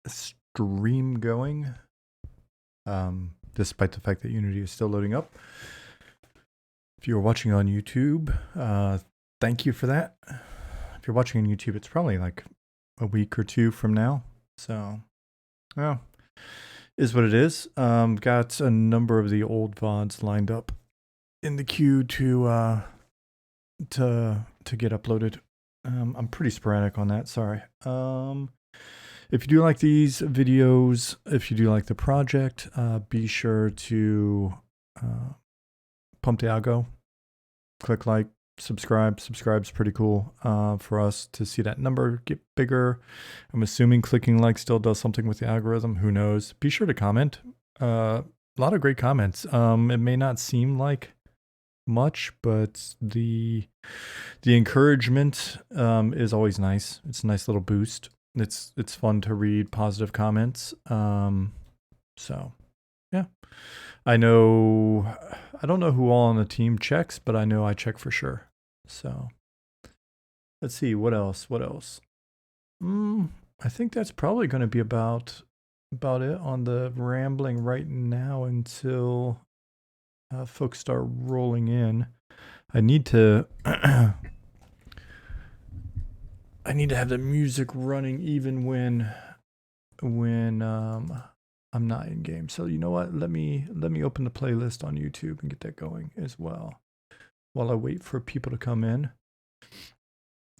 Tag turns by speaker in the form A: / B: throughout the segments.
A: stream going, despite the fact that Unity is still loading up. If you're watching on YouTube, thank you for that. If you're watching on YouTube, it's probably like a week or two from now. So, yeah, is what it is. Got a number of the old VODs lined up in the queue to get uploaded. I'm pretty sporadic on that. Sorry. If you do like these videos, if you do like the project, be sure to pump the algo, click like, subscribe. Subscribe's pretty cool for us to see that number get bigger. I'm assuming clicking like still does something with the algorithm. Who knows? Be sure to comment. A lot of great comments. It may not seem like much, but the encouragement is always nice. It's a nice little boost. It's fun to read positive comments. So yeah, I don't know who all on the team checks, but I know I check for sure. So let's see, what else? I think that's probably going to be about it on the rambling right now until folks start rolling in. I need to have the music running even when I'm not in game. So you know what? Let me open the playlist on YouTube and get that going as well, while I wait for people to come in.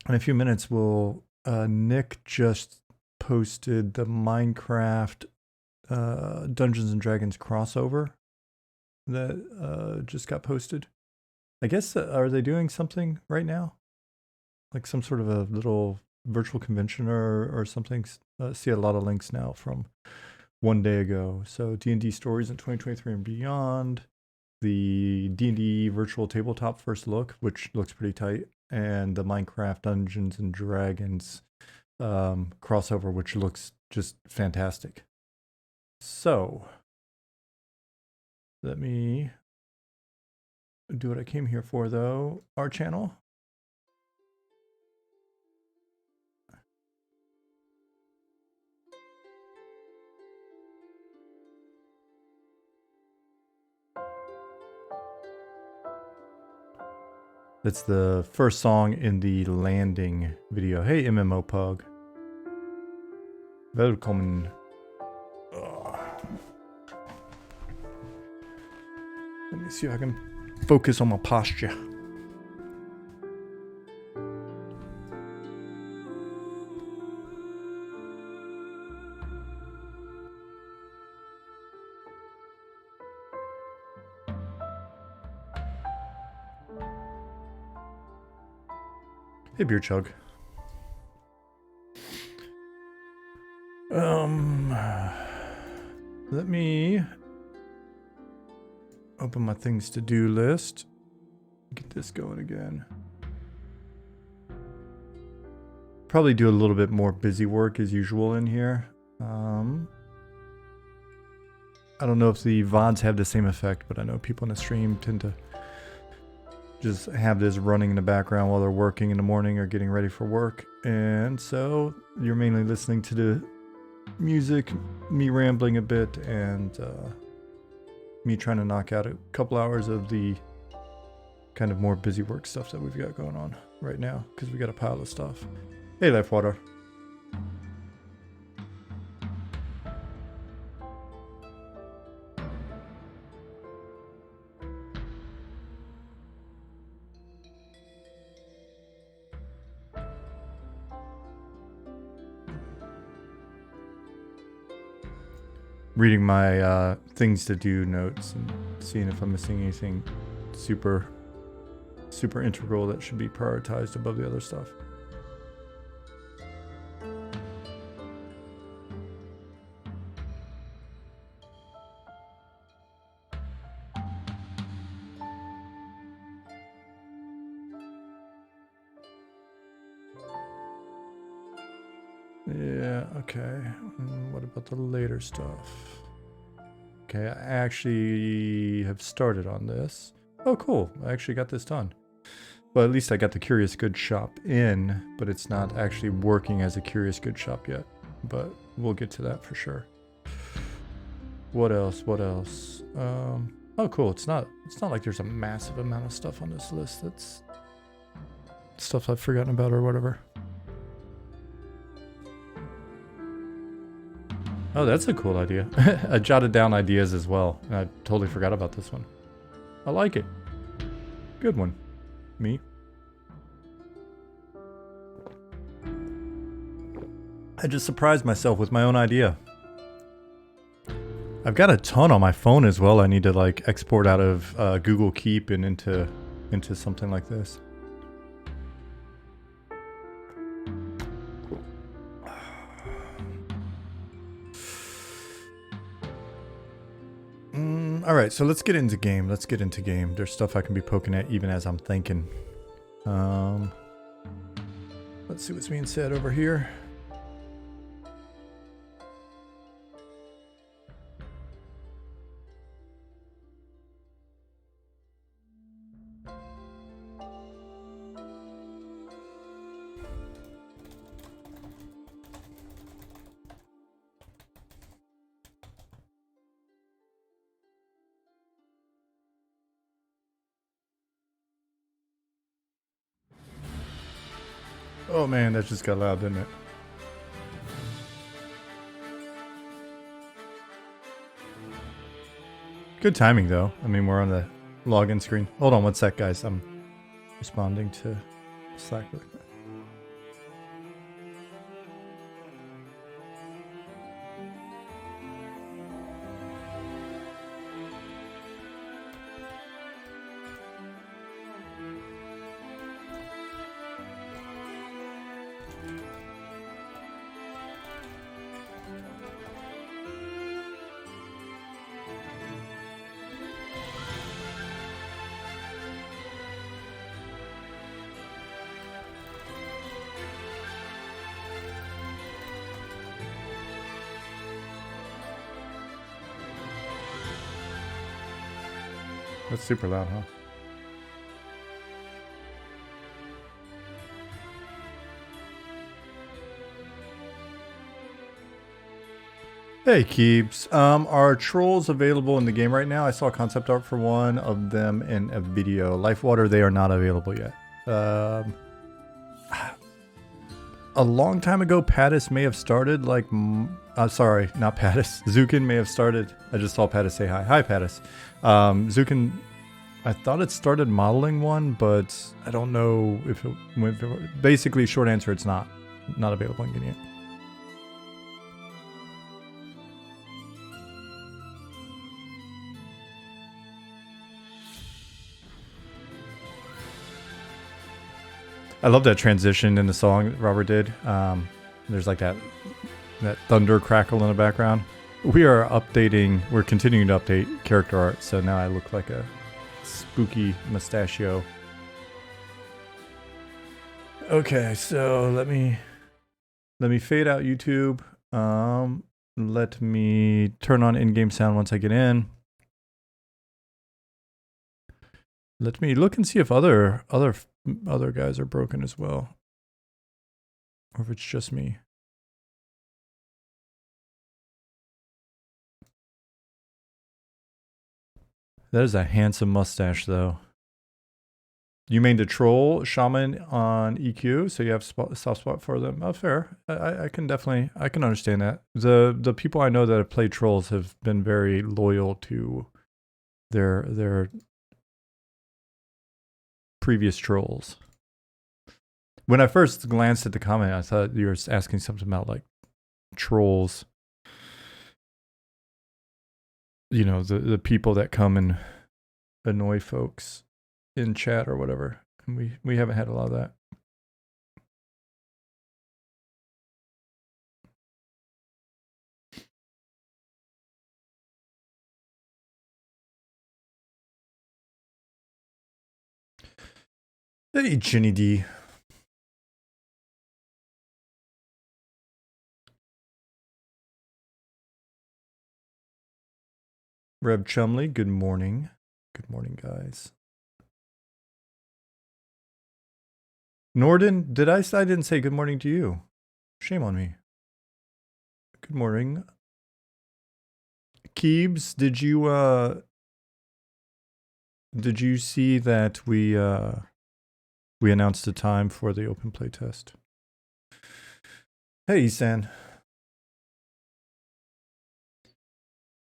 A: In a few minutes, Nick just posted the Minecraft Dungeons and Dragons crossover that just got posted. I guess, are they doing something right now? Like some sort of a little virtual convention or something? See a lot of links now from one day ago. So D&D Stories in 2023 and Beyond. The D&D virtual tabletop first look, which looks pretty tight. And the Minecraft Dungeons and Dragons crossover, which looks just fantastic. So let me do what I came here for, though. Our channel. That's the first song in the landing video. Hey, MMO Pug. Welcome. Let me see if I can focus on my posture. Hey, Beer Chug. Let me open my things to do list. Get this going again. Probably do a little bit more busy work as usual in here. I don't know if the VODs have the same effect, but I know people in the stream tend to just have this running in the background while they're working in the morning or getting ready for work. And so you're mainly listening to the music, me rambling a bit, and me trying to knock out a couple hours of the kind of more busy work stuff that we've got going on right now, because we got a pile of stuff. Hey, Lifewater. Reading my things to do notes and seeing if I'm missing anything super integral that should be prioritized above the other stuff. Yeah, okay. What about the later stuff? Okay, I actually have started on this. Oh, cool. I actually got this done. Well, at least I got the Curious Good shop in, but it's not actually working as a Curious Good shop yet. but we'll get to that for sure. What else? What else? Oh, cool. It's not like there's a massive amount of stuff on this list that's stuff I've forgotten about or whatever. Oh, that's a cool idea. I jotted down ideas as well, and I totally forgot about this one. I like it. Good one. Me. I just surprised myself with my own idea. I've got a ton on my phone as well. I need to like export out of Google Keep and into something like this. All right, so let's get into game. There's stuff I can be poking at even as I'm thinking. Let's see what's being said over here. Oh man, that just got loud, didn't it? Good timing though. I mean, we're on the login screen. Hold on one sec, guys. I'm responding to Slack. That's super loud, huh? Hey Keeps, are trolls available in the game right now? I saw concept art for one of them in a video. Lifewater, they are not available yet. A long time ago, Pattis may have started, like, sorry, not Pattis. Zukin may have started. I just saw Pattis say hi. Hi, Pattis. Zukin, I thought it started modeling one, but I don't know if it went. Basically, short answer, it's not available in game yet. I love that transition in the song that Robert did. There's like that thunder crackle in the background. We're continuing to update character art, so now I look like a spooky mustachio. Okay, so let me fade out YouTube. Let me turn on in-game sound once I get in. Let me look and see if other guys are broken as well, or if it's just me. That is a handsome mustache, though. You made the troll shaman on EQ, so you have soft spot for them. Oh, fair. I can understand that. The people I know that have played trolls have been very loyal to their previous trolls. When I first glanced at the comment, I thought you were asking something about like trolls. You know, the people that come and annoy folks in chat or whatever. And we haven't had a lot of that. Hey, Ginny D. Reb Chumley, good morning. Good morning, guys. Norden, I didn't say good morning to you. Shame on me. Good morning. Keebs, did you see that we announced a time for the open play test? Hey, Isan.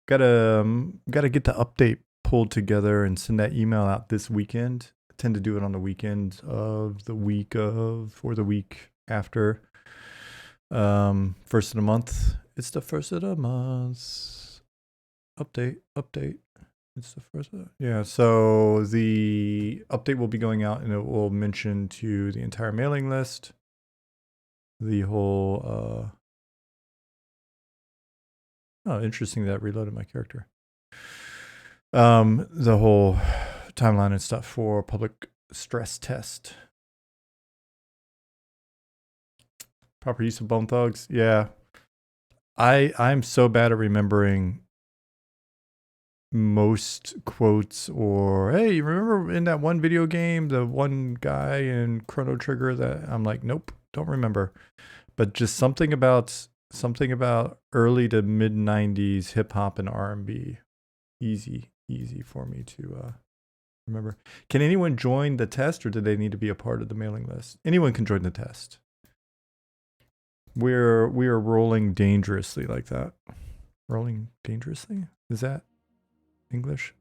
A: Gotta get the update pulled together and send that email out this weekend. I tend to do it on the weekend of the week of or the week after. First of the month. It's the first of the month. Update. It's the first. Yeah. So the update will be going out, and it will mention to the entire mailing list the whole. Oh, interesting that reloaded my character. The whole timeline and stuff for public stress test. Proper use of bone thugs. Yeah. I'm so bad at remembering most quotes, or hey, you remember in that one video game, the one guy in Chrono Trigger that I'm like, nope, don't remember. But just something about early to mid 90s hip hop and R&B. Easy for me to remember. Can anyone join the test, or do they need to be a part of the mailing list? Anyone can join the test. We are rolling dangerously like that. Rolling dangerously? Is that English?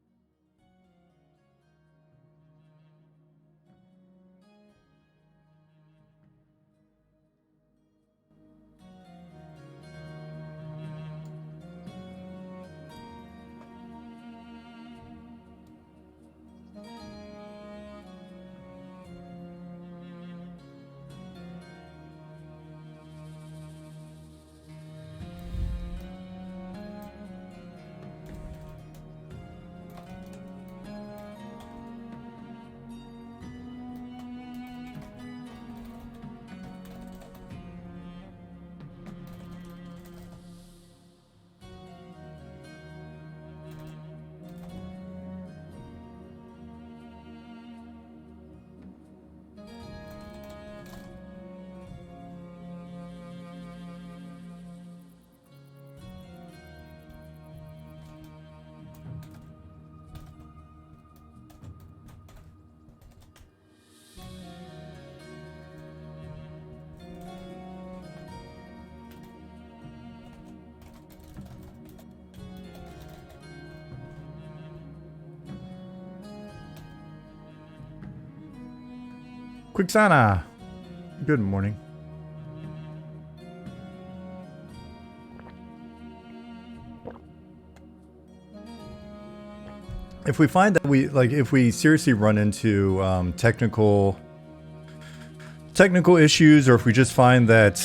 A: Quixana, good morning. If we find that if we seriously run into technical issues, or if we just find that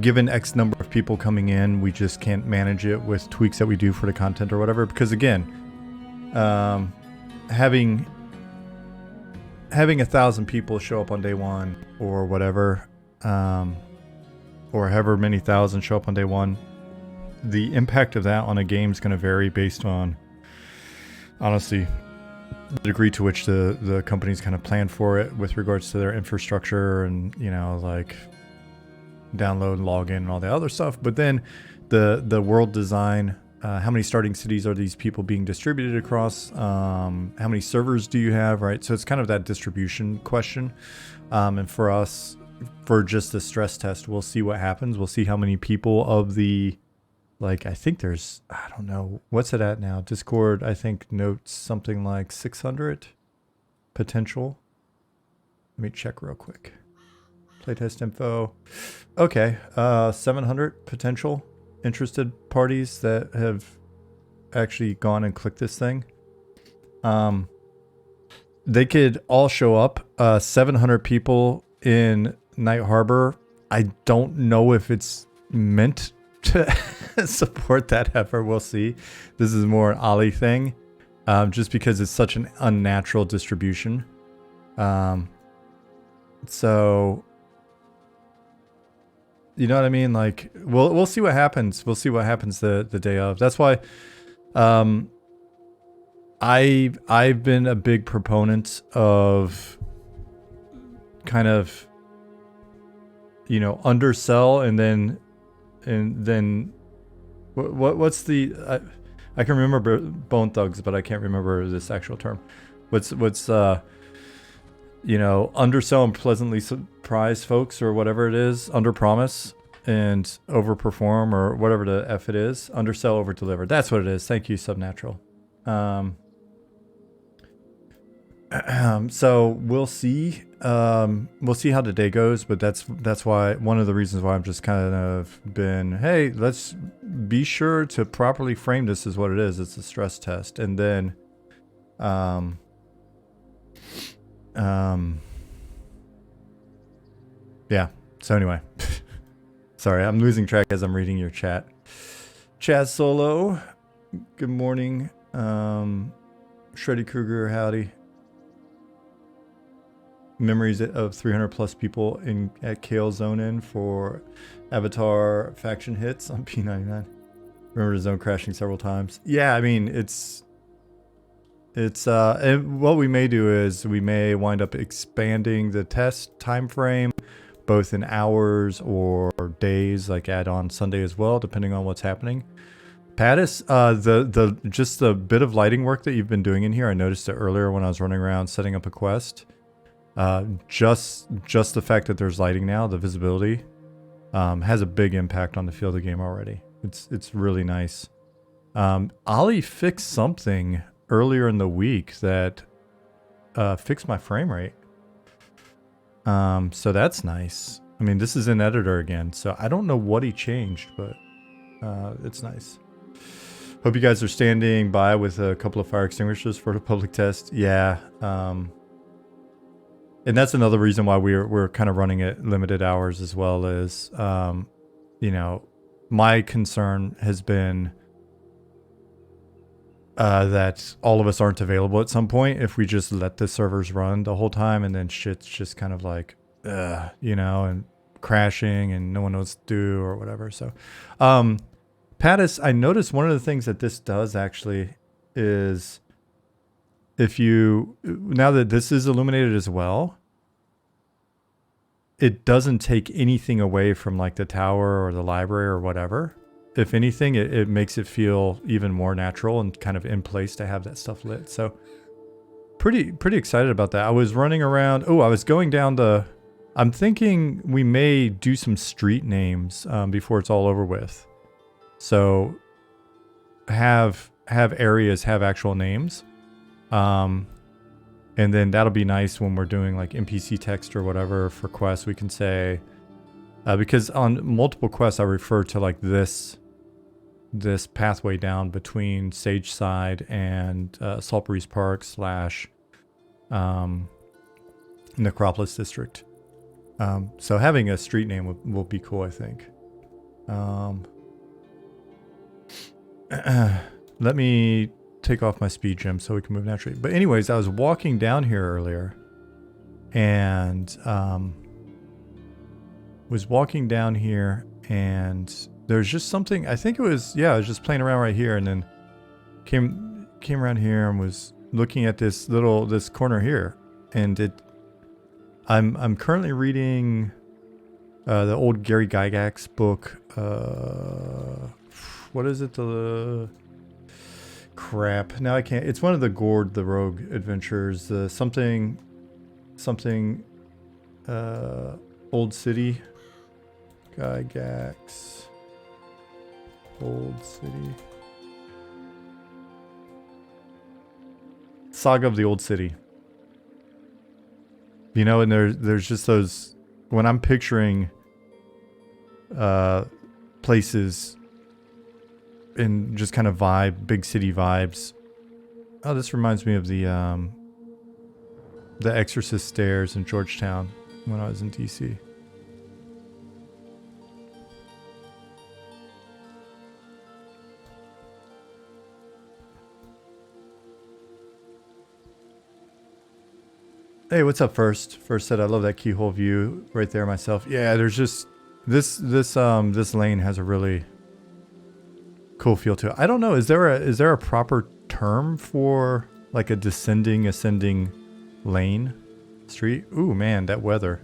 A: given X number of people coming in, we just can't manage it with tweaks that we do for the content or whatever, because again, having 1,000 people show up on day one or whatever, or however many thousand show up on day one, the impact of that on a game is going to vary based on, honestly, the degree to which the company's kind of planned for it with regards to their infrastructure and, like download and login and all the other stuff. But then the world design, how many starting cities are these people being distributed across? How many servers do you have, right? So it's kind of that distribution question. And for us, for just the stress test, we'll see what happens. We'll see how many people of the, I think there's, I don't know, what's it at now? Discord, I think, notes something like 600 potential. Let me check real quick. Playtest info. Okay, 700 potential interested parties that have actually gone and clicked this thing. They could all show up. 700 people in Night Harbor. I don't know if it's meant to support that effort. We'll see. This is more an Ollie thing, just because it's such an unnatural distribution. So you know what I mean? We'll see what happens. We'll see what happens the day of. That's why I've been a big proponent of kind of, undersell and then and then what's the I can remember Bone Thugs, but I can't remember this actual term. What's you know, undersell and pleasantly surprise folks, or whatever it is, under promise and overperform, or whatever the F it is. Undersell, over deliver. That's what it is. Thank you, Subnatural. So we'll see. We'll see how the day goes, but that's why, one of the reasons why I'm just kind of been, hey, let's be sure to properly frame this as what it is. It's a stress test. And then yeah. So anyway, sorry, I'm losing track as I'm reading your chat. Chaz Solo, good morning. Shreddy Krueger, howdy. Memories of 300 plus people at Kale Zone in for Avatar faction hits on P99. Remember the zone crashing several times. Yeah, I mean, it's and what we may do is we may wind up expanding the test time frame, both in hours or days, like add on Sunday as well, depending on what's happening. Pattis, just the bit of lighting work that you've been doing in here, I noticed it earlier when I was running around setting up a quest. Just the fact that there's lighting now, the visibility, has a big impact on the feel of the game already. It's really nice. Ollie fixed something earlier in the week that fixed my frame rate. So that's nice. I mean, this is in editor again, so I don't know what he changed, but it's nice. Hope you guys are standing by with a couple of fire extinguishers for the public test. Yeah. And that's another reason why we're kind of running at limited hours, as well as, you know, my concern has been that all of us aren't available at some point if we just let the servers run the whole time, and then shit's just kind of like, you know, and crashing and no one knows what to do or whatever. So, Pattis, I noticed one of the things that this does actually is, if you, now that this is illuminated as well, it doesn't take anything away from like the tower or the library or whatever. If anything, it makes it feel even more natural and kind of in place to have that stuff lit. So pretty excited about that. I was running around. Oh, I was going down I'm thinking we may do some street names before it's all over with. So have areas have actual names. And then that'll be nice when we're doing like NPC text or whatever for quests. We can say, because on multiple quests, I refer to like this pathway down between Sage Side and Saltbreeze Park / Necropolis District. So having a street name will be cool, I think. Let me take off my speed gem so we can move naturally. But anyways, I was walking down here earlier and there's just something, I think it was, yeah, I was just playing around right here, and then came around here and was looking at this corner here, and I'm currently reading the old Gary Gygax book. What is it? Crap. Now I can't. It's one of the Gord the Rogue adventures. Something. Old City. Gygax. Old City. Saga of the Old City. You know, and there's just those, when I'm picturing places and just kind of big city vibes. Oh, this reminds me of the Exorcist stairs in Georgetown when I was in DC. Hey, what's up, First? First said, I love that keyhole view right there myself. Yeah, there's just this lane has a really cool feel to it. I don't know, is there a proper term for like a ascending lane street? Ooh, man, that weather.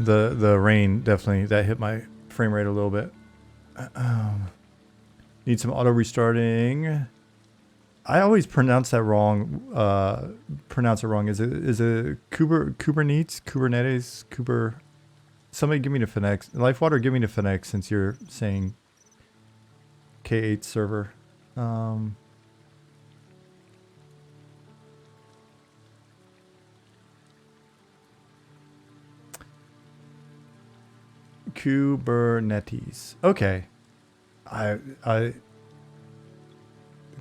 A: The rain definitely, that hit my frame rate a little bit. Need some auto restarting. I always pronounce that wrong. Pronounce it wrong. Is it Kubernetes? Somebody give me the phonetics. Lifewater, give me the phonetics since you're saying K8 server. Kubernetes. Okay.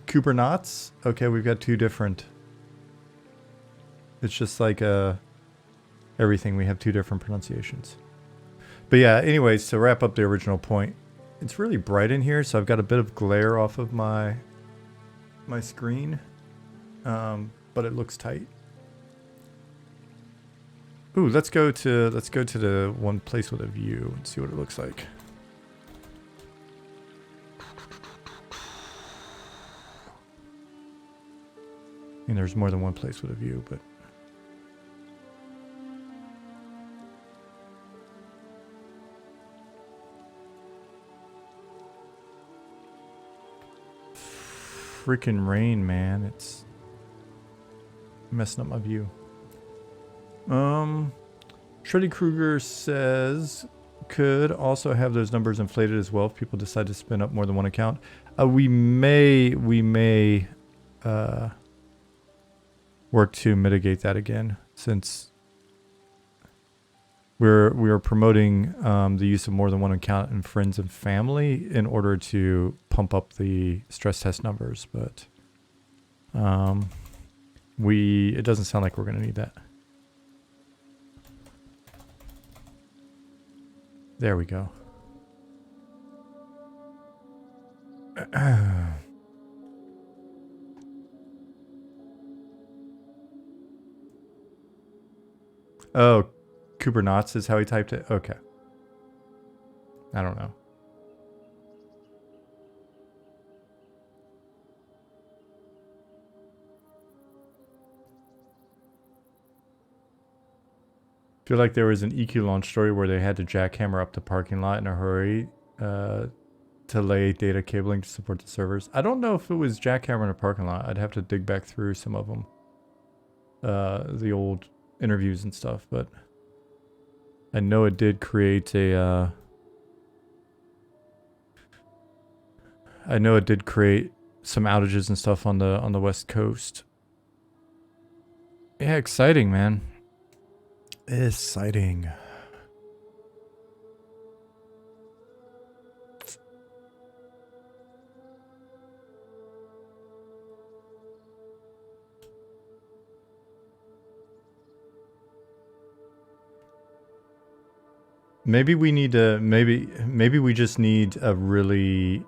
A: Kubernetes? Okay, we've got two different. It's just like everything. We have two different pronunciations. But yeah, anyways, to wrap up the original point, it's really bright in here, so I've got a bit of glare off of my screen, but it looks tight. Ooh, let's go to the one place with a view and see what it looks like. I mean, there's more than one place with a view, but freaking rain, man. It's messing up my view. Shreddy Krueger says could also have those numbers inflated as well if people decide to spin up more than one account. We may work to mitigate that again, since we're promoting the use of more than one account in friends and family in order to pump up the stress test numbers, but it doesn't sound like we're going to need that. There we go. Oh, Kubernetes is how he typed it? Okay. I don't know. I feel like there was an EQ launch story where they had to jackhammer up the parking lot in a hurry to lay data cabling to support the servers. I don't know if it was jackhammering a parking lot. I'd have to dig back through some of them. The old interviews and stuff, but I know it did create a I know it did create some outages and stuff on the West Coast. Yeah, exciting, man. Exciting. Maybe we need to maybe we just need a really,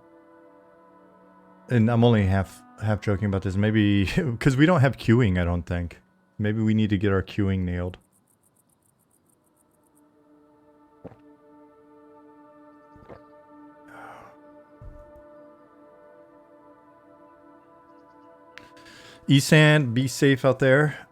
A: and I'm only half joking about this, maybe because we don't have queuing, I don't think. Maybe we need to get our queuing nailed. Esan, be safe out there.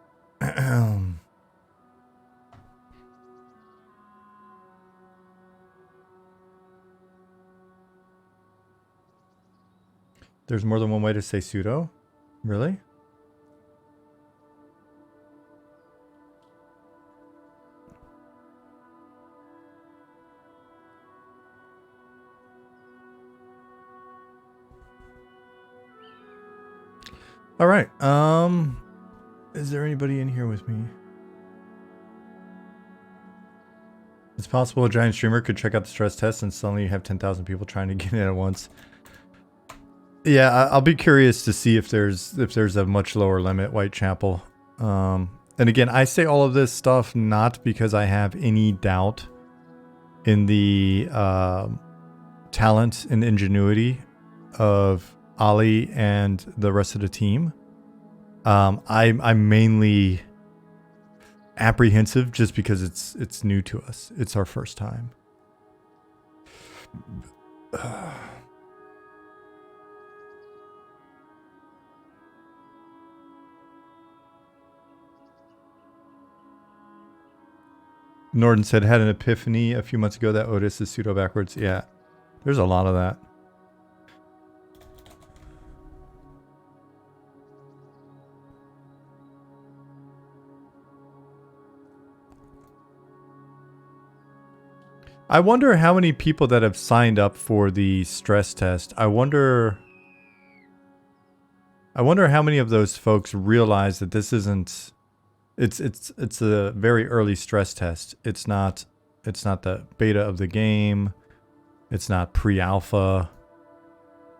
A: There's more than one way to say sudo? Really? All right. Is there anybody in here with me? It's possible a giant streamer could check out the stress test and suddenly you have 10,000 people trying to get in at once. Yeah, I'll be curious to see if there's a much lower limit, Whitechapel. And again, I say all of this stuff not because I have any doubt in the talent and ingenuity of Ali and the rest of the team. I'm mainly apprehensive just because it's new to us. It's our first time. Norden said, had an epiphany a few months ago that Otis is pseudo backwards. Yeah, there's a lot of that. I wonder how many people that have signed up for the stress test. I wonder how many of those folks realize that this isn't. It's a very early stress test. It's not the beta of the game. It's not pre-alpha.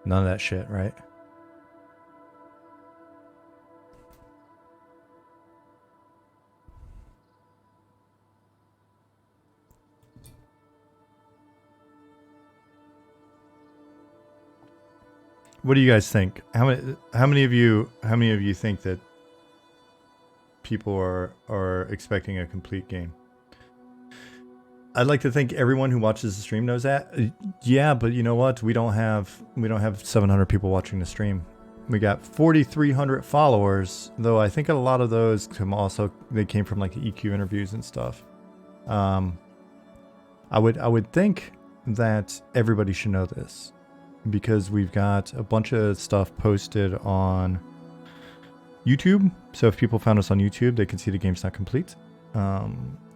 A: None of that shit, right? What do you guys think? How many of you think that people are expecting a complete game? I'd like to think everyone who watches the stream knows that. Yeah, but you know what? We don't have 700 people watching the stream. We got 4,300 followers, though I think a lot of those they came from like the EQ interviews and stuff. I would think that everybody should know this, because we've got a bunch of stuff posted on YouTube. So if people found us on YouTube, they can see the game's not complete.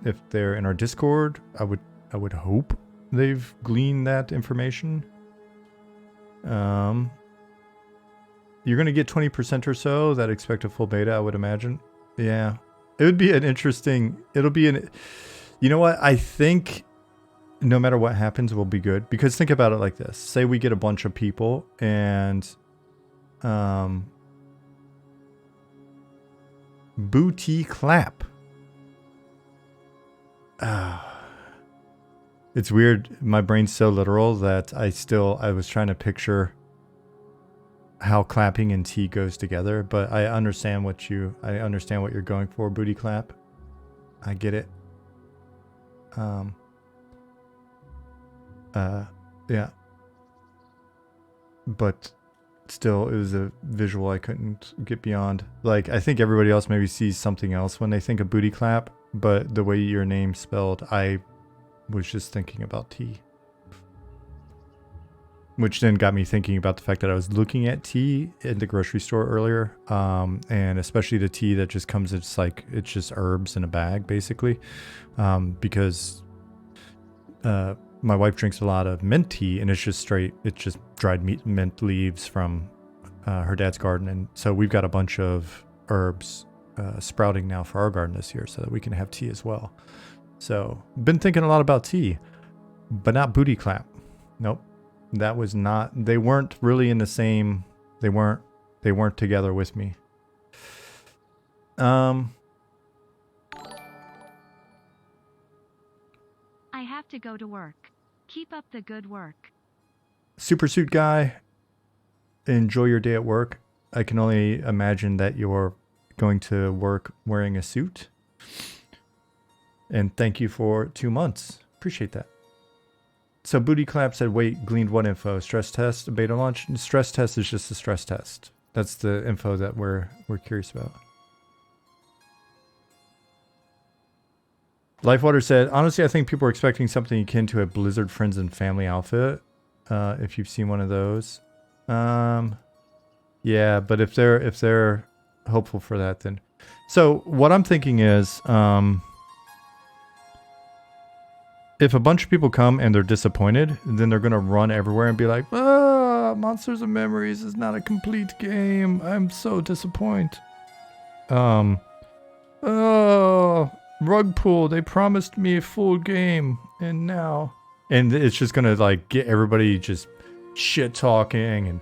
A: If they're in our Discord, I would hope they've gleaned that information. You're gonna get 20% or so that expect a full beta, I would imagine. Yeah, it would be an interesting. You know what? I think no matter what happens, we'll be good. Because think about it like this: say we get a bunch of people and, booty clap. It's weird. My brain's so literal that I was trying to picture how clapping and tea goes together, but I understand what you're going for. Booty clap. I get it. Yeah. But still, it was a visual I couldn't get beyond. Like, I think everybody else maybe sees something else when they think of booty clap, but the way your name's spelled, I was just thinking about tea. Which then got me thinking about the fact that I was looking at tea in the grocery store earlier, and especially the tea that just comes, it's just herbs in a bag, basically, because my wife drinks a lot of mint tea, and it's just dried mint leaves from her dad's garden, and so we've got a bunch of herbs sprouting now for our garden this year, so that we can have tea as well. So been thinking a lot about tea, but not booty clap. Nope. That was not, they weren't really in the same, they weren't together with me.
B: I have to go to work. Keep up the good work.
A: Super suit guy, enjoy your day at work. I can only imagine that you're going to work wearing a suit. And thank you for 2 months. Appreciate that. So Booty Clap said, wait, gleaned what info? Stress test, beta launch? Stress test is just a stress test. That's the info that we're curious about. Lifewater said, honestly, I think people are expecting something akin to a Blizzard Friends and Family outfit. If you've seen one of those. Yeah, but if they're hopeful for that, then. So what I'm thinking is, if a bunch of people come and they're disappointed, then they're going to run everywhere and be like, Monsters of Memories is not a complete game. I'm so disappointed. Rug Pull, they promised me a full game, and now... And it's just going to, like, get everybody just shit-talking and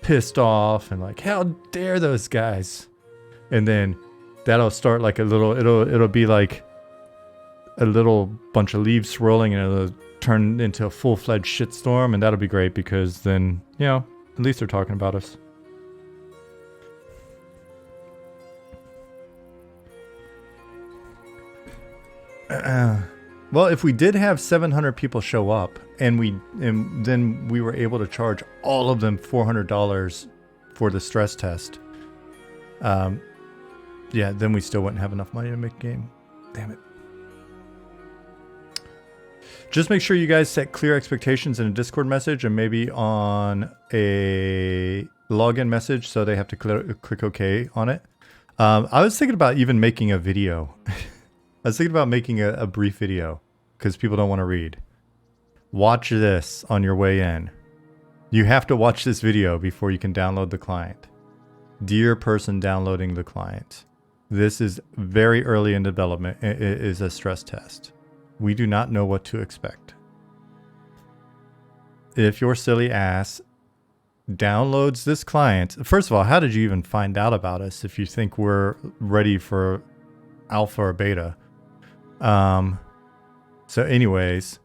A: pissed off and like, how dare those guys? And then that'll start like a little, it'll be like a little bunch of leaves swirling, and it'll turn into a full-fledged shitstorm, and that'll be great because then, you know, at least they're talking about us. Well, if we did have 700 people show up, and then we were able to charge all of them $400 for the stress test, yeah, then we still wouldn't have enough money to make a game. Damn it. Just make sure you guys set clear expectations in a Discord message and maybe on a login message so they have to click OK on it. I was thinking about even making a video. I was thinking about making a brief video because people don't want to read. Watch this on your way in. You have to watch this video before you can download the client. Dear person downloading the client, this is very early in development. It is a stress test. We do not know what to expect. If your silly ass downloads this client, first of all, how did you even find out about us if you think we're ready for alpha or beta? So anyways,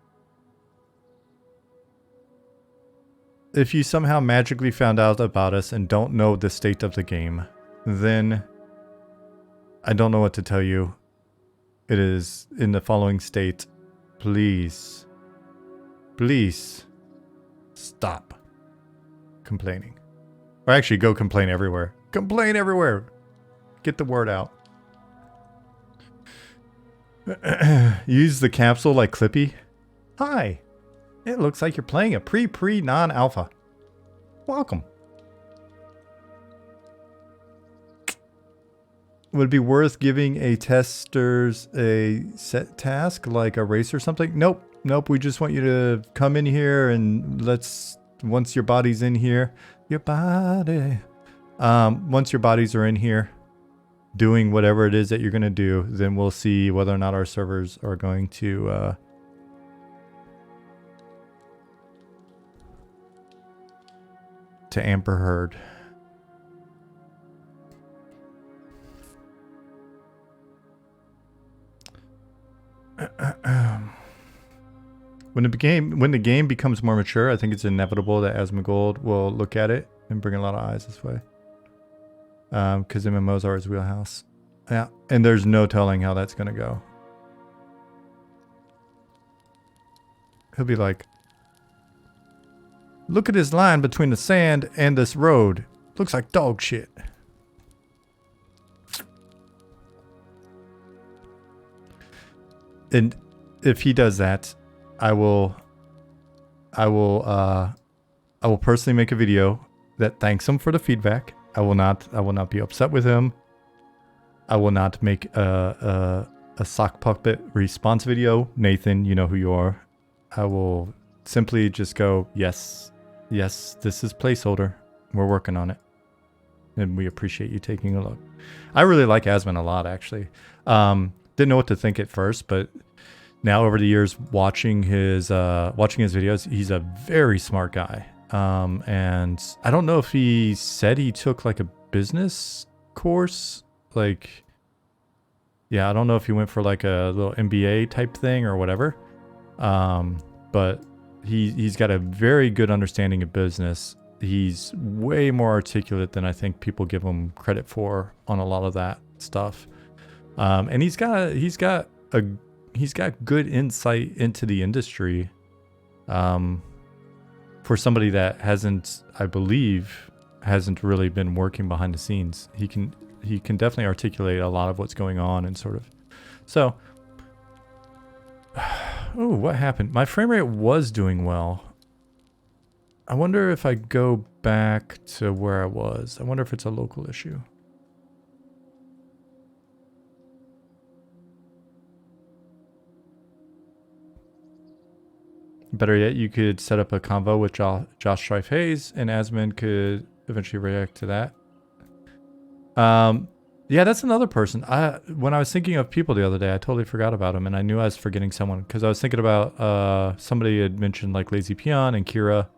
A: if you somehow magically found out about us and don't know the state of the game, then I don't know what to tell you. It is in the following state. Please stop complaining. Or actually go complain everywhere. Complain everywhere. Get the word out. Use the capsule like Clippy. Hi. It looks like you're playing a non-alpha. Welcome. Would it be worth giving a testers a set task like a race or something? Nope. We just want you to come in here and once your body's in here, once your bodies are in here doing whatever it is that you're going to do, then we'll see whether or not our servers are going to Amber Heard. When the game becomes more mature, I think it's inevitable that Asmongold will look at it and bring a lot of eyes this way. Because MMOs are his wheelhouse. Yeah, and there's no telling how that's going to go. He'll be like, look at this line between the sand and this road. Looks like dog shit. And if he does that, I will personally make a video that thanks him for the feedback. I will not be upset with him. I will not make a sock puppet response video. Nathan, you know who you are. I will simply just go, yes, this is placeholder. We're working on it. And we appreciate you taking a look. I really like Asmon a lot, actually. Didn't know what to think at first, but now over the years watching his videos, he's a very smart guy. And I don't know if he said he took like a business course, like, yeah, I don't know if he went for like a little MBA type thing or whatever. But he's got a very good understanding of business. He's way more articulate than I think people give him credit for on a lot of that stuff. And he's got good insight into the industry. For somebody that hasn't really been working behind the scenes. He can definitely articulate a lot of what's going on and sort of. So, oh, what happened? My frame rate was doing well. I wonder if I go back to where I was. I wonder if it's a local issue. Better yet, you could set up a convo with Josh Strife Hayes, and Asmon could eventually react to that. Yeah, that's another person. When I was thinking of people the other day, I totally forgot about him, and I knew I was forgetting someone because I was thinking about somebody had mentioned like Lazy Peon and Kira,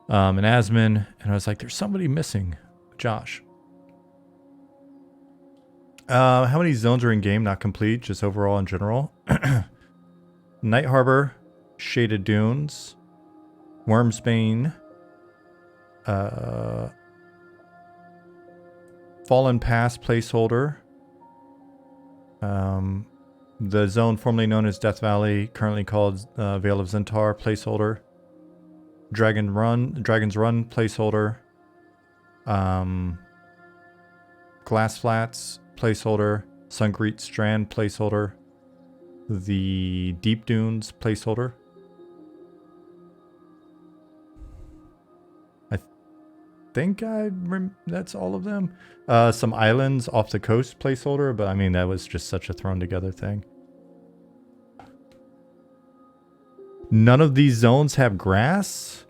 A: and Asmon, and I was like, there's somebody missing. Josh. How many zones are in game not complete? Just overall in general. Night Harbor. Shaded Dunes, Wormsbane, Fallen Pass placeholder, the zone formerly known as Death Valley, currently called Vale of Zentar placeholder, Dragon's Run placeholder, Glass Flats placeholder, Sungreet Strand placeholder, the Deep Dunes placeholder. I think that's all of them. Some islands off the coast placeholder, but I mean, that was just such a thrown together thing. None of these zones have grass?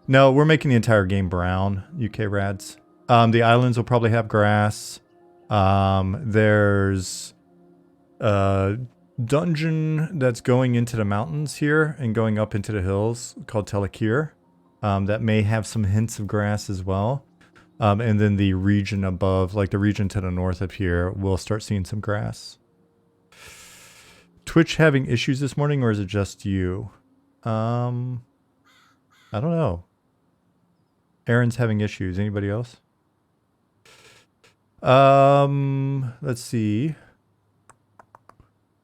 A: No, we're making the entire game brown, UK Rads. The islands will probably have grass. There's a dungeon that's going into the mountains here and going up into the hills called Telekir. That may have some hints of grass as well. And then the region above, like the region to the north of here, we'll start seeing some grass. Twitch having issues this morning, or is it just you? I don't know. Aaron's having issues. Anybody else? Let's see.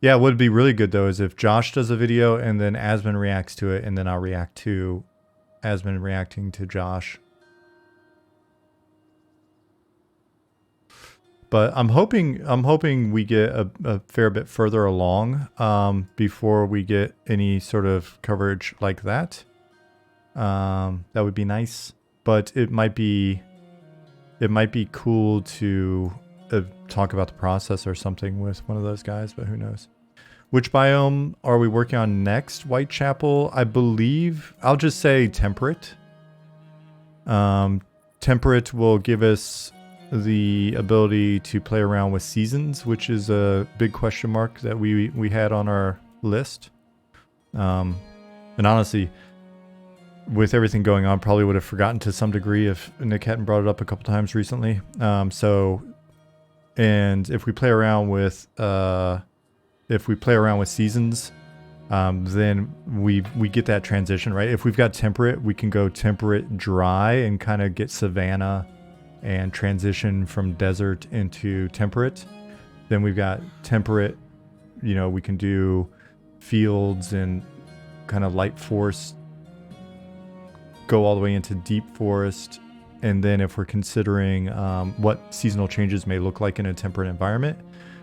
A: Yeah, what would be really good though is if Josh does a video and then Asmon reacts to it, and then I'll react to Asmon reacting to Josh. But I'm hoping we get a fair bit further along before we get any sort of coverage like that. That would be nice, but it might be cool to talk about the process or something with one of those guys, but who knows. Which biome are we working on next? Whitechapel, I believe. I'll just say temperate. Temperate will give us the ability to play around with seasons, which is a big question mark that we had on our list. And honestly, with everything going on, probably would have forgotten to some degree if Nick hadn't brought it up a couple times recently. And if we play around with seasons, then we get that transition, right? If we've got temperate, we can go temperate dry and kind of get savanna and transition from desert into temperate. Then we've got temperate, you know, we can do fields and kind of light forest, go all the way into deep forest. And then if we're considering what seasonal changes may look like in a temperate environment,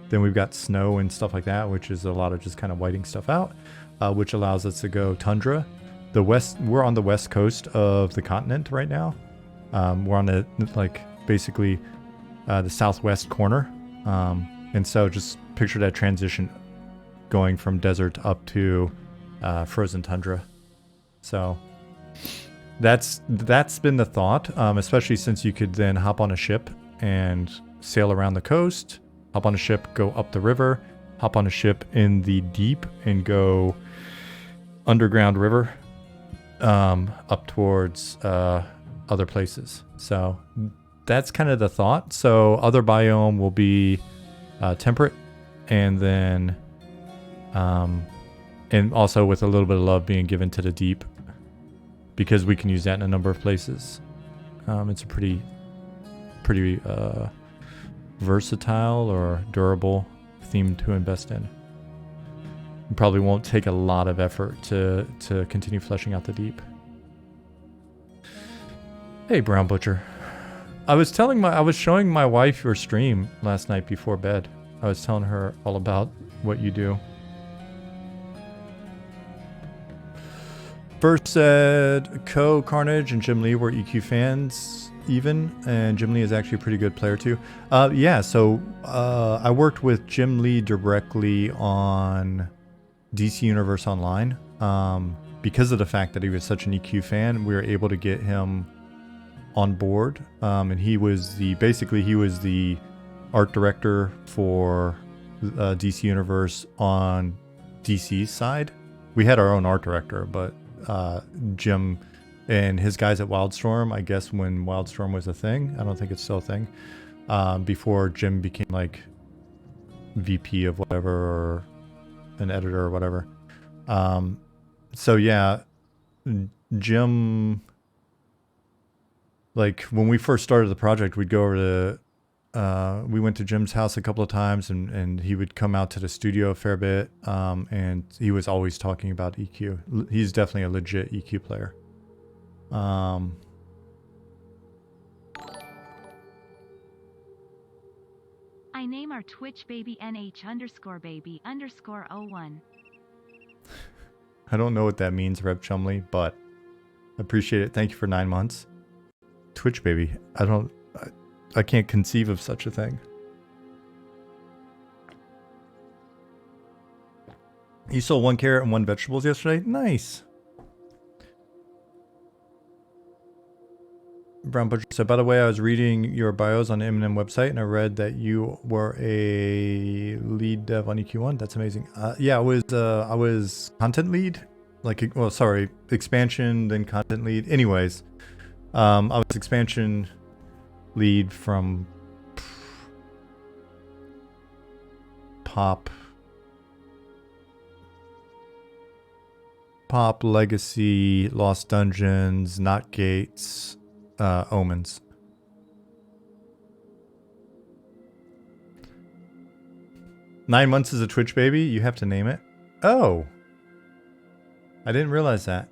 A: then we've got snow and stuff like that, which is a lot of just kind of whiting stuff out, which allows us to go tundra. We're on the west coast of the continent right now. We're on the, like, basically the southwest corner. And so just picture that transition going from desert up to frozen tundra. So that's been the thought, especially since you could then hop on a ship and sail around the coast, hop on a ship, go up the river, hop on a ship in the deep and go underground river up towards other places. So that's kind of the thought. So other biome will be temperate, and then and also with a little bit of love being given to the deep, because we can use that in a number of places. It's a pretty versatile or durable theme to invest in. It probably won't take a lot of effort to continue fleshing out the deep. Hey, Brown Butcher. I was showing my wife your stream last night before bed. I was telling her all about what you do. First said Carnage and Jim Lee were EQ fans even, and Jim Lee is actually a pretty good player too. Yeah, so I worked with Jim Lee directly on DC Universe Online. Because of the fact that he was such an EQ fan, we were able to get him on board, and he was the art director for DC Universe on DC's side. We had our own art director, but Jim and his guys at Wildstorm, I guess when Wildstorm was a thing, I don't think it's still a thing, before Jim became like VP of whatever or an editor or whatever. So yeah, Jim, like when we first started the project, we'd go over to, we went to Jim's house a couple of times, and he would come out to the studio a fair bit. And he was always talking about EQ. He's definitely a legit EQ player.
B: I name our Twitch baby NH_baby_01.
A: I don't know what that means, Rev Chumley, but appreciate it. Thank you for 9 months. Twitch baby. I can't conceive of such a thing. You sold 1 carrot and 1 vegetables yesterday? Nice. Brown Butcher said, by the way, I was reading your bios on the Eminem website and I read that you were a lead dev on EQ1. That's amazing. Yeah, I was content lead. Like, well, sorry, expansion, then content lead. Anyways, I was expansion lead from Pop, Legacy, Lost Dungeons, Not Gates, Omens. Nine months as a Twitch baby? You have to name it? Oh. I didn't realize that.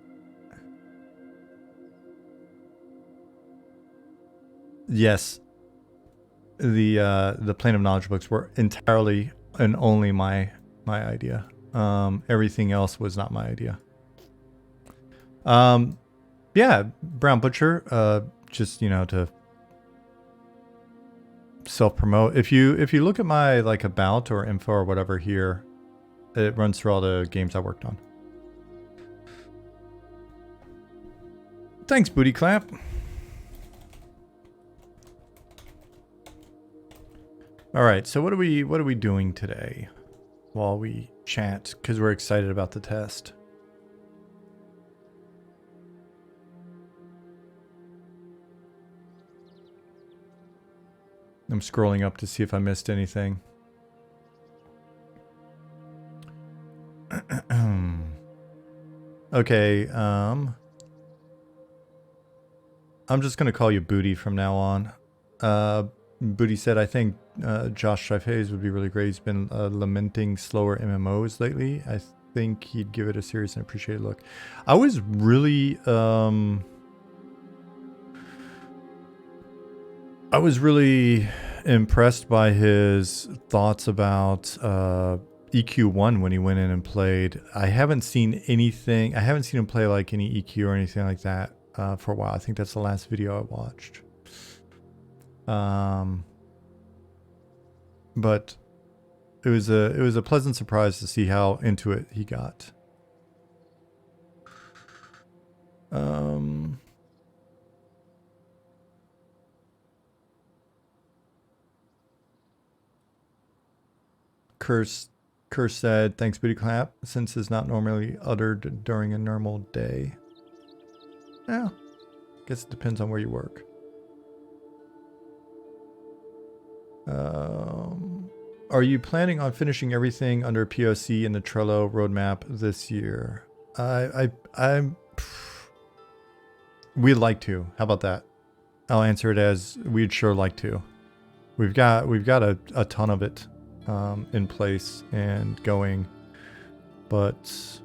A: Yes. The Plane of Knowledge books were entirely and only my idea. Everything else was not my idea. Yeah, Brown Butcher, just, you know, to self-promote. If you look at my like about or info or whatever here, it runs through all the games I worked on. Thanks, Booty Clap. All right, so what are we doing today while we chat? Because we're excited about the test. I'm scrolling up to see if I missed anything. Okay, I'm just gonna call you Booty from now on. Booty said, I think Josh Trifes would be really great. He's been lamenting slower MMOs lately. I think he'd give it a serious and appreciated look. I was really impressed by his thoughts about EQ1 when he went in and played. I haven't seen anything. I haven't seen him play like any EQ or anything like that for a while. I think that's the last video I watched. But it was a pleasant surprise to see how into it he got. Curse said, thanks, Booty Clap, since it's not normally uttered during a normal day. Yeah, guess it depends on where you work. Are you planning on finishing everything under POC in the Trello roadmap this year? We'd like to. How about that? I'll answer it as we'd sure like to. We've got a ton of it in place and going, but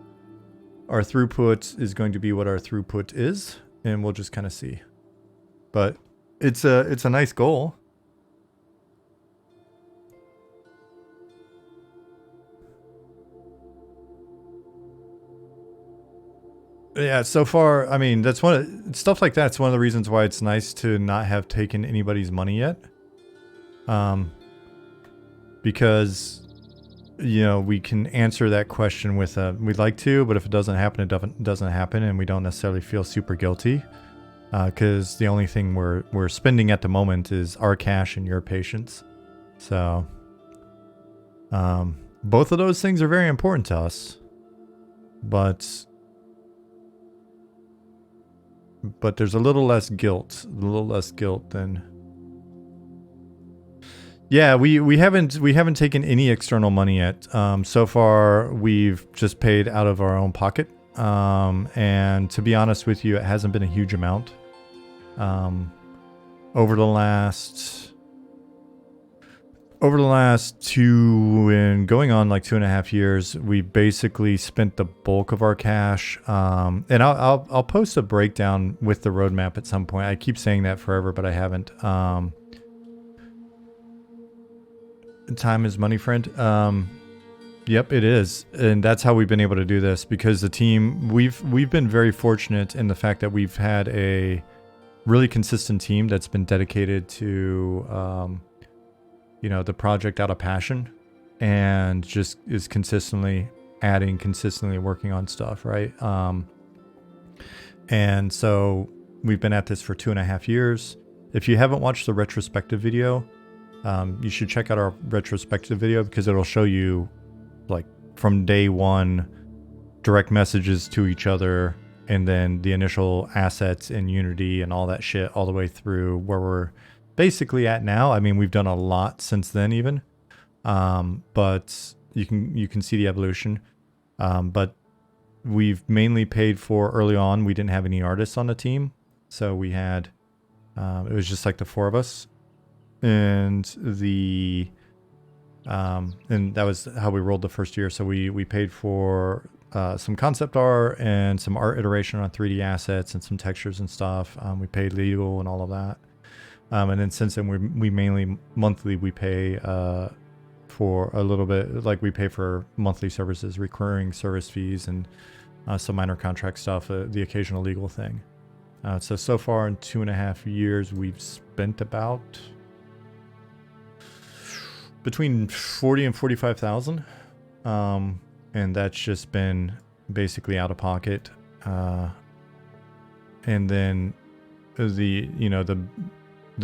A: our throughput is going to be what our throughput is, and we'll just kind of see. But it's a nice goal. Yeah, so far, I mean, that's stuff like that's one of the reasons why it's nice to not have taken anybody's money yet. Because, you know, we can answer that question with we'd like to, but if it doesn't happen, it doesn't happen, and we don't necessarily feel super guilty. Because the only thing we're spending at the moment is our cash and your patience. So, both of those things are very important to us. But there's a little less guilt than. Yeah, we haven't taken any external money yet. So far we've just paid out of our own pocket. And to be honest with you, it hasn't been a huge amount. Over the last 2 and going on like 2.5 years, we basically spent the bulk of our cash. And I'll post a breakdown with the roadmap at some point. I keep saying that forever, but I haven't. Time is money, friend. Yep, it is, and that's how we've been able to do this because the team we've been very fortunate in the fact that we've had a really consistent team that's been dedicated to the project out of passion and just is consistently adding, consistently working on stuff, right? And so we've been at this for 2.5 years. If you haven't watched the retrospective video, you should check out our retrospective video because it'll show you like from day one direct messages to each other and then the initial assets in Unity and all that shit all the way through where we're basically at now. I mean, we've done a lot since then even. But you can see the evolution. But we've mainly paid for early on. We didn't have any artists on the team. So we had it was just like the four of us. And and that was how we rolled the first year. So we paid for some concept art and some art iteration on 3D assets and some textures and stuff. We paid legal and all of that. And then since then, we mainly monthly we pay for a little bit, like we pay for monthly services, recurring service fees, and some minor contract stuff, the occasional legal thing. So far in 2.5 years, we've spent about between 40 and 45,000, and that's just been basically out of pocket. And then the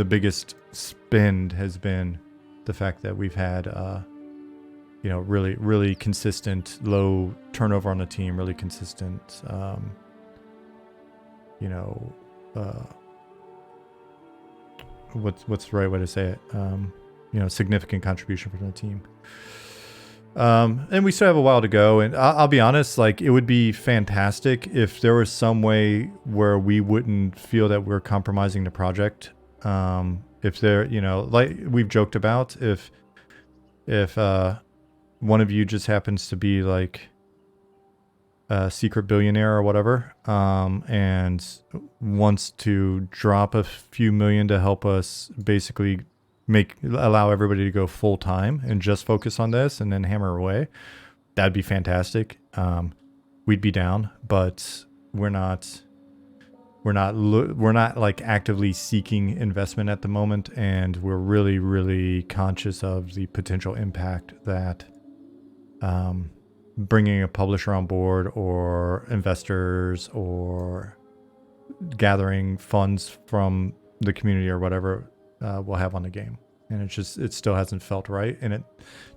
A: biggest spend has been the fact that we've had really really consistent low turnover on the team, really consistent what's the right way to say it, significant contribution from the team. And we still have a while to go, and I'll be honest, like it would be fantastic if there was some way where we wouldn't feel that we're compromising the project. If there, like we've joked about, if one of you just happens to be like a secret billionaire or whatever, and wants to drop a few million to help us basically allow everybody to go full time and just focus on this and then hammer away, that'd be fantastic. We'd be down, but we're not like actively seeking investment at the moment, and we're really, really conscious of the potential impact that bringing a publisher on board or investors or gathering funds from the community or whatever will have on the game. And it still hasn't felt right. And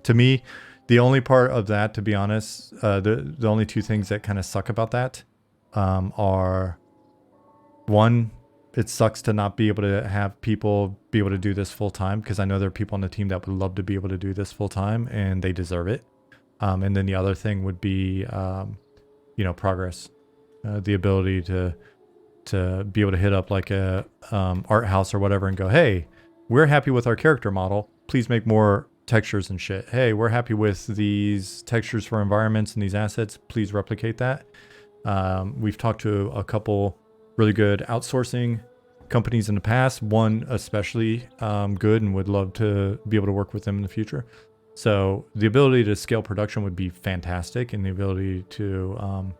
A: to me, the only part of that, to be honest, the only two things that kind of suck about that are, one, it sucks to not be able to have people be able to do this full time, because I know there are people on the team that would love to be able to do this full time and they deserve it. And then the other thing would be, progress, the ability to be able to hit up like a art house or whatever and go, hey, we're happy with our character model. Please make more textures and shit. Hey, we're happy with these textures for environments and these assets. Please replicate that. We've talked to a couple really good outsourcing companies in the past, one especially good, and would love to be able to work with them in the future. So the ability to scale production would be fantastic, and the ability to,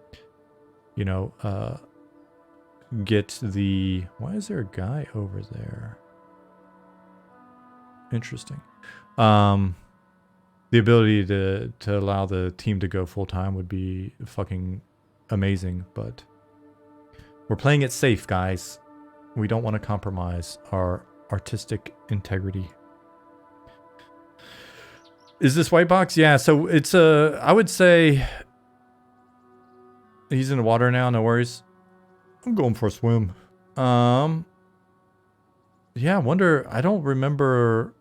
A: get the... Why is there a guy over there? Interesting. The ability to allow the team to go full time would be fucking amazing, but we're playing it safe, guys. We don't want to compromise our artistic integrity. Is this white box? Yeah, so it's I would say he's in the water now, no worries. I'm going for a swim. Yeah, I don't remember.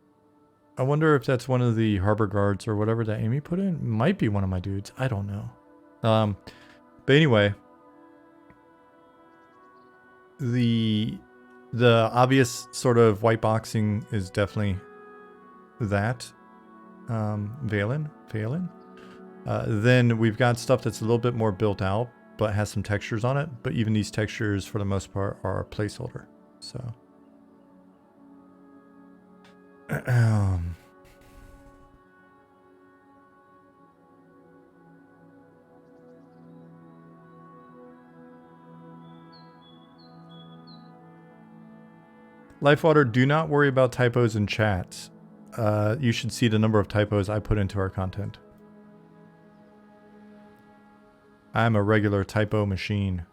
A: I wonder if that's one of the harbor guards or whatever that Amy put in. Might be one of my dudes. I don't know. But anyway, the obvious sort of white boxing is definitely that. Valen. Then we've got stuff that's a little bit more built out, but has some textures on it. But even these textures, for the most part, are a placeholder. So, Lifewater, do not worry about typos in chat. You should see the number of typos I put into our content. I'm a regular typo machine.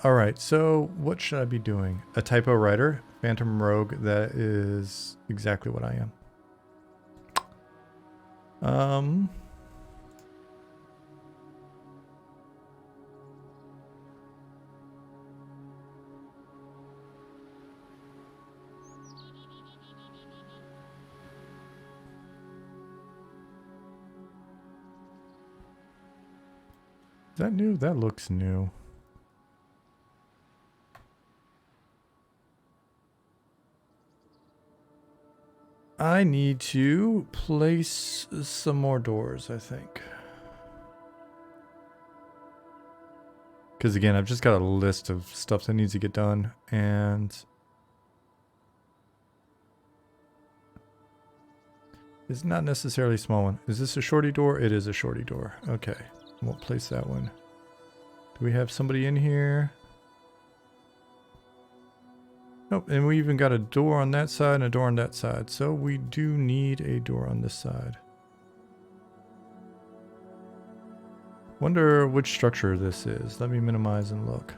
A: Alright, so what should I be doing? A typo writer, Phantom Rogue, that is exactly what I am. Is that new? That looks new. I need to place some more doors, I think. Because again, I've just got a list of stuff that needs to get done, and it's not necessarily a small one. Is this a shorty door? It is a shorty door. Okay, we'll place that one. Do we have somebody in here? Nope, and we even got a door on that side and a door on that side. So we do need a door on this side. Wonder which structure this is. Let me minimize and look.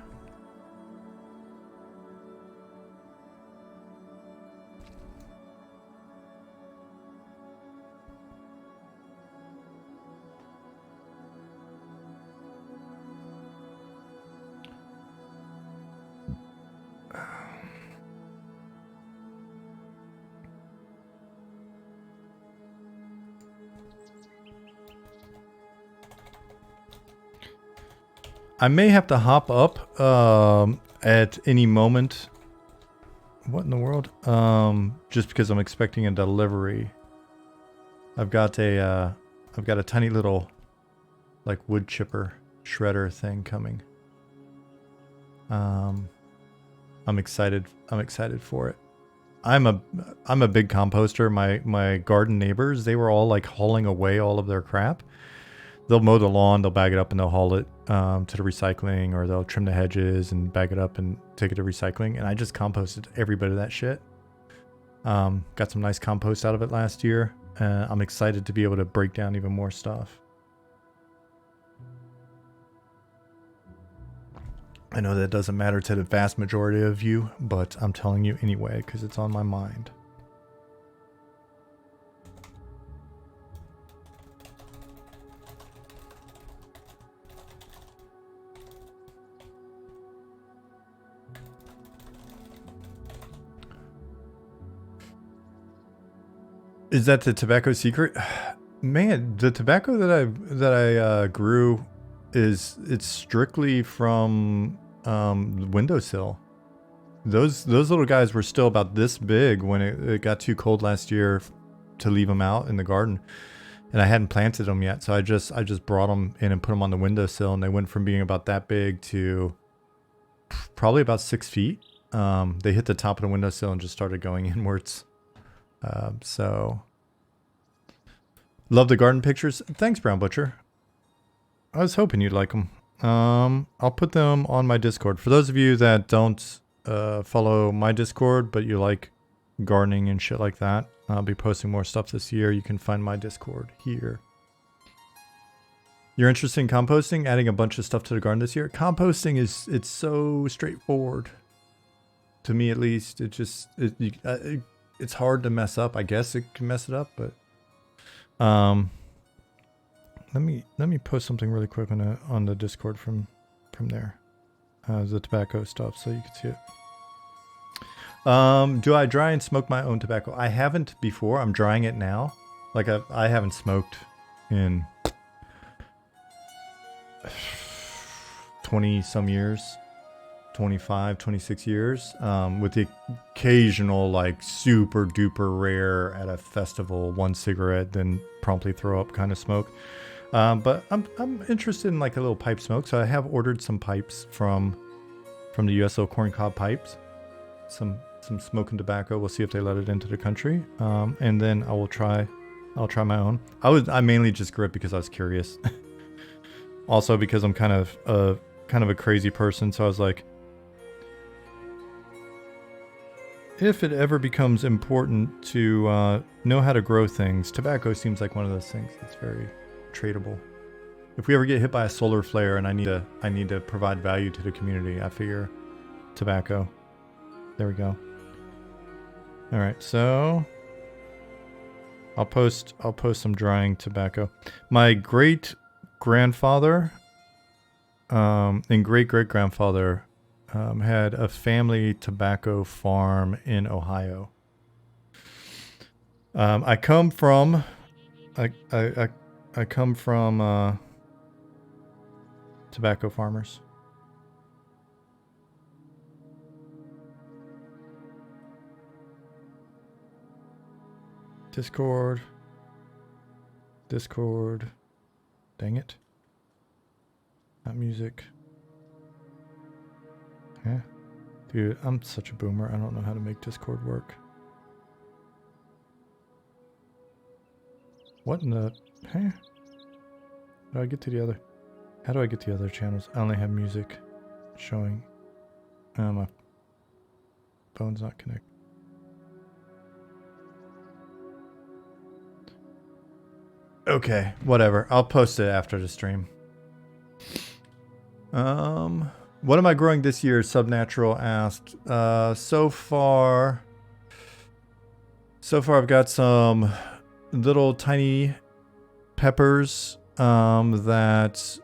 A: I may have to hop up at any moment. What in the world? Just because I'm expecting a delivery. I've got a tiny little like wood chipper shredder thing coming. I'm excited for it. I'm a big composter. My garden neighbors, they were all like hauling away all of their crap. They'll mow the lawn, they'll bag it up and they'll haul it to the recycling, or they'll trim the hedges and bag it up and take it to recycling. And I just composted every bit of that shit. Got some nice compost out of it last year. I'm excited to be able to break down even more stuff. I know that doesn't matter to the vast majority of you, but I'm telling you anyway because it's on my mind. Is that the tobacco secret? Man, the tobacco that I grew it's strictly from the windowsill. Those little guys were still about this big when it got too cold last year to leave them out in the garden, and I hadn't planted them yet. So I just brought them in and put them on the windowsill, and they went from being about that big to probably about 6 feet. They hit the top of the windowsill and just started going inwards. So love the garden pictures. Thanks, Brown Butcher. I was hoping you'd like them. I'll put them on my Discord. For those of you that don't follow my Discord, but you like gardening and shit like that, I'll be posting more stuff this year. You can find my Discord here. You're interested in composting? Adding a bunch of stuff to the garden this year? Composting it's so straightforward. To me, at least, it's hard to mess up. I guess it can mess it up, but let me post something really quick on the Discord from there, the tobacco stuff, so you can see it. Do I dry and smoke my own tobacco? I haven't before. I'm drying it now. Like I haven't smoked in 20 some years. 25, 26 years, with the occasional like super duper rare at a festival, one cigarette, then promptly throw up kind of smoke. But I'm interested in like a little pipe smoke, so I have ordered some pipes from the USO corncob pipes, some smoking tobacco. We'll see if they let it into the country, and then I will try I'll try my own. I mainly just grew it because I was curious. Also because I'm kind of a crazy person, so I was like, if it ever becomes important to know how to grow things, tobacco seems like one of those things that's very tradable. If we ever get hit by a solar flare and I need to provide value to the community, I figure tobacco. There we go. All right, so I'll post some drying tobacco. My great grandfather and great great grandfather had a family tobacco farm in Ohio. I come from tobacco farmers. Discord. Dang it. Not music. Yeah. Dude, I'm such a boomer. I don't know how to make Discord work. What in the... Huh? How do I get to the other... How do I get to the other channels? I only have music showing. My phone's not connected. Okay, whatever. I'll post it after the stream. What am I growing this year? Subnatural asked. So far I've got some little tiny peppers that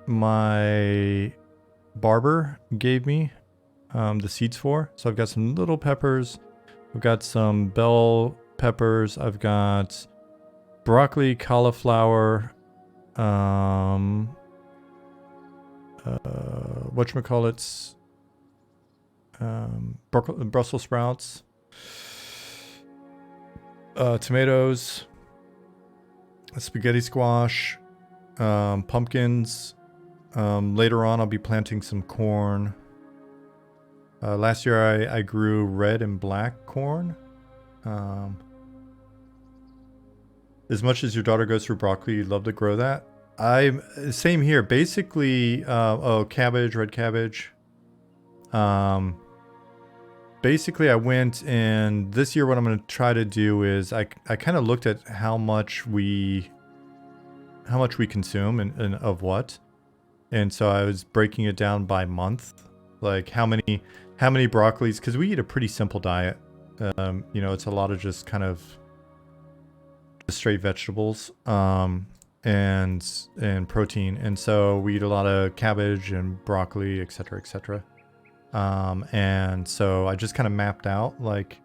A: my barber gave me the seeds for. So I've got some little peppers. I've got some bell peppers. I've got broccoli, cauliflower, whatchamacallits, Brussels sprouts, tomatoes, spaghetti squash, pumpkins. Later on I'll be planting some corn. Last year I grew red and black corn. As much as your daughter goes through broccoli, you'd love to grow that. Same here. Basically, cabbage, red cabbage. Basically, I went, and this year what I'm going to try to do is I kind of looked at how much we consume and of what, and so I was breaking it down by month, like how many broccolis, because we eat a pretty simple diet. It's a lot of just kind of straight vegetables and protein, and so we eat a lot of cabbage and broccoli, etc., etc. And so I just kind of mapped out like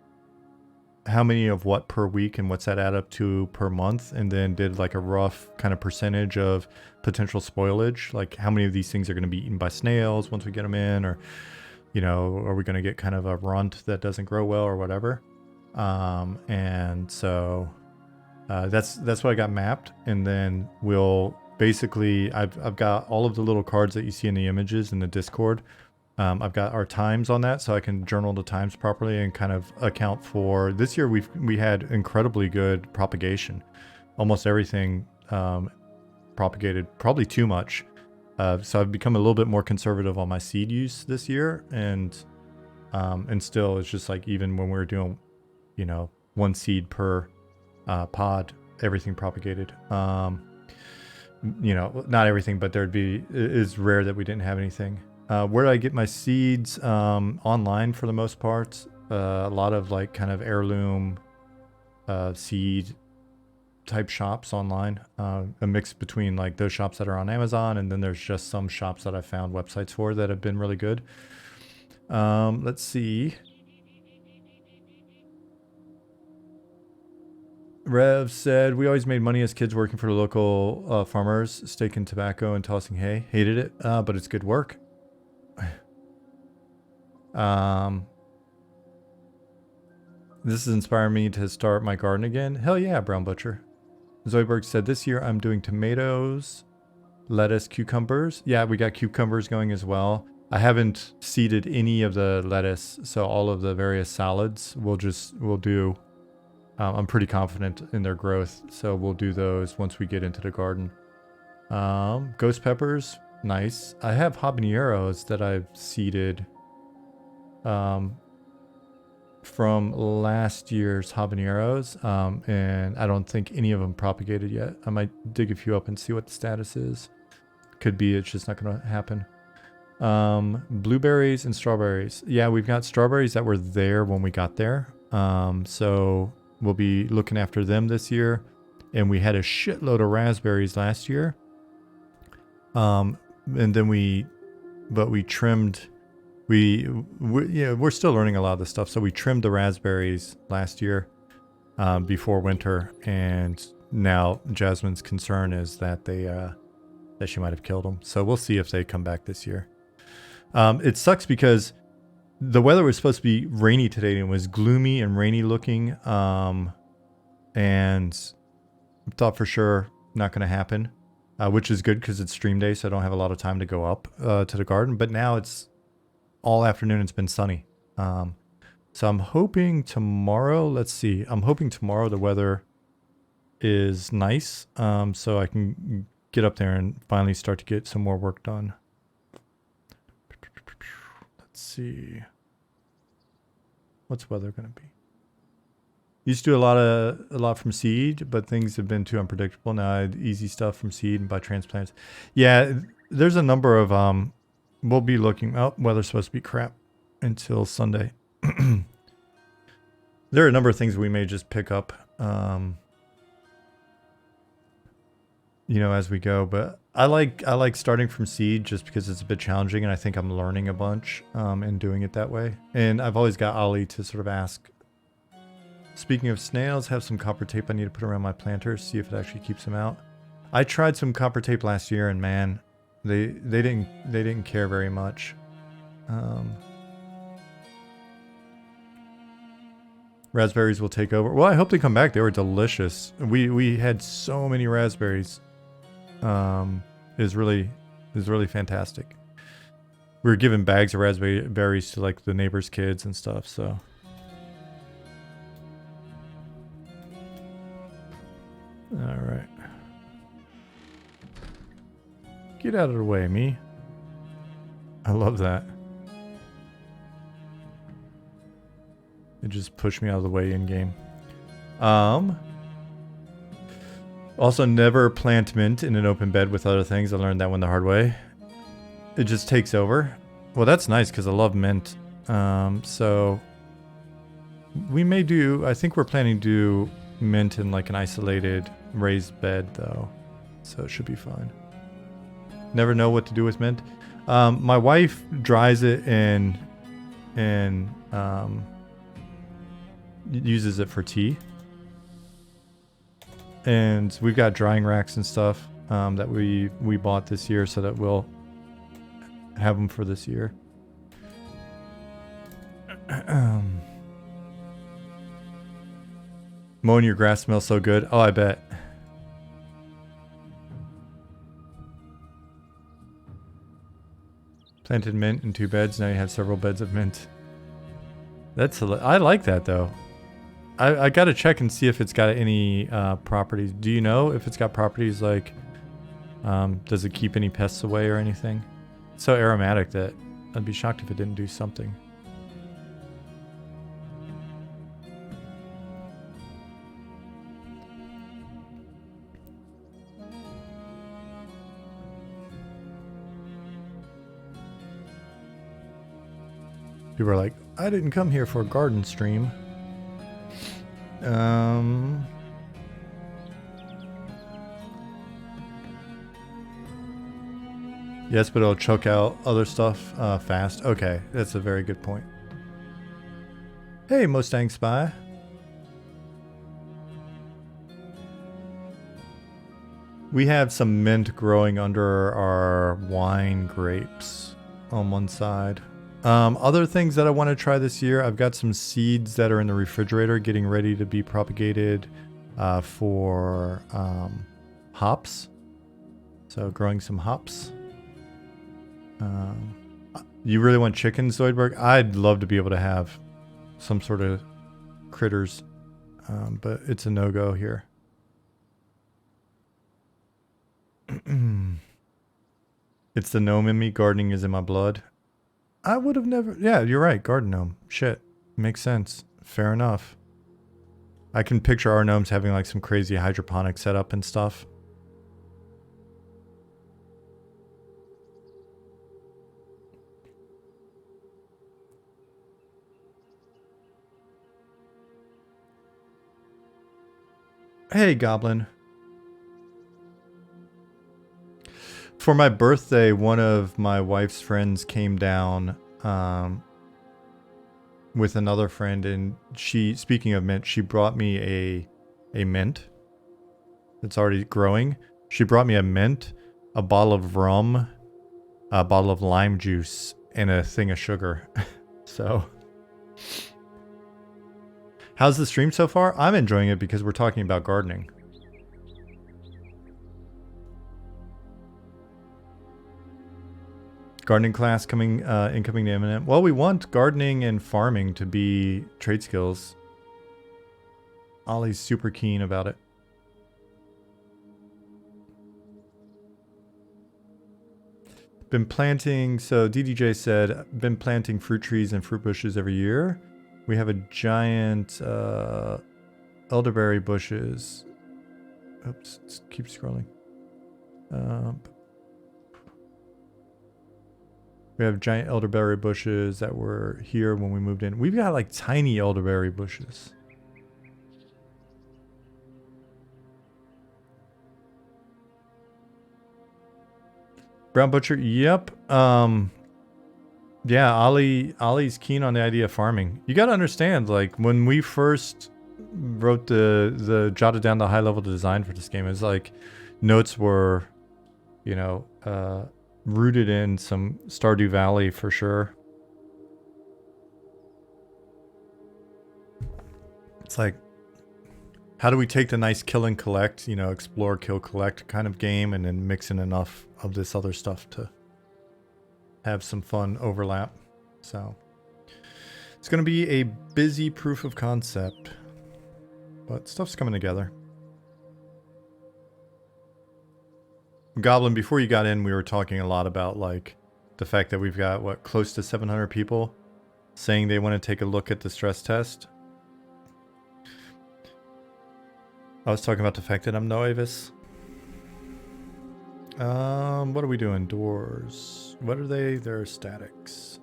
A: how many of what per week and what's that add up to per month, and then did like a rough kind of percentage of potential spoilage, like how many of these things are going to be eaten by snails once we get them in, or are we going to get kind of a runt that doesn't grow well or whatever. And so that's what I got mapped, and then we'll basically I've got all of the little cards that you see in the images in the Discord. I've got our times on that, so I can journal the times properly and kind of account for this year. We had incredibly good propagation. Almost everything propagated, probably too much. So I've become a little bit more conservative on my seed use this year, and still it's just like even when we were doing, one seed per pod, everything propagated. Not everything, but it's rare that we didn't have anything. Where do I get my seeds? Online for the most part. A lot of like kind of heirloom seed type shops online. A mix between like those shops that are on Amazon, and then there's just some shops that I found websites for that have been really good. Let's see. Rev said, we always made money as kids working for the local farmers, staking tobacco and tossing hay. Hated it, but it's good work. This is inspiring me to start my garden again. Hell yeah, Brown Butcher. Zoidberg said, this year I'm doing tomatoes, lettuce, cucumbers. Yeah, we got cucumbers going as well. I haven't seeded any of the lettuce, so all of the various salads we'll do I'm pretty confident in their growth, so we'll do those once we get into the garden. Ghost peppers, nice. I have habaneros that I've seeded from last year's habaneros, and I don't think any of them propagated yet. I might dig a few up and see what the status is. Could be it's just not going to happen. Blueberries and strawberries. Yeah, we've got strawberries that were there when we got there. So we'll be looking after them this year. And we had a shitload of raspberries last year. And then we trimmed, we're still learning a lot of this stuff. So we trimmed the raspberries last year, before winter. And now Jasmine's concern is that that she might have killed them. So we'll see if they come back this year. It sucks because the weather was supposed to be rainy today and it was gloomy and rainy looking. And thought for sure not going to happen, which is good because it's stream day. So I don't have a lot of time to go up to the garden, but now it's all afternoon. It's been sunny. So I'm hoping tomorrow, let's see. I'm hoping tomorrow the weather is nice. So I can get up there and finally start to get some more work done. Let's see. What's weather going to be? Used to do a lot from seed, but things have been too unpredictable. Now I had easy stuff from seed and by transplants. Yeah, there's a number of we'll be looking. Oh, weather's supposed to be crap until Sunday. There are a number of things we may just pick up as we go, but I like starting from seed just because it's a bit challenging, and I think I'm learning a bunch in doing it that way. And I've always got Ollie to sort of ask. Speaking of snails, have some copper tape I need to put around my planters, see if it actually keeps them out. I tried some copper tape last year, and man, they didn't care very much. Raspberries will take over. Well, I hope they come back. They were delicious. We had so many raspberries. It was really fantastic. We were giving bags of raspberries to like the neighbors' kids and stuff. So, all right, get out of the way, me. I love that. It just pushed me out of the way in game. Also, never plant mint in an open bed with other things. I learned that one the hard way. It just takes over. Well, that's nice because I love mint. So we may do, I think we're planning to do mint in like an isolated raised bed though. So it should be fine. Never know what to do with mint. My wife dries it and uses it for tea. And we've got drying racks and stuff that we bought this year so that we'll have them for this year. Mowing your grass smells so good. Oh, I bet. Planted mint in 2 beds. Now you have several beds of mint. I like that though. I gotta check and see if it's got any properties. Do you know if it's got properties like, does it keep any pests away or anything? It's so aromatic that I'd be shocked if it didn't do something. People are like, I didn't come here for a garden stream. Yes, but it'll choke out other stuff fast. Okay, that's a very good point. Hey, Mustang Spy. We have some mint growing under our wine grapes on one side. Other things that I want to try this year, I've got some seeds that are in the refrigerator getting ready to be propagated for hops. So growing some hops. You really want chickens, Zoidberg? I'd love to be able to have some sort of critters but it's a no-go here. It's the gnome in me. Gardening is in my blood. I would have never... Yeah, you're right. Garden gnome. Shit. Makes sense. Fair enough. I can picture our gnomes having like some crazy hydroponic setup and stuff. Hey, Goblin. For my birthday, one of my wife's friends came down with another friend, and she, speaking of mint, she brought me a mint that's already growing. She brought me a mint, a bottle of rum, a bottle of lime juice, and a thing of sugar. So, how's the stream so far? I'm enjoying it because we're talking about gardening. Gardening class coming, incoming to imminent. Well, we want gardening and farming to be trade skills. Ollie's super keen about it. Been planting, so DDJ said, been planting fruit trees and fruit bushes every year. We have a giant elderberry bushes. Oops, keep scrolling. We have giant elderberry bushes that were here when we moved in. We've got like tiny elderberry bushes. Brown Butcher, yep. Yeah, Ollie's keen on the idea of farming. You gotta understand, like, when we first wrote jotted down the high level design for this game, it was like notes were, you know, rooted in some Stardew Valley for sure. It's like, how do we take the nice kill and collect, you know, explore, kill, collect kind of game, and then mix in enough of this other stuff to have some fun overlap. So it's going to be a busy proof of concept, but stuff's coming together. Goblin, before you got in, we were talking a lot about like the fact that we've got what, close to 700 people saying they want to take a look at the stress test. I was talking about the fact that I'm novice. What are we doing? Doors. What are they? They're statics.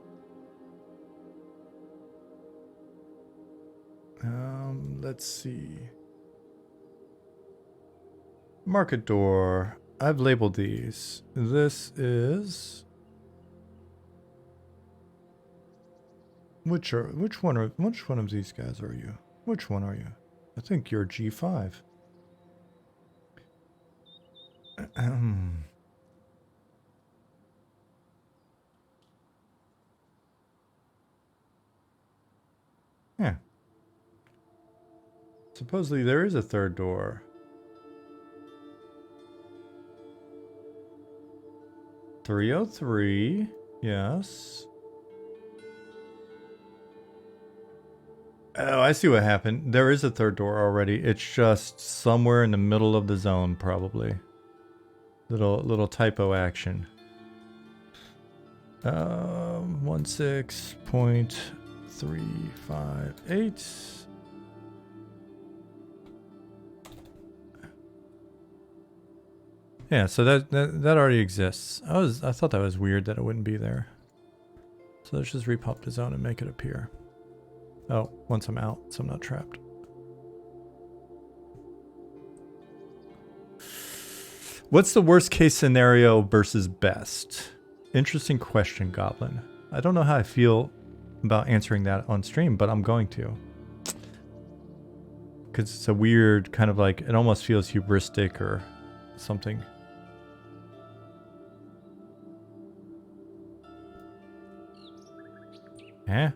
A: Let's see. Market door. I've labeled these. This is... Which one of these guys are you? Which one are you? I think you're G5. Yeah. Supposedly there is a third door. .303. Yes. Oh, I see what happened. There is a third door already. It's just somewhere in the middle of the zone, probably. Little typo action. 16.358. Yeah, so that already exists. I thought that was weird that it wouldn't be there. So let's just repop the zone and make it appear. Oh, once I'm out, so I'm not trapped. What's the worst case scenario versus best? Interesting question, Goblin. I don't know how I feel about answering that on stream, but I'm going to. Because it's a weird kind of like, it almost feels hubristic or something. Eh?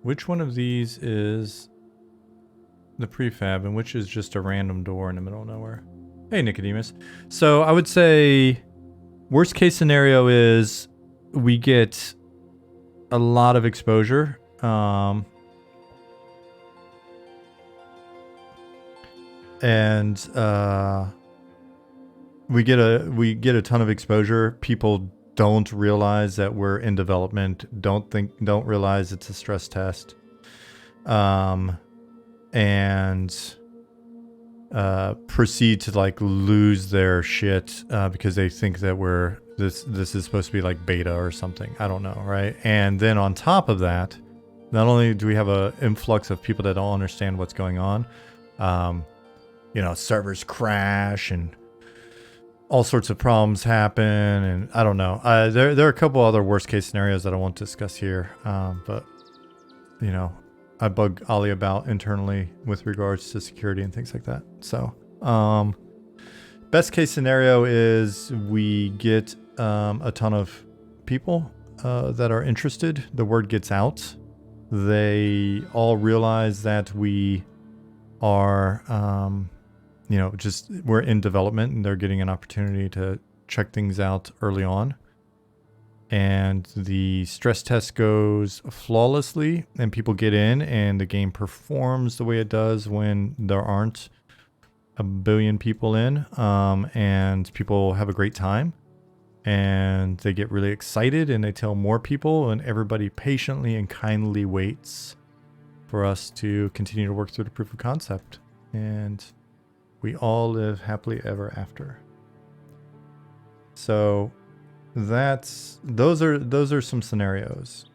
A: Which one of these is the prefab and which is just a random door in the middle of nowhere? Hey, Nicodemus. So I would say worst case scenario is we get a lot of exposure. and we get a ton of exposure. People don't realize that we're in development. Don't realize it's a stress test. And proceed to like lose their shit because they think that this is supposed to be like beta or something. I don't know, right? And then on top of that, not only do we have an influx of people that don't understand what's going on, servers crash and all sorts of problems happen, and I don't know. There are a couple other worst case scenarios that I won't discuss here, but I bug Ollie about internally with regards to security and things like that. So, best case scenario is we get a ton of people that are interested. The word gets out. They all realize that we are, we're in development, and they're getting an opportunity to check things out early on. And the stress test goes flawlessly, and people get in, and the game performs the way it does when there aren't a billion people in, and people have a great time, and they get really excited, and they tell more people, and everybody patiently and kindly waits for us to continue to work through the proof of concept, and we all live happily ever after. So those are some scenarios.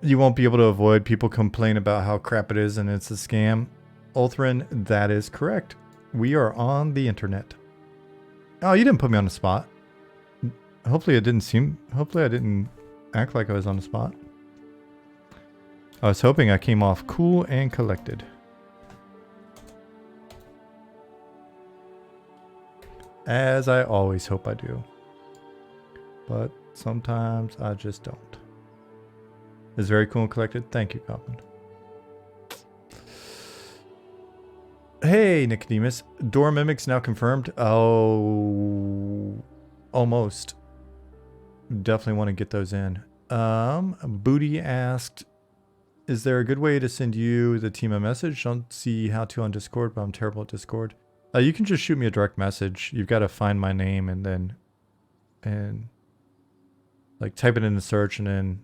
A: You won't be able to avoid people complain about how crap it is and it's a scam. Ulthrin, that is correct. We are on the internet. Oh, you didn't put me on the spot. Hopefully I didn't act like I was on the spot. I was hoping I came off cool and collected. As I always hope I do. But sometimes I just don't. It's very cool and collected. Thank you, Coppin. Hey, Nicodemus. Door Mimics now confirmed. Oh, almost. Definitely want to get those in. Booty asked, is there a good way to send you the team a message? Don't see how to on Discord, but I'm terrible at Discord. You can just shoot me a direct message. You've got to find my name and like type it in the search and then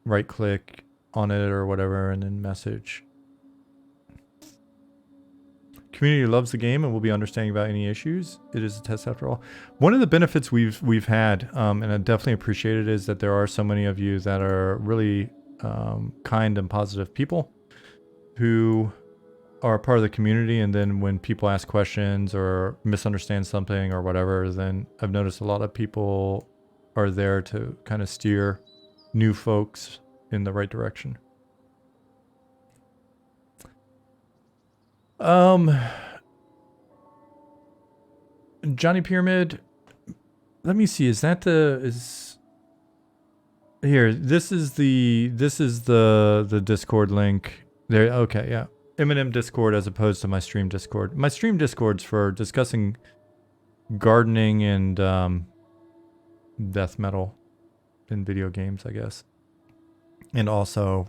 A: right click on it or whatever and then message. Community loves the game and will be understanding about any issues. It is a test after all. One of the benefits we've had, and I definitely appreciate it, is that there are so many of you that are really kind and positive people who are part of the community. And then when people ask questions or misunderstand something or whatever, then I've noticed a lot of people are there to kind of steer new folks in the right direction. Johnny Pyramid, let me see, is that here, this is the Discord link there. Okay, yeah. Eminem Discord as opposed to my stream Discord. My stream Discord's for discussing gardening and death metal in video games, I guess. And also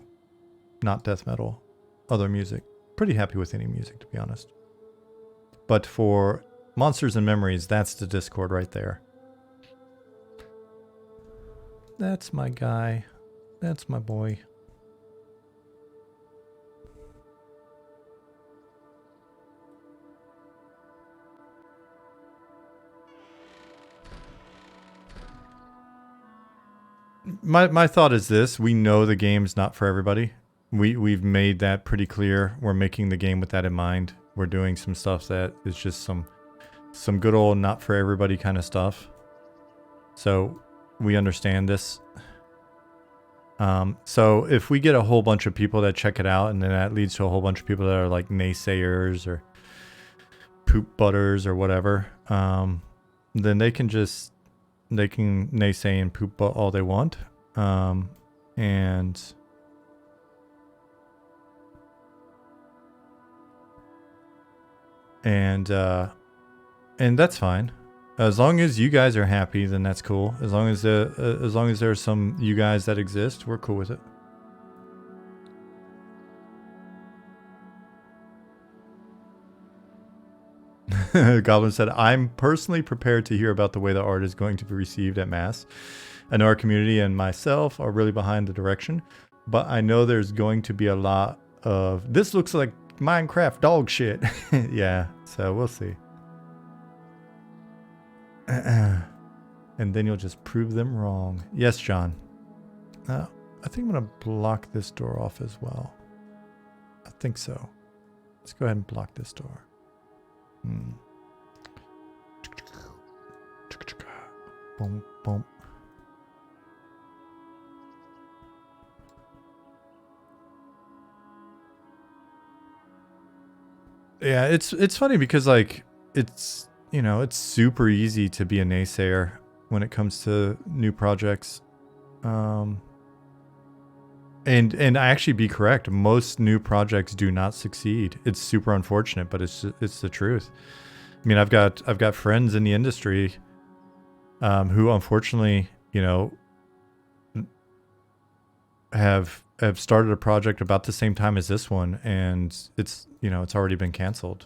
A: not death metal, other music. Pretty happy with any music, to be honest. But for Monsters and Memories, that's the Discord right there. That's my guy. That's my boy. My thought is this: we know the game's not for everybody. We've made that pretty clear. We're making the game with that in mind. We're doing some stuff that is just some good old not for everybody kind of stuff. So we understand this. So if we get a whole bunch of people that check it out, and then that leads to a whole bunch of people that are like naysayers or poop butters or whatever, then they can naysay and poop butt all they want. And that's fine. As long as you guys are happy, then that's cool. As long as there's some you guys that exist, we're cool with it. Goblin said, I'm personally prepared to hear about the way the art is going to be received at Mass. I know our community and myself are really behind the direction, but I know there's going to be a lot of, this looks like Minecraft dog shit. Yeah, so we'll see. And then you'll just prove them wrong. Yes, John. I think I'm going to block this door off as well. I think so. Let's go ahead and block this door. Boom, boom. Yeah, it's funny because like it's, you know, it's super easy to be a naysayer when it comes to new projects. And I actually be correct. Most new projects do not succeed. It's super unfortunate, but it's the truth. I mean, I've got friends in the industry who unfortunately, you know, have started a project about the same time as this one, and it's, you know, it's already been canceled.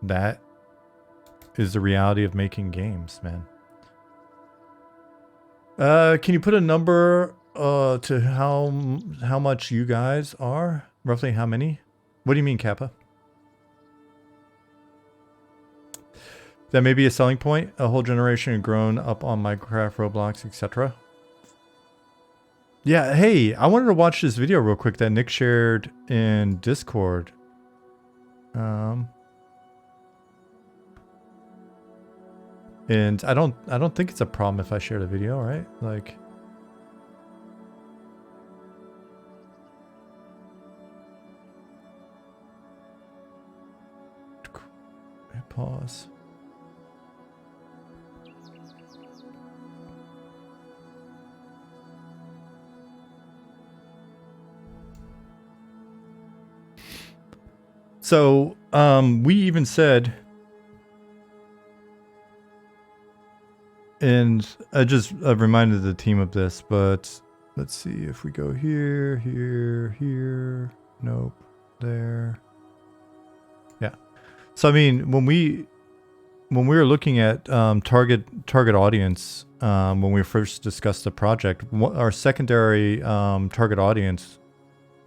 A: That is the reality of making games, man. Can you put a number to how much you guys are? Roughly how many? What do you mean, Kappa? That may be a selling point. A whole generation had grown up on Minecraft, Roblox, etc. Yeah, hey, I wanted to watch this video real quick that Nick shared in Discord. And I don't think it's a problem if I share the video, right? Like, pause. So, we even said, and I've reminded the team of this, but let's see if we go here, here, nope, there. Yeah. So, I mean, when we were looking at target audience, when we first discussed the project, our secondary target audience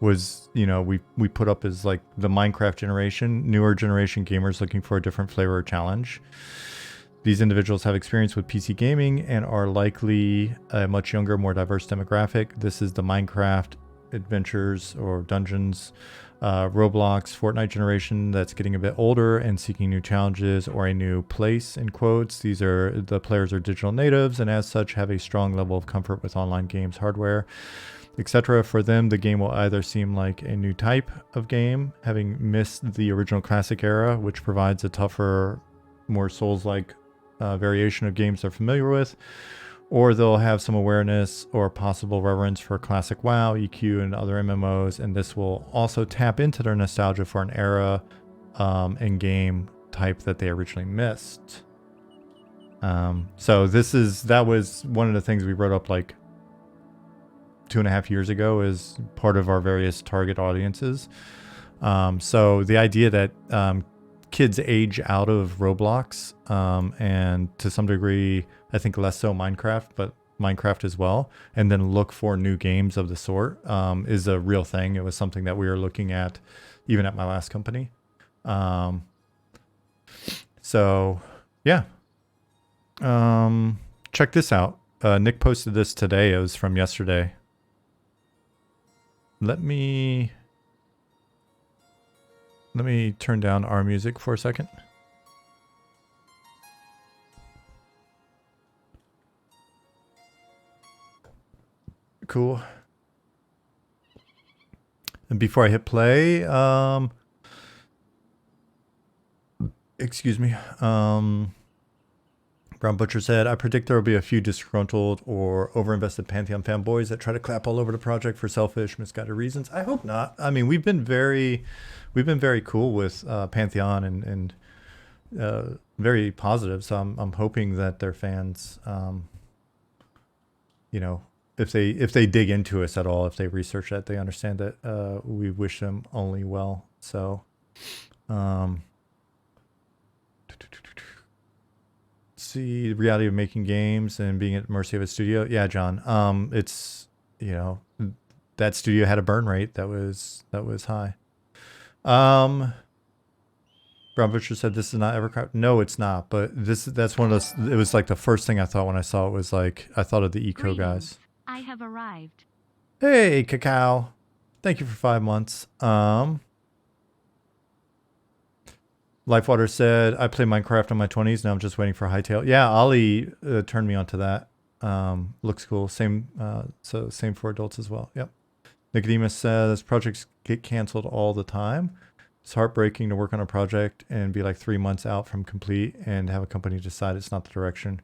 A: was, you know, we put up as like the Minecraft generation, newer generation gamers looking for a different flavor or challenge. These individuals have experience with PC gaming and are likely a much younger, more diverse demographic. This is the Minecraft adventures or dungeons, Roblox, Fortnite generation that's getting a bit older and seeking new challenges or a new place, in quotes. The players are digital natives and as such have a strong level of comfort with online games, hardware, etc. For them, the game will either seem like a new type of game, having missed the original classic era, which provides a tougher, more Souls-like variation of games they're familiar with, or they'll have some awareness or possible reverence for classic WoW, EQ, and other MMOs, and this will also tap into their nostalgia for an era and game type that they originally missed. So that was one of the things we wrote up like 2.5 years ago as part of our various target audiences. So the idea that kids age out of Roblox and to some degree, I think less so Minecraft, but Minecraft as well, and then look for new games of the sort is a real thing. It was something that we were looking at even at my last company. So yeah. Check this out. Nick posted this today. It was from yesterday. Let me turn down our music for a second. Cool. And before I hit play, excuse me. Brown Butcher said, I predict there will be a few disgruntled or overinvested Pantheon fanboys that try to clap all over the project for selfish, misguided reasons. I hope not. I mean, we've been very cool with Pantheon and very positive. So I'm hoping that their fans, you know, if they dig into us at all, if they research that, they understand that we wish them only well. So, see the reality of making games and being at mercy of a studio. Yeah, John. It's, you know, that studio had a burn rate that was high. Brown Butcher said this is not Evercraft. No, it's not. But that's one of those. It was like the first thing I thought when I saw it was like I thought of the Eco guys.
B: I have arrived.
A: Hey, Cacao. Thank you for 5 months. Lifewater said, I play Minecraft in my 20s. Now I'm just waiting for Hightail. Yeah, Ollie turned me onto that. Looks cool. Same for adults as well. Yep. Nicodemus says, projects get canceled all the time. It's heartbreaking to work on a project and be like 3 months out from complete and have a company decide it's not the direction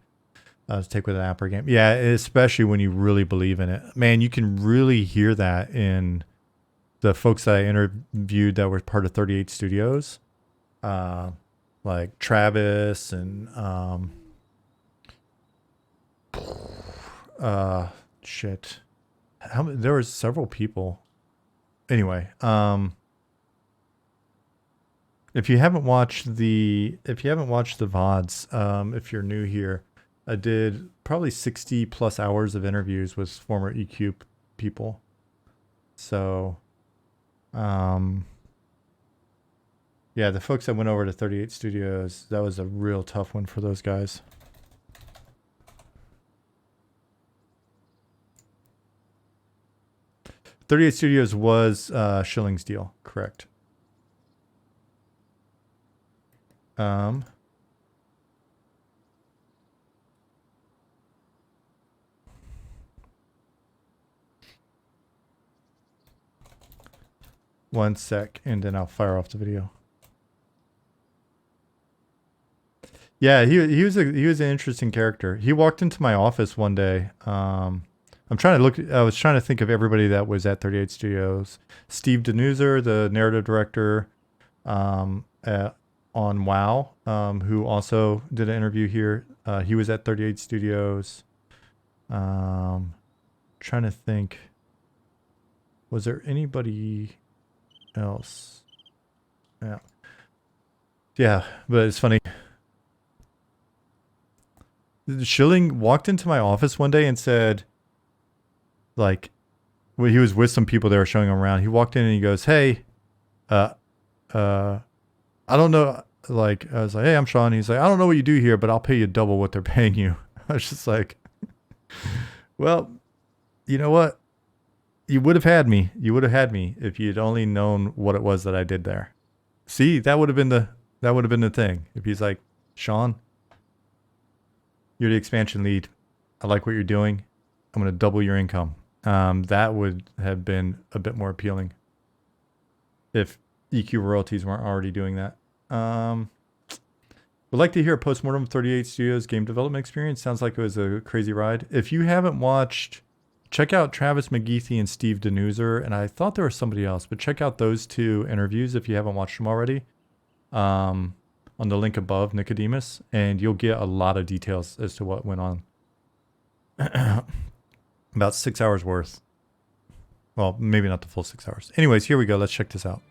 A: to take with an app or game. Yeah, especially when you really believe in it. Man, you can really hear that in the folks that I interviewed that were part of 38 Studios. Like Travis and shit. There was several people. Anyway, if you haven't watched the VODs, if you're new here, I did probably 60 plus hours of interviews with former EQ people. So, yeah, the folks that went over to 38 Studios, that was a real tough one for those guys. .38 Studios was Schilling's deal, correct? One sec, and then I'll fire off the video. Yeah, he was an interesting character. He walked into my office one day. I was trying to think of everybody that was at 38 Studios. Steve Denuser, the narrative director on WoW, who also did an interview here. He was at 38 Studios. Trying to think. Was there anybody else? Yeah. Yeah, but it's funny. Schilling walked into my office one day and said, like, well, he was with some people that were showing him around. He walked in and he goes, "Hey, I don't know." Like, I was like, "Hey, I'm Sean." He's like, "I don't know what you do here, but I'll pay you double what they're paying you." I was just like, "Well, you know what? You would have had me. You would have had me if you'd only known what it was that I did there." See, that would have been the thing. If he's like, "Sean, you're the expansion lead. I like what you're doing. I'm going to double your income." That would have been a bit more appealing if EQ royalties weren't already doing that. Would like to hear a postmortem of 38 Studios game development experience. Sounds like it was a crazy ride. If you haven't watched, check out Travis McGeethy and Steve Denuser. And I thought there was somebody else, but check out those two interviews if you haven't watched them already. On the link above, Nicodemus, and you'll get a lot of details as to what went on. About 6 hours worth. Well, maybe not the full 6 hours. Anyways, here we go. Let's check this out.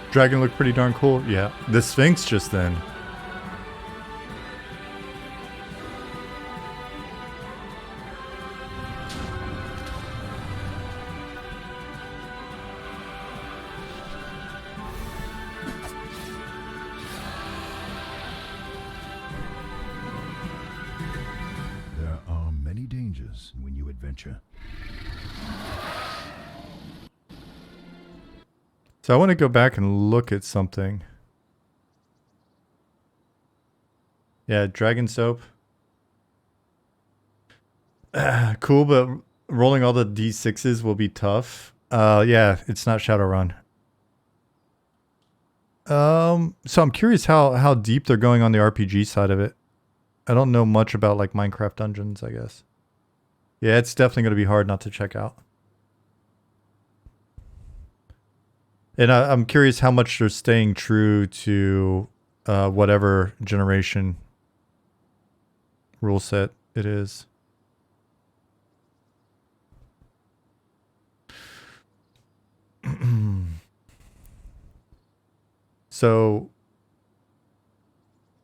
A: Dragon looked pretty darn cool. Yeah. The Sphinx just then.
C: There are many dangers when you adventure.
A: So I want to go back and look at something. Yeah, dragon soap. Cool, but rolling all the d6s will be tough. Yeah, it's not Shadowrun. So I'm curious how deep they're going on the RPG side of it. I don't know much about like Minecraft Dungeons, I guess. Yeah, it's definitely going to be hard not to check out. And I'm curious how much they're staying true to whatever generation rule set it is. So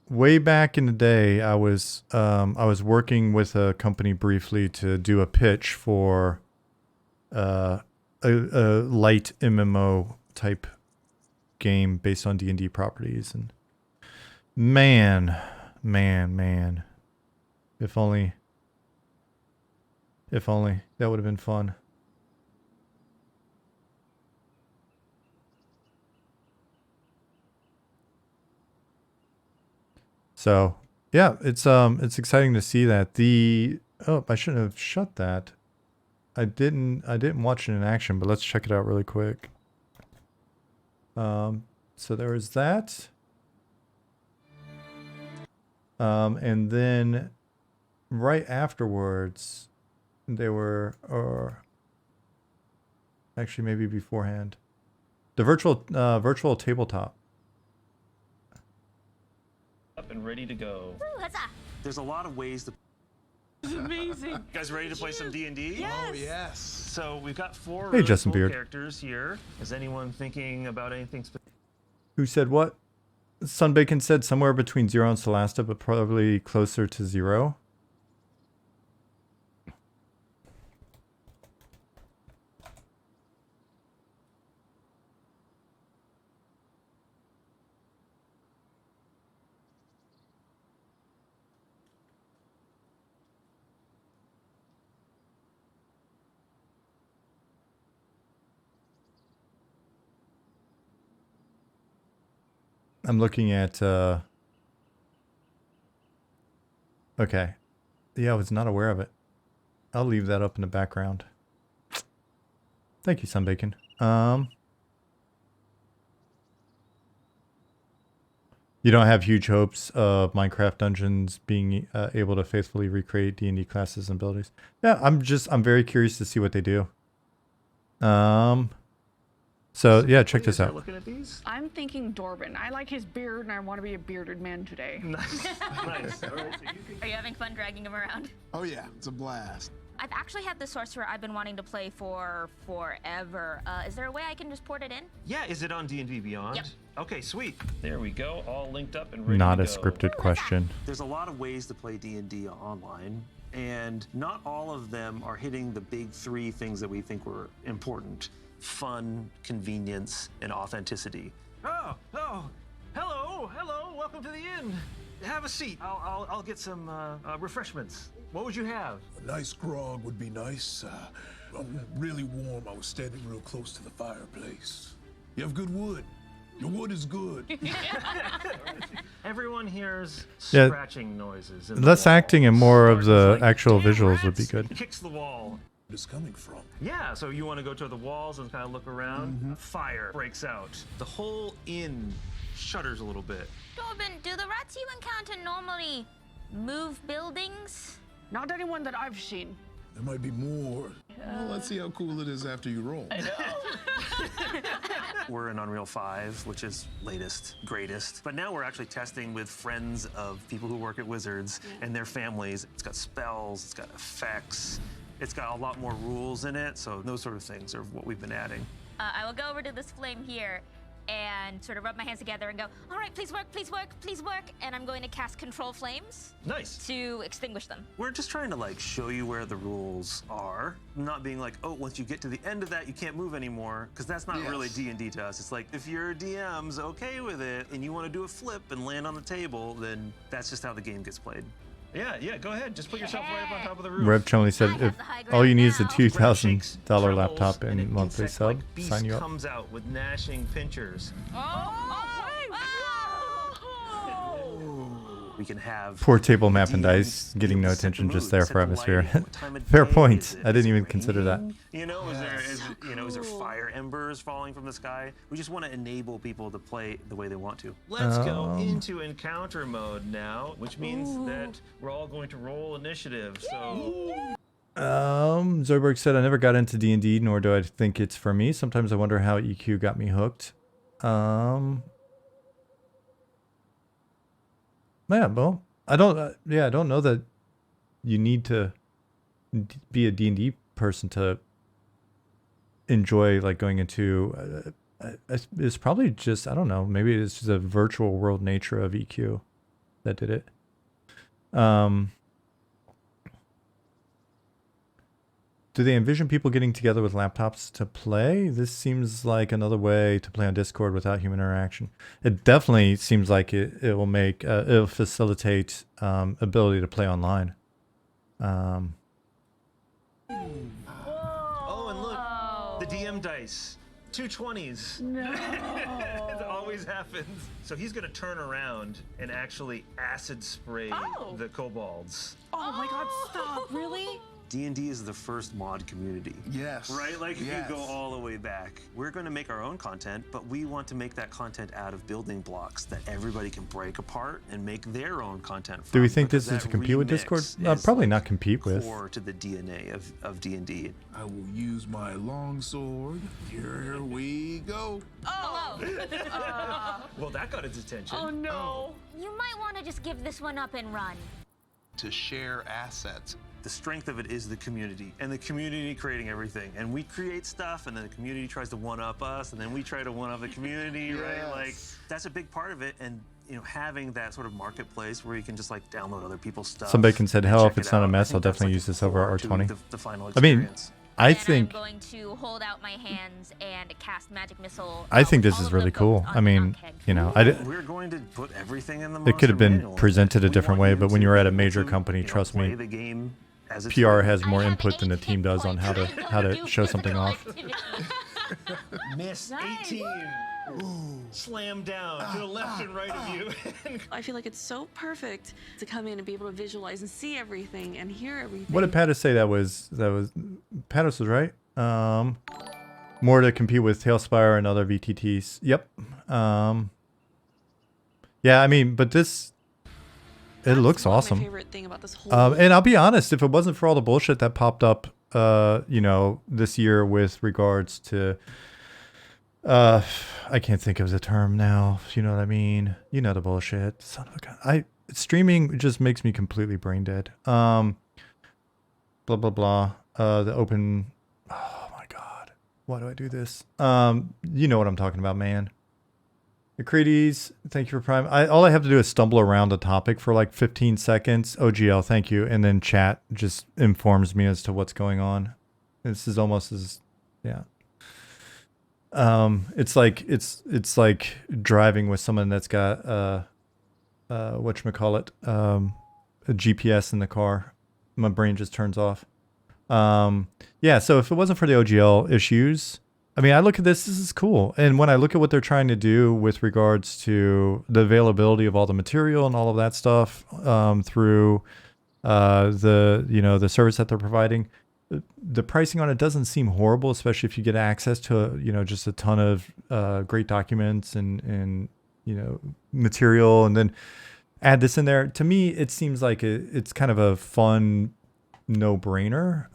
A: way back in the day, I was working with a company briefly to do a pitch for a light MMO type game based on D&D properties, and man, if only that would have been fun. So yeah, it's exciting to see that. Oh, I shouldn't have shut that. I didn't watch it in action, but let's check it out really quick. So there was that. And then right afterwards, they were, or actually maybe beforehand, the virtual tabletop.
C: Up and ready to go.
D: Ooh, huzzah.
E: There's a lot of ways to.
C: This is amazing.
E: You guys ready to play some D&D?
D: Yes.
E: Oh yes. So we've got 4
A: Hey,
E: really
A: Justin
E: cool
A: Beard.
E: characters here. Is anyone thinking about anything specific?
A: Who said what? Sunbacon said somewhere between 0 and Solasta, but probably closer to 0. I'm looking at, okay. Yeah, I was not aware of it. I'll leave that up in the background. Thank you, Sunbacon. You don't have huge hopes of Minecraft Dungeons being able to faithfully recreate D&D classes and abilities. Yeah, I'm very curious to see what they do. So yeah, check this out.
E: Looking at these?
F: I'm thinking Dorbin. I like his beard and I want to be a bearded man today.
E: Nice. Nice. All right, so you can...
D: Are you having fun dragging him around?
G: Oh yeah, it's a blast.
D: I've actually had the sorcerer I've been wanting to play for forever. Is there a way I can just port it in?
E: Yeah, is it on D&D Beyond?
D: Yep.
E: Okay, sweet.
C: There we go, all linked up and ready
A: Not
C: to
A: a
C: go.
A: scripted question.
E: There's a lot of ways to play D&D online, and not all of them are hitting the big 3 things that we think were important. Fun, convenience, and authenticity. Oh, hello, welcome to the inn. Have a seat. I'll get some refreshments. What would you have?
G: A nice grog would be nice. I'm really warm. I was standing real close to the fireplace. You have good wood. Your wood is good.
E: Everyone hears
A: Yeah.
E: scratching noises. In the
A: Less acting and
E: walls.
A: more of the
E: It's like,
A: actual
E: "Damn
A: visuals would be
E: rats!"
A: good.
E: Kicks the wall.
G: Where is coming from?
E: Yeah, so you want to go to the walls and kind of look around. Fire breaks out. The whole inn shudders a little bit.
D: Dorbin, do the rats you encounter normally move buildings?
F: Not anyone that I've seen.
G: There might be more. Well, let's see how cool it is after you roll.
E: We're in Unreal 5, which is latest, greatest. But now we're actually testing with friends of people who work at Wizards and their families. It's got spells, it's got effects, it's got a lot more rules in it. So those sort of things are what we've been adding.
D: I will go over to this flame here and sort of rub my hands together and go, all right, please work, please work, please work. And I'm going to cast Control Flames
E: Nice.
D: to extinguish them.
E: We're just trying to like show you where the rules are, not being like, oh, once you get to the end of that, you can't move anymore, because that's not really D&D to us. It's like, if your DM's okay with it and you want to do a flip and land on the table, then that's just how the game gets played.
C: Yeah, go ahead. Just put yourself right up on top of the roof.
A: Rev Chumley said,
D: I have
A: if
D: the high
A: all you
D: ground
A: need is a
D: now.
A: $2,000
C: Trembles,
A: laptop
C: and
A: and
C: an
A: monthly sub,
C: insect-like beast
A: sign you up.
C: comes out with gnashing pinchers.
E: We can have
A: Poor table map and
E: DMs
A: dice getting no
E: set the
A: attention just
E: mood,
A: there
E: set
A: for
E: the
A: atmosphere.
E: lighting, what time of
A: Fair
E: day
A: point.
E: is it?
A: I didn't
E: Is it
A: even consider that.
E: raining? You know, is there fire embers falling from the sky? We just want to enable people to play the way they want to.
C: Let's go into encounter mode now, which means that we're all going to roll initiative. So
A: Zoidberg said, I never got into D&D, nor do I think it's for me. Sometimes I wonder how EQ got me hooked. Yeah, well, I don't know that you need to be a D&D person to enjoy like going into it's probably just, I don't know, maybe it's just a virtual world nature of EQ that did it. Do they envision people getting together with laptops to play? This seems like another way to play on Discord without human interaction. It definitely seems like it will make it'll facilitate ability to play online.
C: oh, and look, the DM dice. 2 20s. No. It always happens. So he's going to turn around and actually acid spray the kobolds.
F: Oh my god, stop. Really?
E: D&D is the first mod community.
G: Yes.
E: Right? Like, if
G: yes.
E: you go all the way back. We're going to make our own content, but we want to make that content out of building blocks that everybody can break apart and make their own content from.
A: Do we think
E: because
A: this is to
E: that
A: compete with Discord?
E: remix is,
A: Probably
E: like,
A: not compete with.
E: core to the DNA of D&D.
G: I will use my longsword. Here we go.
F: Oh.
C: Well, that got his attention.
F: Oh no.
D: You might want to just give this one up and run.
H: To share assets.
E: The strength of it is the community, and the community creating everything. And we create stuff, and then the community tries to one-up us, and then we try to one-up the community, right? Like, that's a big part of it. And you know, having that sort of marketplace where you can just like download other people's stuff.
A: Some bacon said, hell,
E: check
A: if it's
E: it
A: not a
E: out. I
A: mess,
E: think
A: I'll
E: that's,
A: definitely
E: like,
A: use this over
E: core to
A: R20.
E: the final
A: I mean,
E: experience.
A: I
D: And
A: think
D: I'm going to hold out my hands and cast magic missile.
A: I think
D: with
A: this
D: all
A: is
D: of
A: really
D: the
A: cool.
D: bones
A: I
D: on
A: mean,
D: the keg.
A: you know,
E: We're going to put everything in the
A: it could have
E: monster
A: been
E: manual.
A: presented a
E: We
A: different
E: want
A: way,
E: you
A: but when
E: to
A: you're at
E: be
A: a major
E: able to,
A: company,
E: you know,
A: trust
E: play
A: me,
E: the game as it's
A: PR
E: written.
A: has more
D: I have
A: input than the
D: 8
A: team
D: hit
A: does on how to
D: points.
A: show something off.
C: Miss
F: Nice.
C: 18. Slam down to the left and right of you.
I: I feel like it's so perfect to come in and be able to visualize and see everything and hear everything.
A: What did Pattis say that was Pattis was right? More to compete with Tailspire and other VTTs. Yep. Yeah, I mean, but this, it
I: That's
A: looks
I: one of
A: awesome.
I: My favorite thing about this whole
A: And I'll be honest, if it wasn't for all the bullshit that popped up, you know, this year with regards to, I can't think of the term now. You know what I mean? You know the bullshit. Son of a gun. Streaming just makes me completely brain dead. Blah blah blah. The open. Oh my god, why do I do this? You know what I'm talking about, man. Acretes, thank you for Prime. All I have to do is stumble around a topic for like 15 seconds. OGL, thank you. And then chat just informs me as to what's going on. This is almost as, yeah. It's like driving with someone that's got whatchamacallit, a GPS in the car. My brain just turns off. Yeah, so if it wasn't for the OGL issues, I mean, I look at this is cool. And when I look at what they're trying to do with regards to the availability of all the material and all of that stuff, through the service that they're providing, the pricing on it doesn't seem horrible, especially if you get access to, just a ton of great documents and material, and then add this in there. To me, it seems like it's kind of a fun no-brainer,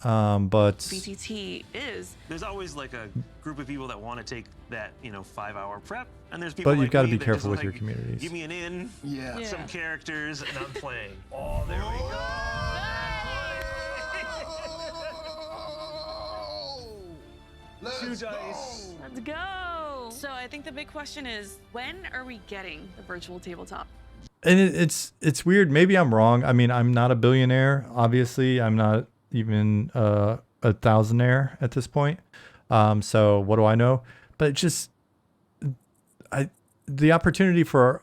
A: but
I: VTT is.
E: There's always like a group of people that want to take that 5-hour prep, and there's people.
A: But you've
E: like
A: got to
E: me
A: be
E: that
A: careful
E: just
A: with
E: like,
A: your communities.
E: Give me an in,
G: Yeah.
E: some characters, and I'm playing. Oh, there we go.
G: Let's
C: 2
G: go.
C: dice.
I: Let's go. So I think the big question is, when are we getting the virtual tabletop?
A: And it's weird. Maybe I'm wrong. I mean, I'm not a billionaire. Obviously, I'm not even a thousandaire at this point. So what do I know? But the opportunity for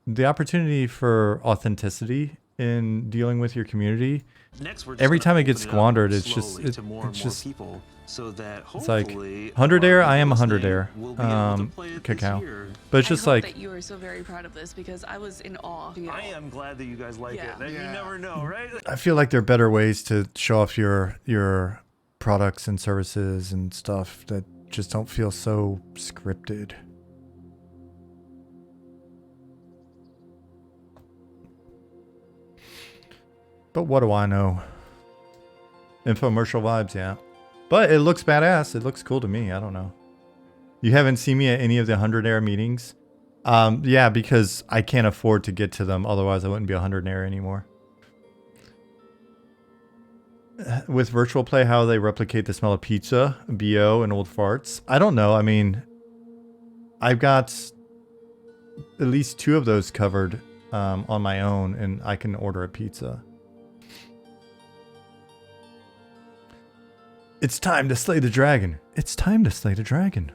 A: the opportunity for authenticity in dealing with your community.
E: Next, we're just
A: Every
E: gonna
A: time it
E: open
A: gets
E: up
A: squandered, it's
E: slowly
A: just
E: to more and more people, so that
A: it's like
E: hopefully
A: 100
E: a lot
A: air.
E: of
A: I am
E: people
A: 100
E: listening
A: air.
E: will be able to play it this
A: Cacao.
E: year.
A: But it's just
I: I hope
A: like
I: that you are so very proud of this because I was in awe.
E: I am glad that you guys like
I: Yeah.
E: it. That You never know, right?
A: I feel like there are better ways to show off your products and services and stuff that just don't feel so scripted. But what do I know? Infomercial vibes, yeah. But it looks badass. It looks cool to me. I don't know. You haven't seen me at any of the 100 Air meetings? Yeah, because I can't afford to get to them. Otherwise, I wouldn't be 100 Air anymore. With virtual play, how they replicate the smell of pizza, BO, and old farts? I don't know. I mean, I've got at least 2 of those covered on my own, and I can order a pizza. It's time to slay the dragon. It's time to slay the dragon.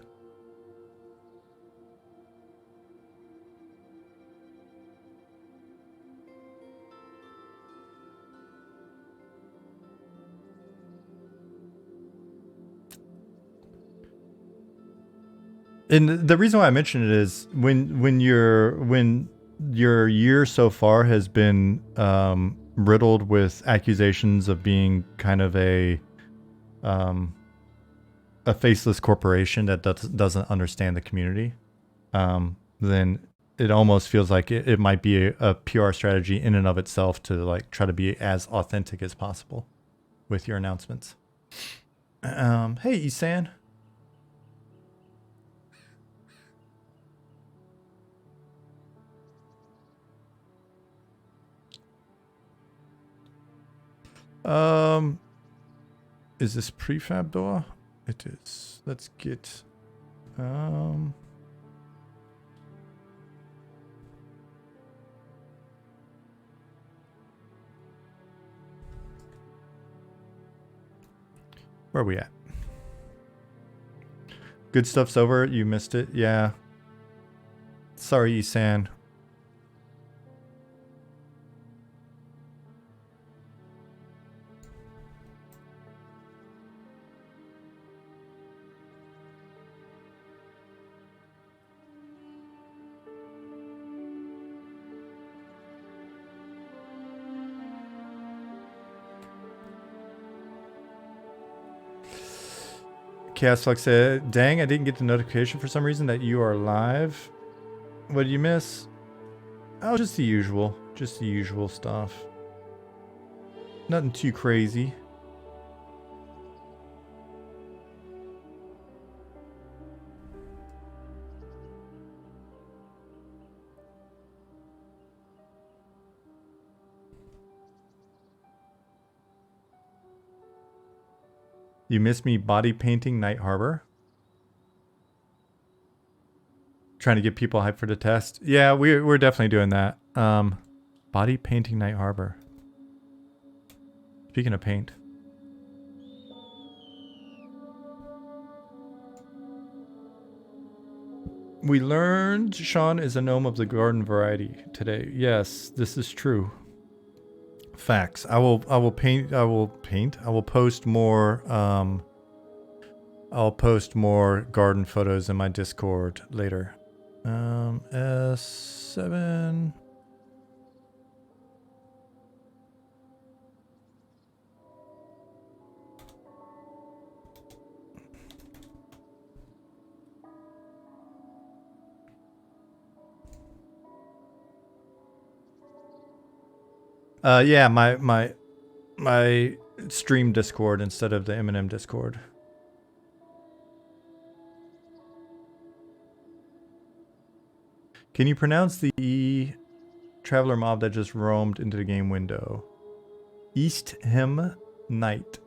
A: And the reason why I mention it is when your year so far has been riddled with accusations of being kind of a faceless corporation that doesn't understand the community, then it almost feels like it might be a PR strategy in and of itself to like try to be as authentic as possible with your announcements. Hey, Isan. Is this prefab door? It is. Let's get, where are we at? Good stuff's over. You missed it. Yeah. Sorry, Isan. Chaos Flux said, dang, I didn't get the notification for some reason that you are live. What did you miss? Oh, just the usual. Just the usual stuff. Nothing too crazy. You missed me body painting Night Harbor. Trying to get people hyped for the test. Yeah, we're definitely doing that. Body painting Night Harbor. Speaking of paint. We learned Sean is a gnome of the garden variety today. Yes, this is true. Facts. I will post more I'll post more garden photos in my Discord later. S7. Yeah, my stream Discord instead of the Eminem Discord. Can you pronounce the traveler mob that just roamed into the game window? Eastham Knight.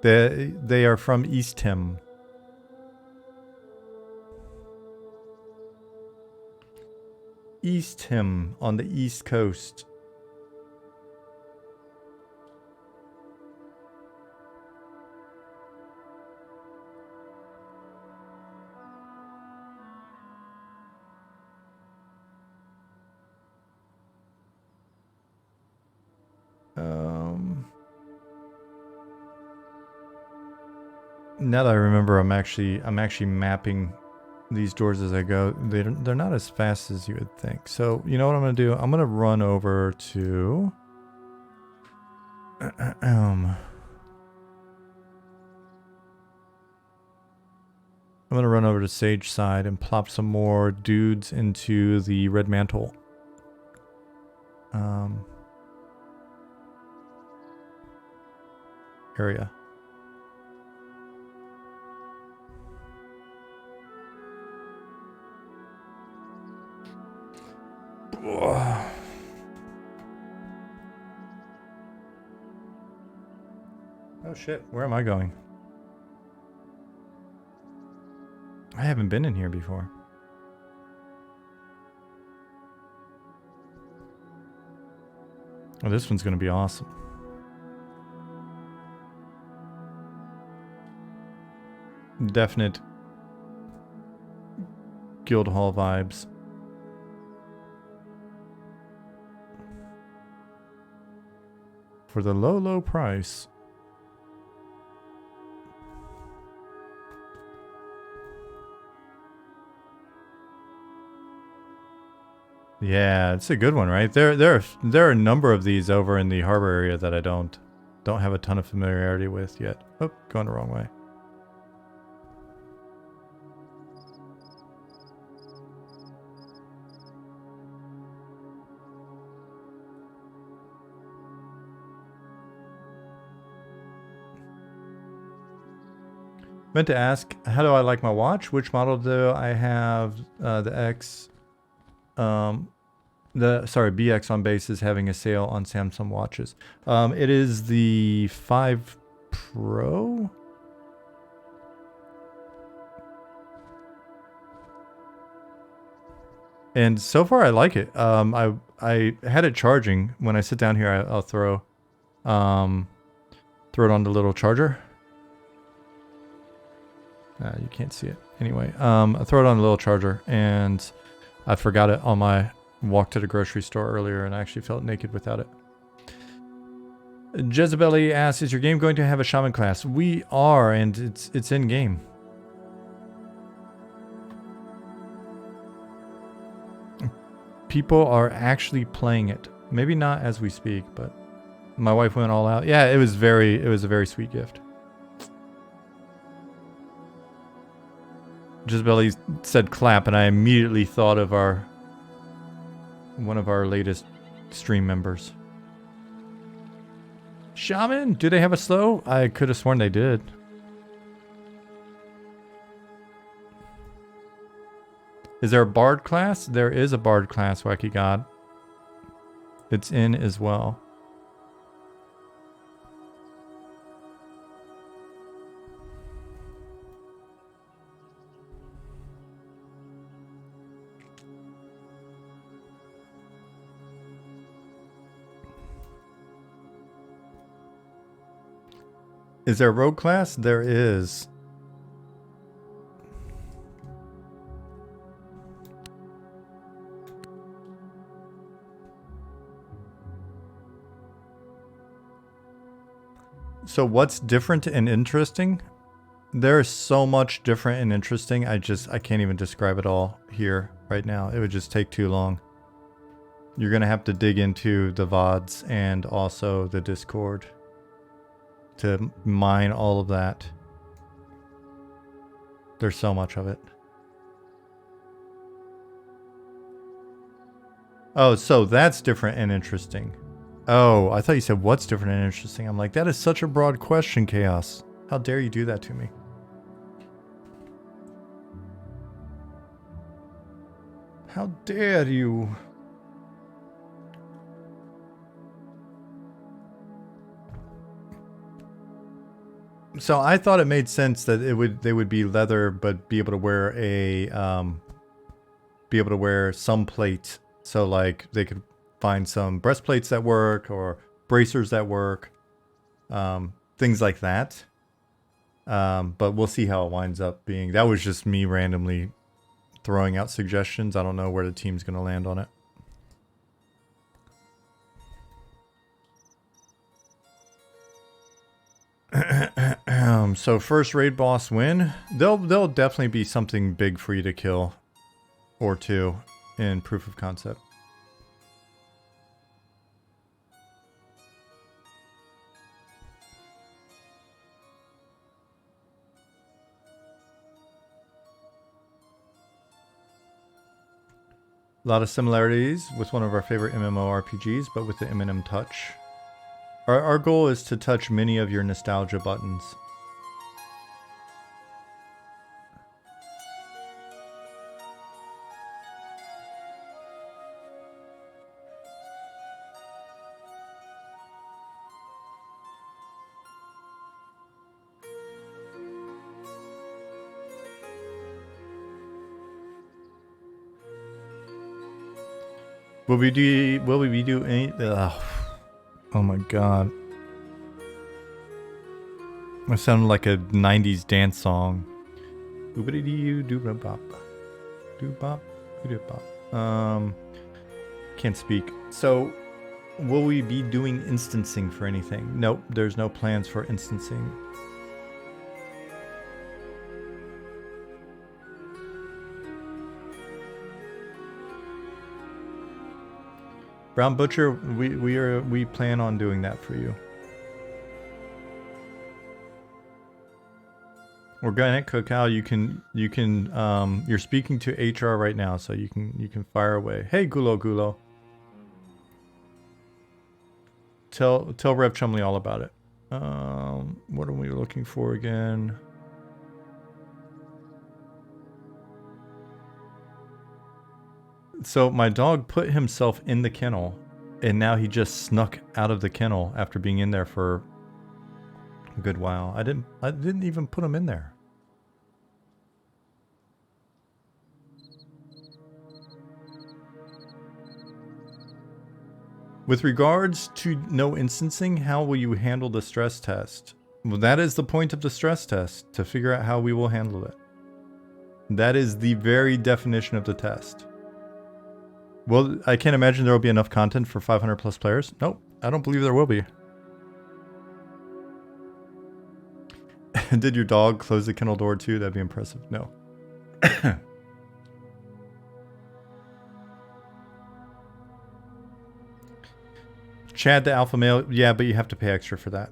A: They are from Eastham. Eastham on the East Coast. Now that I remember, I'm actually mapping these doors as I go. They're not as fast as you would think. So you know what I'm gonna do? I'm gonna run over to I'm gonna run over to Sage side and plop some more dudes into the red mantle. Area. Oh shit, where am I going? I haven't been in here before. Oh, this one's gonna be awesome. Definite guild hall vibes. For the low, low price. Yeah, it's a good one, right? There are a number of these over in the harbor area that I don't have a ton of familiarity with yet. Oh, going the wrong way. Meant to ask, how do I like my watch? Which model do I have? The X, BX on base is having a sale on Samsung watches. It is the 5 Pro. And so far I like it. I had it charging. When I sit down here, I'll throw it on the little charger. You can't see it. Anyway, I throw it on a little charger, and I forgot it on my walk to the grocery store earlier, and I actually felt naked without it. Jezebeli asks, is your game going to have a shaman class? We are, and it's in game. People are actually playing it. Maybe not as we speak, but my wife went all out. Yeah, it was a very sweet gift. Jezebeli said clap, and I immediately thought of one of our latest stream members. Shaman, do they have a slow? I could have sworn they did. Is there a bard class? There is a bard class, Wacky God. It's in as well. Is there a rogue class? There is. So what's different and interesting? There's so much different and interesting. I can't even describe it all here right now. It would just take too long. You're going to have to dig into the VODs and also the Discord to mine all of that. There's so much of it. Oh, so that's different and interesting. Oh, I thought you said what's different and interesting. I'm like, that is such a broad question, Chaos. How dare you do that to me? How dare you? So I thought it made sense that they would be leather, but be able to wear some plate. So like they could find some breastplates that work or bracers that work, things like that. But we'll see how it winds up being. That was just me randomly throwing out suggestions. I don't know where the team's going to land on it. So first raid boss win. There'll definitely be something big for you to kill, or two, in proof of concept. A lot of similarities with one of our favorite MMORPGs, but with the Eminem touch. Our goal is to touch many of your nostalgia buttons. Will we do any? Oh my god. That sounded like a 90s dance song. Can't speak. So, will we be doing instancing for anything? Nope, there's no plans for instancing. Brown Butcher, we plan on doing that for you. Organic Cacao, you're speaking to HR right now, so you can fire away. Hey Gulo. Tell Rev Chumley all about it. What are we looking for again? So my dog put himself in the kennel, and now he just snuck out of the kennel after being in there for a good while. I didn't even put him in there. With regards to no instancing, how will you handle the stress test? Well, that is the point of the stress test, to figure out how we will handle it. That is the very definition of the test. Well, I can't imagine there will be enough content for 500 plus players. Nope, I don't believe there will be. Did your dog close the kennel door too? That'd be impressive. No. Chad the alpha male. Yeah, but you have to pay extra for that.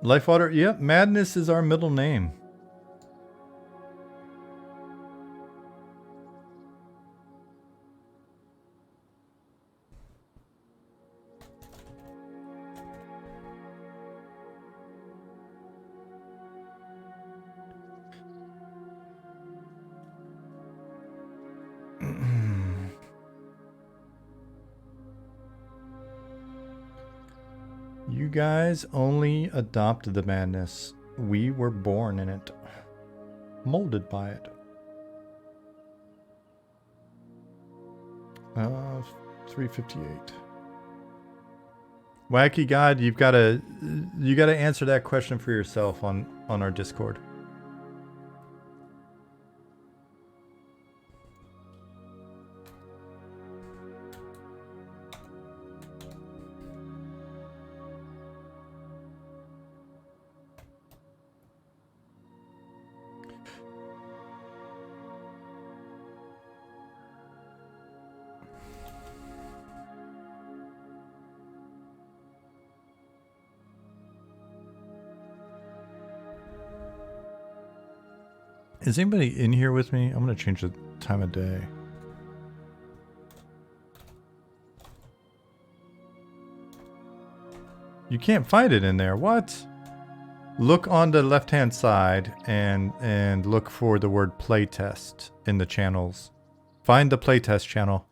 A: Lifewater, yep, Madness is our middle name. You guys only adopted the madness. We were born in it. Molded by it. 358. Wacky God, you gotta answer that question for yourself on our Discord. Is anybody in here with me? I'm gonna change the time of day. You can't find it in there. What? Look on the left-hand side and look for the word playtest in the channels. Find the playtest channel.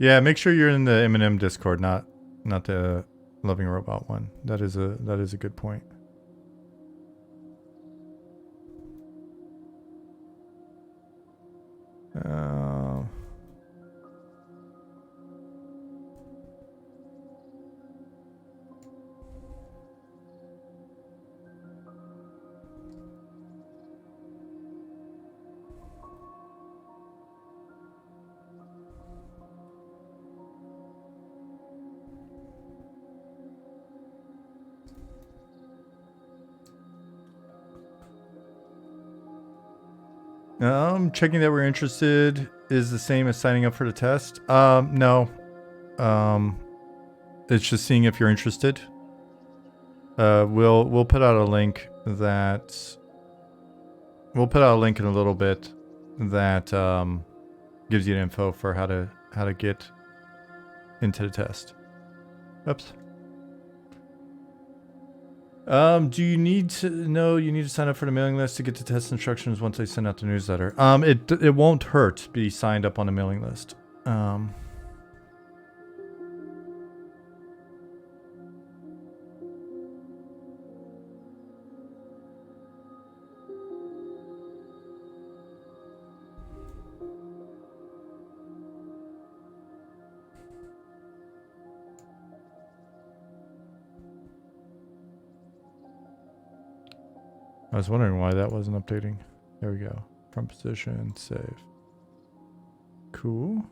A: Yeah, make sure you're in the M&M Discord, not the Loving Robot one. That is a good point. Checking that we're interested is the same as signing up for the test. No. It's just seeing if you're interested. We'll put out a link that we'll put out a link in a little bit that gives you the info for how to get into the test. Oops. Do you need to know you need to sign up for the mailing list to get the test instructions once they send out the newsletter? It won't hurt to be signed up on the mailing list. I was wondering why that wasn't updating. There we go. From position, save. Cool.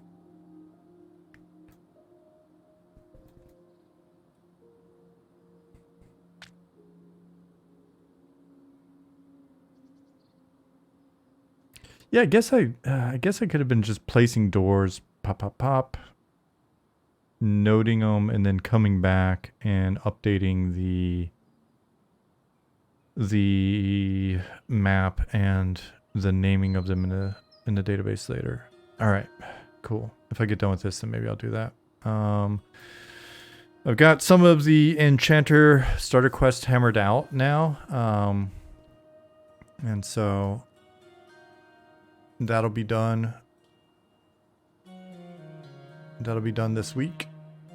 A: Yeah, I guess I could have been just placing doors, pop, pop, pop, noting them, and then coming back and updating the map and the naming of them in the database later. All right, cool. If I get done with this, then maybe I'll do that. I've got some of the Enchanter starter quest hammered out now, and so that'll be done. That'll be done this week,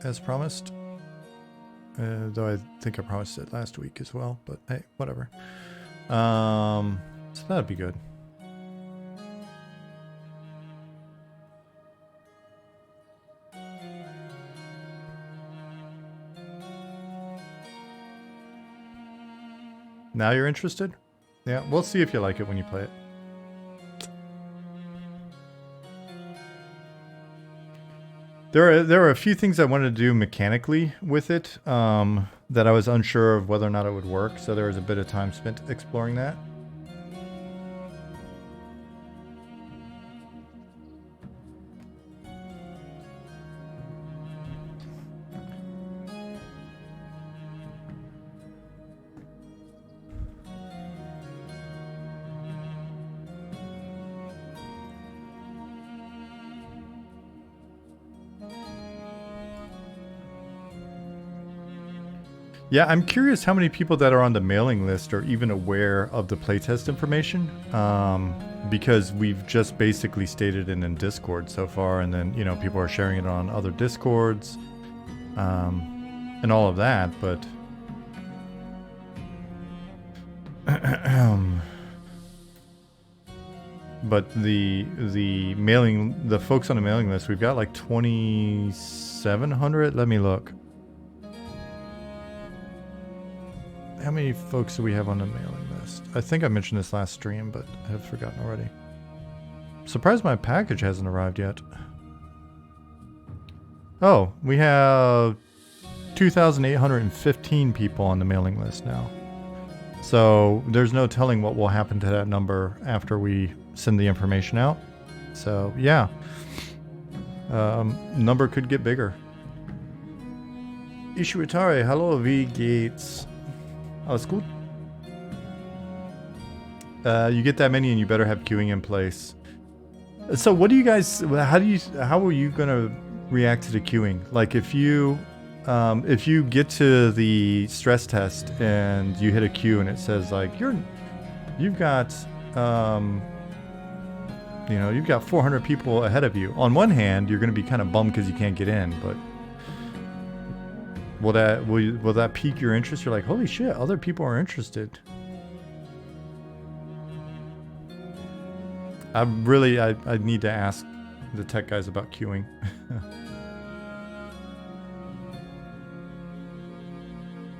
A: as promised. Though I think I promised it last week as well, but hey, whatever. So that'd be good. Now you're interested? Yeah, we'll see if you like it when you play it. There are a few things I wanted to do mechanically with it that I was unsure of whether or not it would work, so there was a bit of time spent exploring that. Yeah, I'm curious how many people that are on the mailing list are even aware of the playtest information, because we've just basically stated it in Discord so far, and then, you know, people are sharing it on other Discords, and all of that, but but the folks on the mailing list, we've got like 2,700. Let me look. How many folks do we have on the mailing list? I think I mentioned this last stream, but I have forgotten already. Surprised my package hasn't arrived yet. Oh, we have 2,815 people on the mailing list now. So there's no telling what will happen to that number after we send the information out. So yeah, number could get bigger. Ishuitare, hello V Gates. Alles gut. You get that many and you better have queuing in place. So what do you guys, how are you gonna react to the queuing? Like if you get to the stress test and you hit a queue and it says like you've got You know, you've got 400 people ahead of you. On one hand, you're going to be kind of bummed because you can't get in, but will that pique your interest? You're like, holy shit, other people are interested. I need to ask the tech guys about queuing.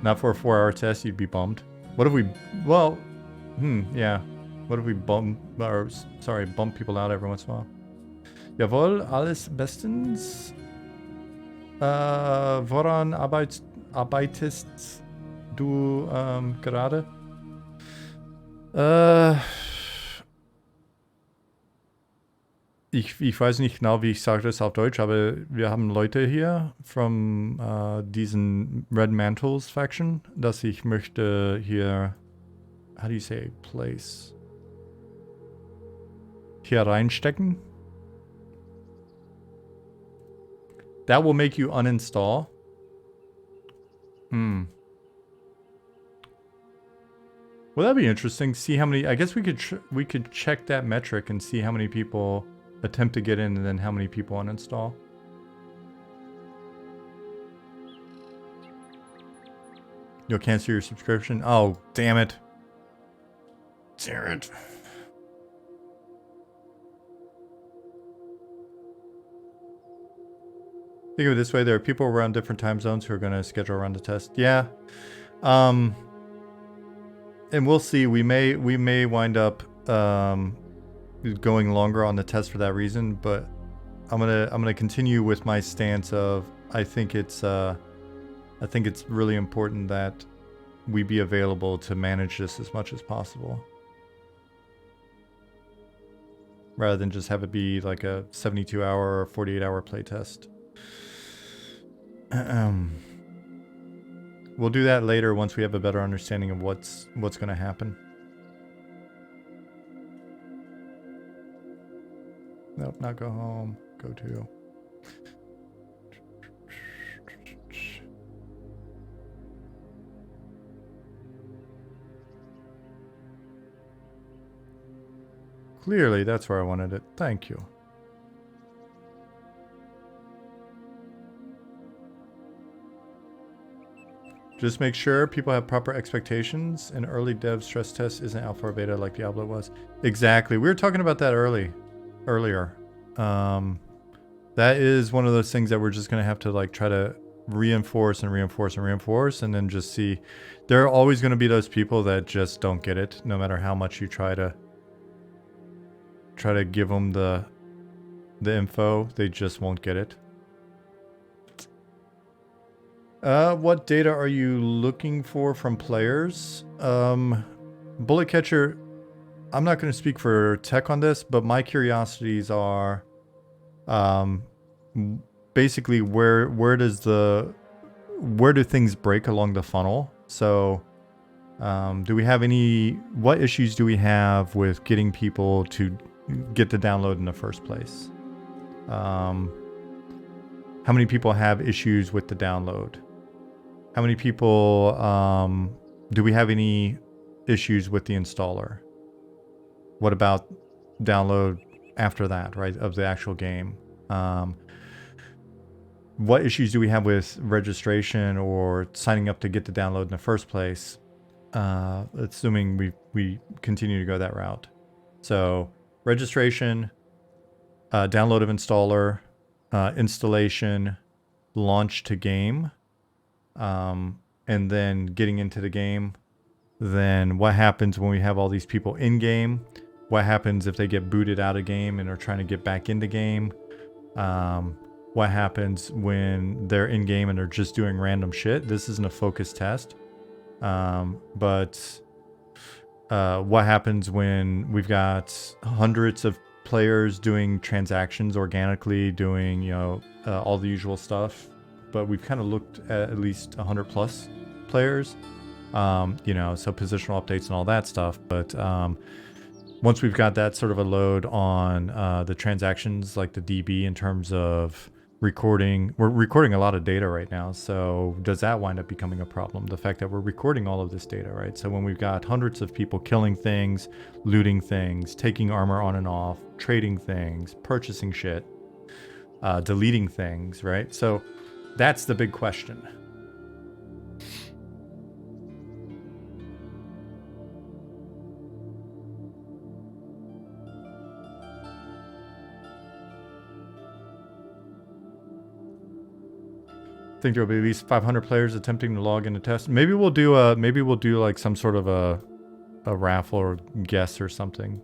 A: Not for a 4-hour test, you'd be bummed. What if we, well, yeah. What if we bump people out every once in a while? Jawohl, alles bestens. Woran arbeitest du gerade? Ich weiß nicht genau, wie ich sage das auf Deutsch, aber wir haben Leute hier von diesen Red Mantles Faction, dass ich möchte hier, how do you say, place, hier reinstecken. That will make you uninstall. Well, that'd be interesting. See how many. I guess we could check that metric and see how many people attempt to get in and then how many people uninstall. You'll cancel your subscription. Oh, damn it! Damn it! Think of it this way, there are people around different time zones who are going to schedule around the test. Yeah. And we'll see. We may wind up going longer on the test for that reason, but I'm gonna continue with my stance of I think it's really important that we be available to manage this as much as possible. Rather than just have it be like a 72-hour or 48-hour playtest. We'll do that later once we have a better understanding of what's going to happen. Nope, not go home. Go to. Clearly, that's where I wanted it. Thank you. Just make sure people have proper expectations. An early dev stress test isn't alpha or beta like Diablo was. Exactly. We were talking about that earlier. That is one of those things that we're just going to have to like try to reinforce and then just see. There are always going to be those people that just don't get it, no matter how much you try to give them the info. They just won't get it. What data are you looking for from players? Bullet Catcher, I'm not going to speak for tech on this, but my curiosities are basically where do things break along the funnel? So do we have what issues do we have with getting people to get the download in the first place? How many people have issues with the download? How many people, do we have any issues with the installer? What about download after that, right, of the actual game? What issues do we have with registration or signing up to get the download in the first place? Assuming we continue to go that route. So registration, download of installer, installation, launch to game, and then getting into the game. Then what happens when we have all these people in game? What happens if they get booted out of game and are trying to get back into game? What happens when they're in game and they're just doing random shit? This isn't a focus test. But what happens when we've got hundreds of players doing transactions organically, doing, all the usual stuff, but we've kind of looked at least 100 plus players, so positional updates and all that stuff. But once we've got that sort of a load on the transactions, like the DB in terms of we're recording a lot of data right now, so does that wind up becoming a problem? The fact that we're recording all of this data, right? So when we've got hundreds of people killing things, looting things, taking armor on and off, trading things, purchasing shit, deleting things, right? So that's the big question. I think there'll be at least 500 players attempting to log in a test. Maybe we'll do like some sort of a raffle or guess or something.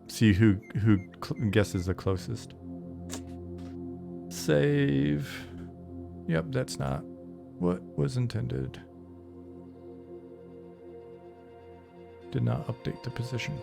A: See who guesses the closest. Save. Yep, that's not what was intended. Did not update the position.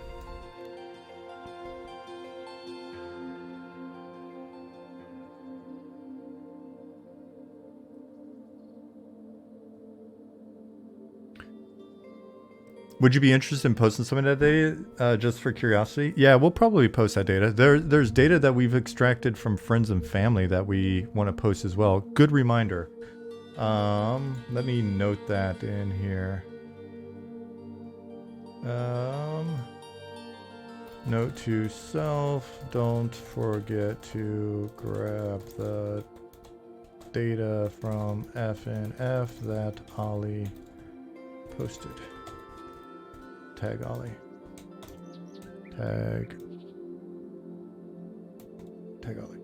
A: Would you be interested in posting some of that data just for curiosity? Yeah, we'll probably post that data. There's data that we've extracted from friends and family that we want to post as well. Good reminder. Let me note that in here. Note to self, don't forget to grab the data from FNF that Ollie posted. Tag Ollie. Tag Ollie.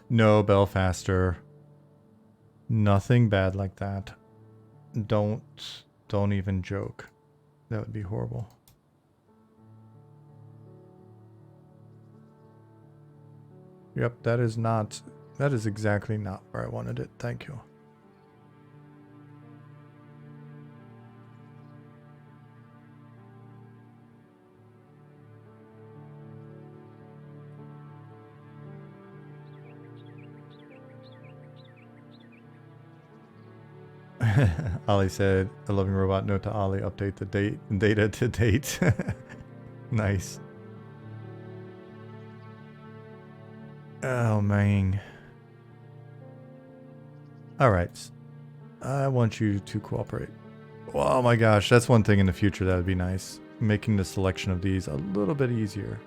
A: No, Belfaster. Nothing bad like that. Don't even joke. That would be horrible. Yep, that is exactly not where I wanted it. Thank you. Ollie said, a loving robot, note to Ollie, update the data to date. Nice. Oh, man. All right. I want you to cooperate. Oh my gosh, that's one thing in the future that would be nice. Making the selection of these a little bit easier.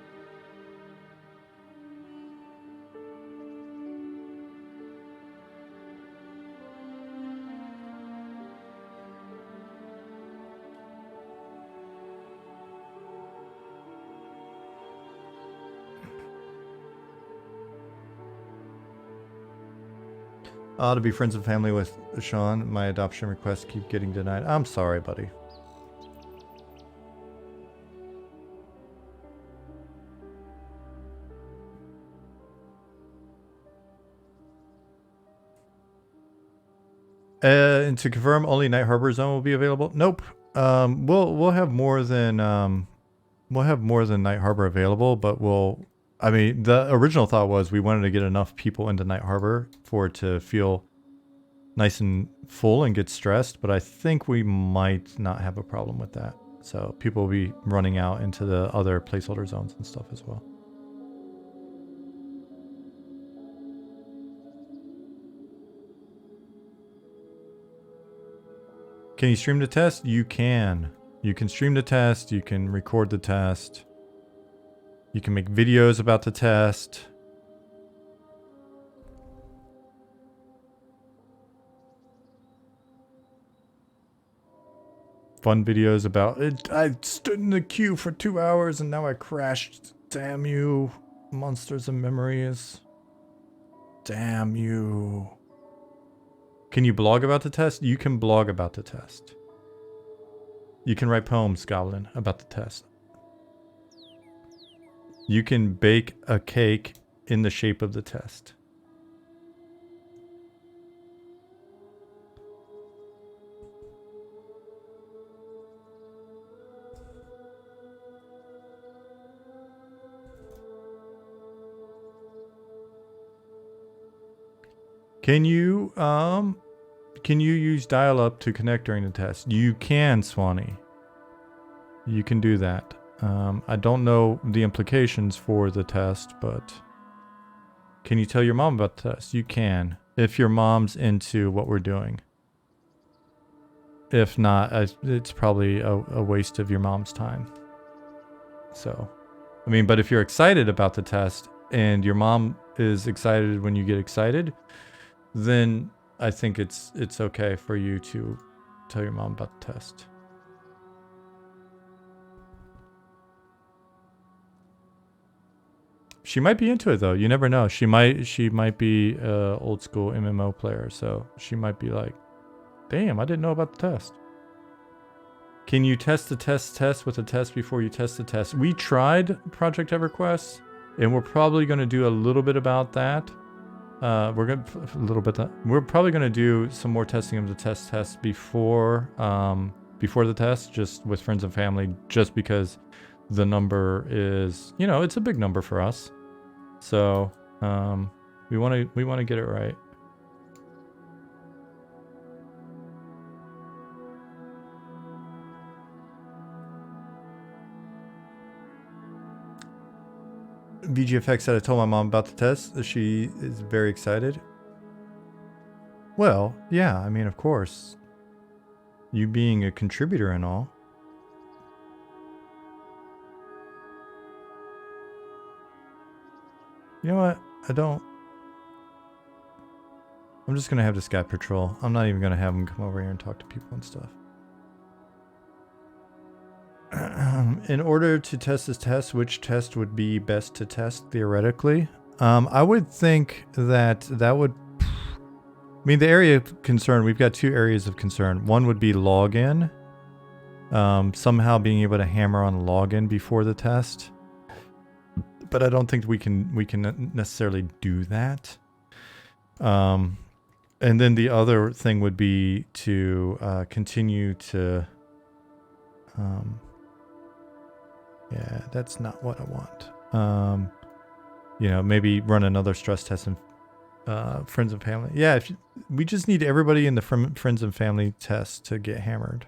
A: To be friends and family with Sean, my adoption requests keep getting denied. I'm sorry, buddy. And to confirm, only Night Harbor Zone will be available. Nope. We'll have more than Night Harbor available, but I mean, the original thought was we wanted to get enough people into Night Harbor for it to feel nice and full and get stressed, but I think we might not have a problem with that. So people will be running out into the other placeholder zones and stuff as well. Can you stream the test? You can. You can stream the test. You can record the test. You can make videos about the test. Fun videos about it. I stood in the queue for 2 hours and now I crashed. Damn you, monsters of memories. Damn you. Can you blog about the test? You can blog about the test. You can write poems, Goblin, about the test. You can bake a cake in the shape of the test. Can you use dial-up to connect during the test? You can, Swanee. You can do that. I don't know the implications for the test, but can you tell your mom about the test? You can, if your mom's into what we're doing. If not, it's probably a waste of your mom's time. So, I mean, but if you're excited about the test and your mom is excited when you get excited, then I think it's okay for you to tell your mom about the test. She might be into it though. You never know. She might be a old school MMO player, so she might be like, "Damn, I didn't know about the test." Can you test the test with a test before you test the test? We tried Project EverQuest, and we're probably going to do a little bit about that. We're probably going to do some more testing of the test before the test, just with friends and family, just because the number is, you know, it's a big number for us. So we want to get it right. VGFX said I told my mom about the test. She is very excited. Well, yeah, I mean, of course. You being a contributor and all. You know what? I'm just going to have this guy patrol. I'm not even going to have him come over here and talk to people and stuff. In order to test this test, which test would be best to test theoretically? I would think that would... I mean, the area of concern, we've got two areas of concern. One would be login. Somehow being able to hammer on login before the test. But I don't think we can necessarily do that. And then the other thing would be to continue to... yeah, that's not what I want. You know, maybe run another stress test in friends and family. Yeah, we just need everybody in the friends and family test to get hammered.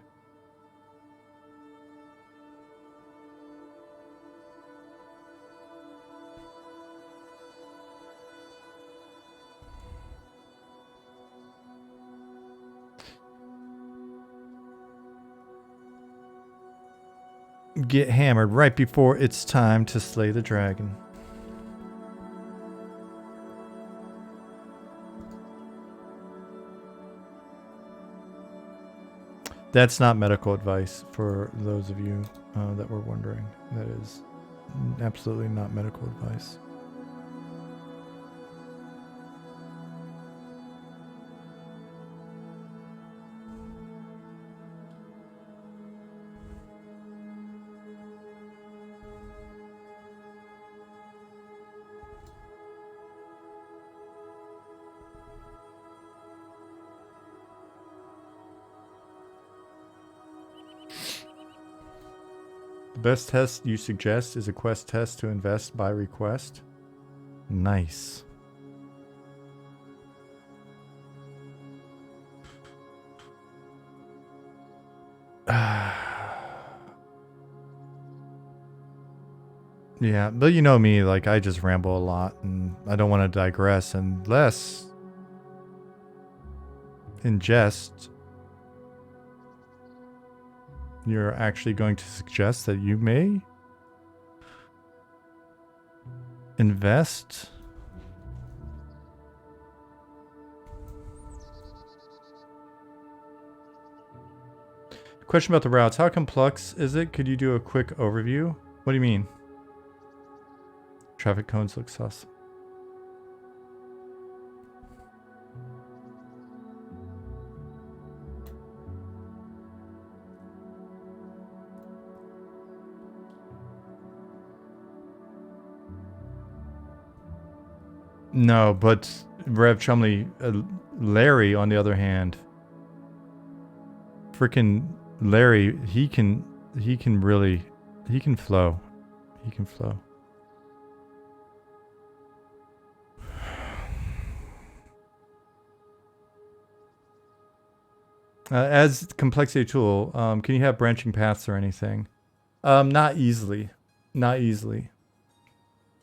A: Get hammered right before it's time to slay the dragon. That's not medical advice for those of you that were wondering. That is absolutely not medical advice. The best test you suggest is a quest test to invest by request. Nice. Yeah, but you know me, like I just ramble a lot and I don't want to digress unless in jest you're actually going to suggest that you may invest. Question about the routes. How complex is it? Could you do a quick overview? What do you mean? Traffic cones look sus. No, but Rev Chumley, Larry, on the other hand, freaking Larry, he can flow. He can flow. As complexity tool, can you have branching paths or anything? Not easily. Not easily.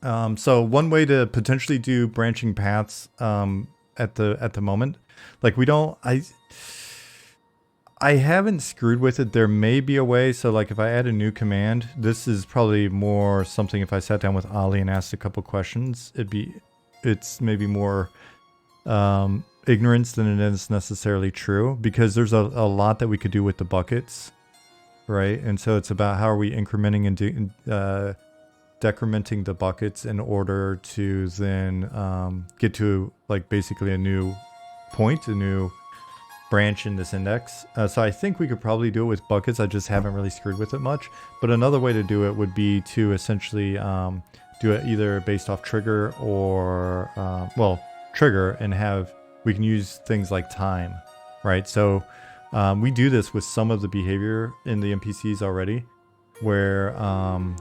A: So one way to potentially do branching paths at the moment, like we don't, I haven't screwed with it. There may be a way. So like if I add a new command, this is probably more something if I sat down with Ali and asked a couple questions, it's maybe more ignorance than it is necessarily true, because there's a lot that we could do with the buckets, right? And so it's about how are we incrementing and decrementing the buckets in order to then get to like basically a new point, a new branch in this index. So I think we could probably do it with buckets. I just haven't really screwed with it much. But another way to do it would be to essentially do it either based off trigger or, well, trigger, and we can use things like time, right? So we do this with some of the behavior in the NPCs already, where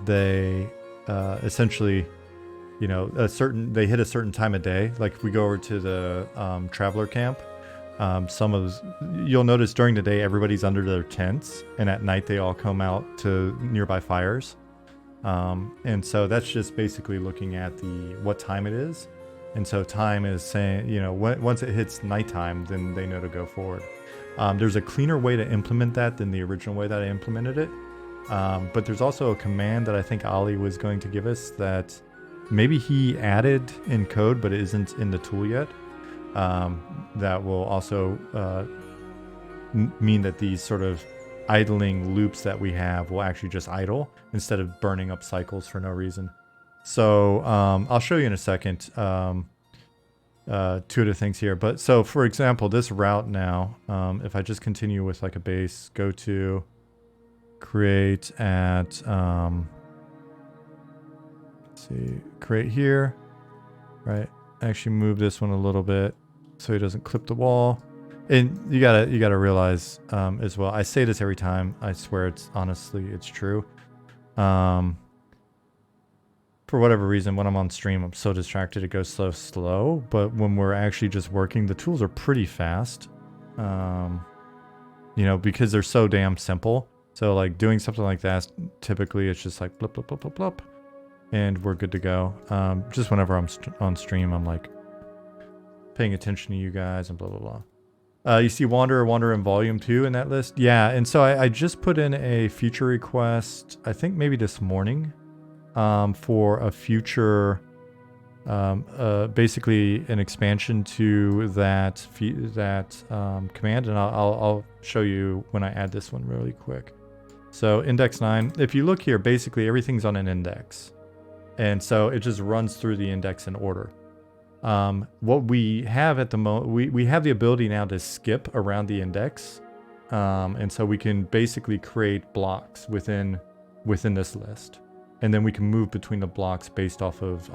A: they essentially, you know, they hit a certain time of day. Like if we go over to the traveler camp, you'll notice during the day everybody's under their tents, and at night they all come out to nearby fires. And so that's just basically looking at what time it is. And so time is saying, you know, once it hits nighttime, then they know to go forward. There's a cleaner way to implement that than the original way that I implemented it. But there's also a command that I think Ali was going to give us that maybe he added in code, but it isn't in the tool yet. That will also mean that these sort of idling loops that we have will actually just idle instead of burning up cycles for no reason. So I'll show you in a second two of the things here. But so for example, this route now, if I just continue with like a base, go to create at, let's see, create here, right? Actually move this one a little bit so he doesn't clip the wall. And you gotta realize as well, I say this every time, I swear it's true. For whatever reason, when I'm on stream, I'm so distracted it goes slow. But when we're actually just working, the tools are pretty fast. You know, because they're so damn simple. So like doing something like that, typically it's just like blip, blip, blip, blip, blip, and we're good to go. Just whenever I'm on stream, I'm like paying attention to you guys and blah, blah, blah. You see Wander in volume 2 in that list? Yeah, and so I just put in a feature request, I think maybe this morning, for a future, basically an expansion to that command, and I'll show you when I add this one really quick. So index 9, if you look here, basically everything's on an index, and so it just runs through the index in order. What we have at the moment, we have the ability now to skip around the index, and so we can basically create blocks within this list, and then we can move between the blocks based off of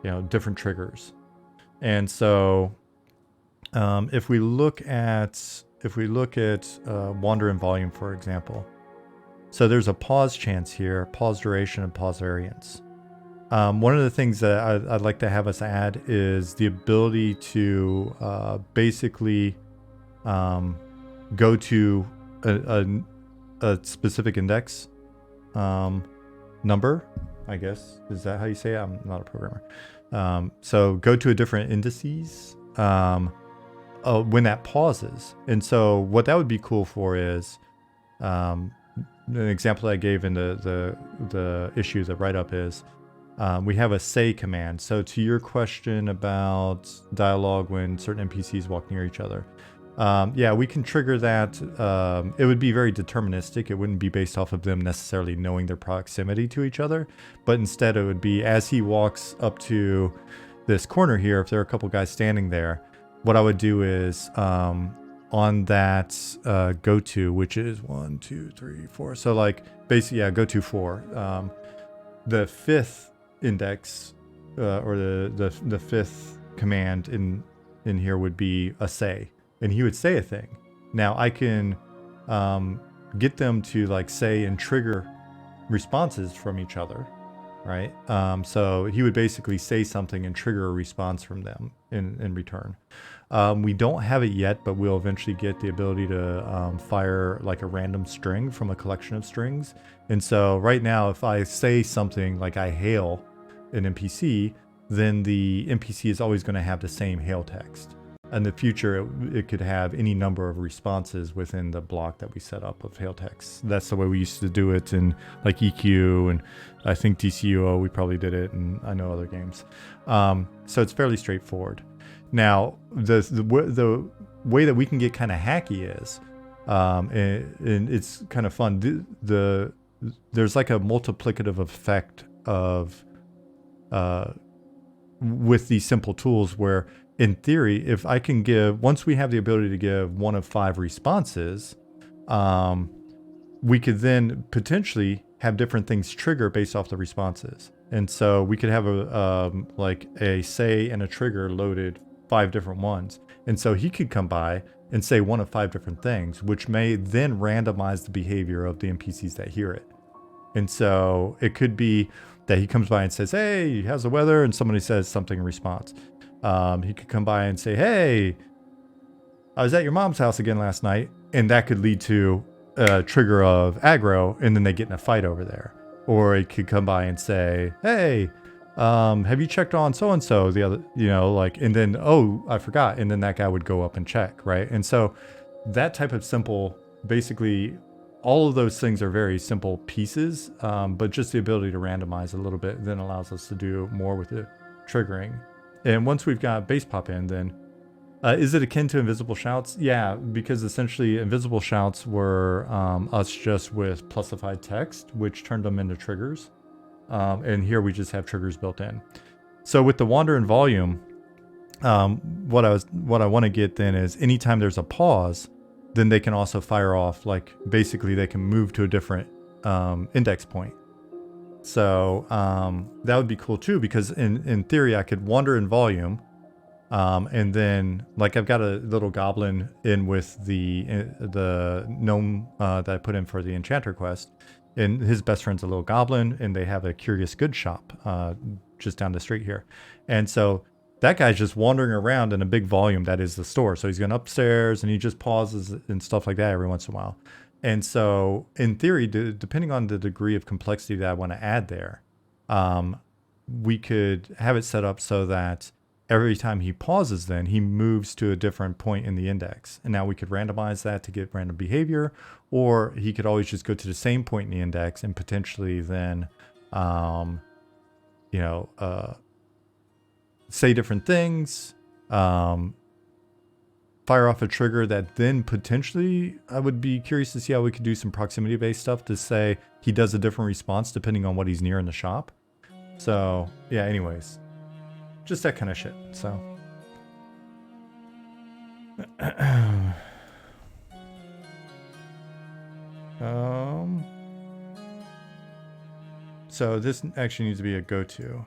A: you know, different triggers. And so if we look at wander in volume, for example, so there's a pause chance here, pause duration, and pause variance. One of the things that I'd like to have us add is the ability to basically go to a specific index number, I guess. Is that how you say it? I'm not a programmer. So go to a different indices when that pauses. And so what that would be cool for is an example I gave in the issue, the write-up is, we have a say command. So to your question about dialogue when certain NPCs walk near each other, yeah, we can trigger that. It would be very deterministic. It wouldn't be based off of them necessarily knowing their proximity to each other, but instead it would be as he walks up to this corner here, if there are a couple guys standing there, what I would do is on that go to, which is 1, 2, 3, 4. So like basically, yeah, go to 4. The fifth index or the fifth command in here would be a say, and he would say a thing. Now I can get them to like say and trigger responses from each other, right? So he would basically say something and trigger a response from them in return. We don't have it yet, but we'll eventually get the ability to fire like a random string from a collection of strings. And so right now, if I say something like I hail an NPC, then the NPC is always going to have the same hail text. In the future, it could have any number of responses within the block that we set up of hail text. That's the way we used to do it in like EQ, and I think DCUO, we probably did it, and I know other games. So it's fairly straightforward. Now, the way that we can get kind of hacky is, and it's kind of fun, there's like a multiplicative effect of with these simple tools where, in theory, if I can once we have the ability to give 1 of 5 responses, we could then potentially have different things trigger based off the responses. And so we could have like a say and a trigger loaded 5 different ones. And so he could come by and say 1 of 5 different things, which may then randomize the behavior of the NPCs that hear it. And so it could be that he comes by and says, "Hey, how's the weather?" And somebody says something in response. He could come by and say, "Hey, I was at your mom's house again last night," and that could lead to a trigger of aggro, and then they get in a fight over there. Or it could come by and say, "Hey, have you checked on so and so the other," and then, "Oh, I forgot," and then that guy would go up and check, right? And so that type of simple, basically, all of those things are very simple pieces, but just the ability to randomize a little bit then allows us to do more with the triggering. And once we've got base pop in, then is it akin to invisible shouts? Yeah, because essentially invisible shouts were us just with plusified text, which turned them into triggers. And here we just have triggers built in. So with the wander and volume, what I want to get then is anytime there's a pause, then they can also fire off, like basically they can move to a different index point. So that would be cool too, because in theory I could wander in volume, and then like I've got a little goblin in with the gnome that I put in for the enchanter quest, and his best friend's a little goblin, and they have a curious goods shop just down the street here. And so that guy's just wandering around in a big volume that is the store. So he's going upstairs and he just pauses and stuff like that every once in a while. And so in theory, depending on the degree of complexity that I want to add there, we could have it set up so that every time he pauses, then he moves to a different point in the index. And now we could randomize that to get random behavior, or he could always just go to the same point in the index and potentially then, say different things, fire off a trigger that then potentially I would be curious to see how we could do some proximity based stuff to say he does a different response depending on what he's near in the shop. So yeah, anyways, just that kind of shit. So so this actually needs to be a go-to.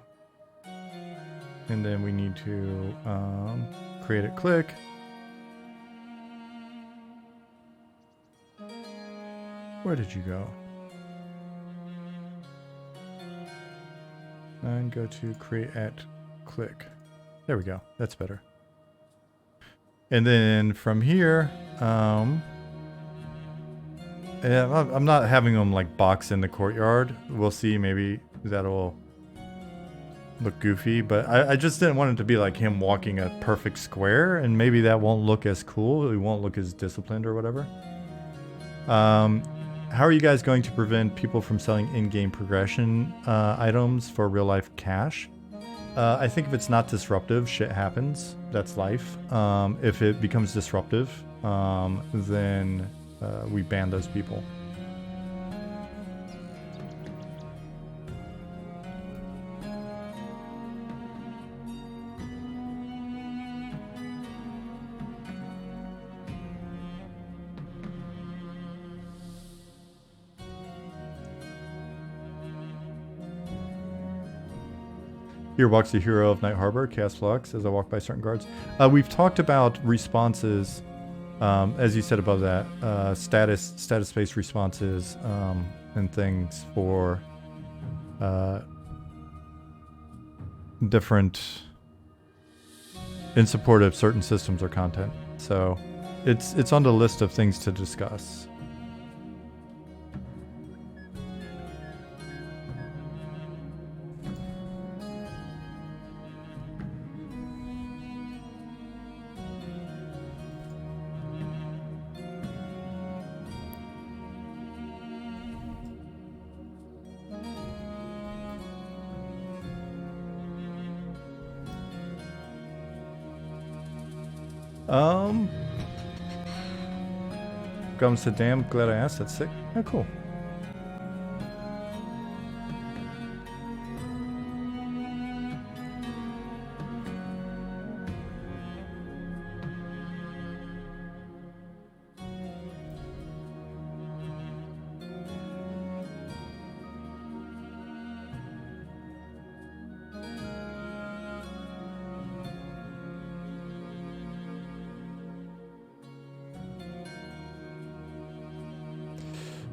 A: And then we need to create a click. Where did you go? And go to create at click. There we go. That's better. And then from here, I'm not having them like box in the courtyard. We'll see. Maybe that'll look goofy, but I just didn't want it to be like him walking a perfect square, and maybe that won't look as cool. It won't look as disciplined or whatever. How are you guys going to prevent people from selling in-game progression items for real-life cash? I think if it's not disruptive, shit happens. That's life. If it becomes disruptive, then we ban those people. Here walks the hero of Night Harbor, Chaos Flux, as I walk by certain guards. We've talked about responses, as you said above that, status-based responses and things for different in support of certain systems or content. So it's on the list of things to discuss. Gum said, damn, glad I asked. That's sick. Oh, cool.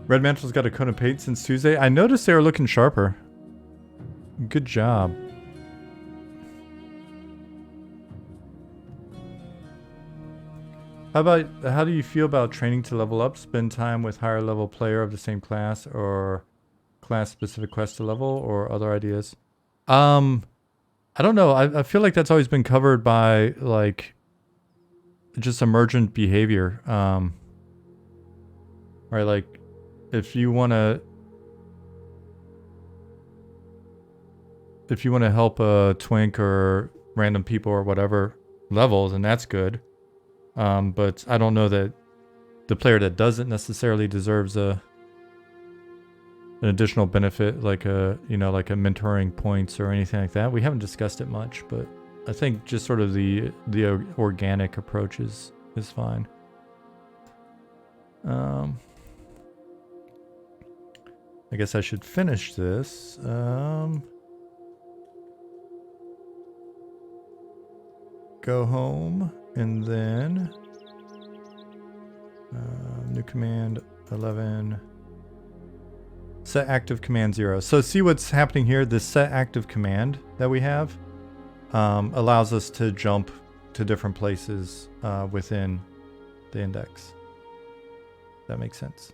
A: Red Mantle's got a coat of paint since Tuesday. I noticed they were looking sharper. Good job. How do you feel about training to level up? Spend time with higher level player of the same class or class specific quest to level or other ideas? I don't know. I feel like that's always been covered by like just emergent behavior. Right, like if you want to help a twink or random people or whatever level, then that's good. But I don't know that the player that doesn't necessarily deserves an additional benefit, like a mentoring points or anything like that. We haven't discussed it much, but I think just sort of the organic approach is fine. I guess I should finish this. Go home and then new command 11. Set active command 0. So see what's happening here. This set active command that we have allows us to jump to different places within the index. That makes sense.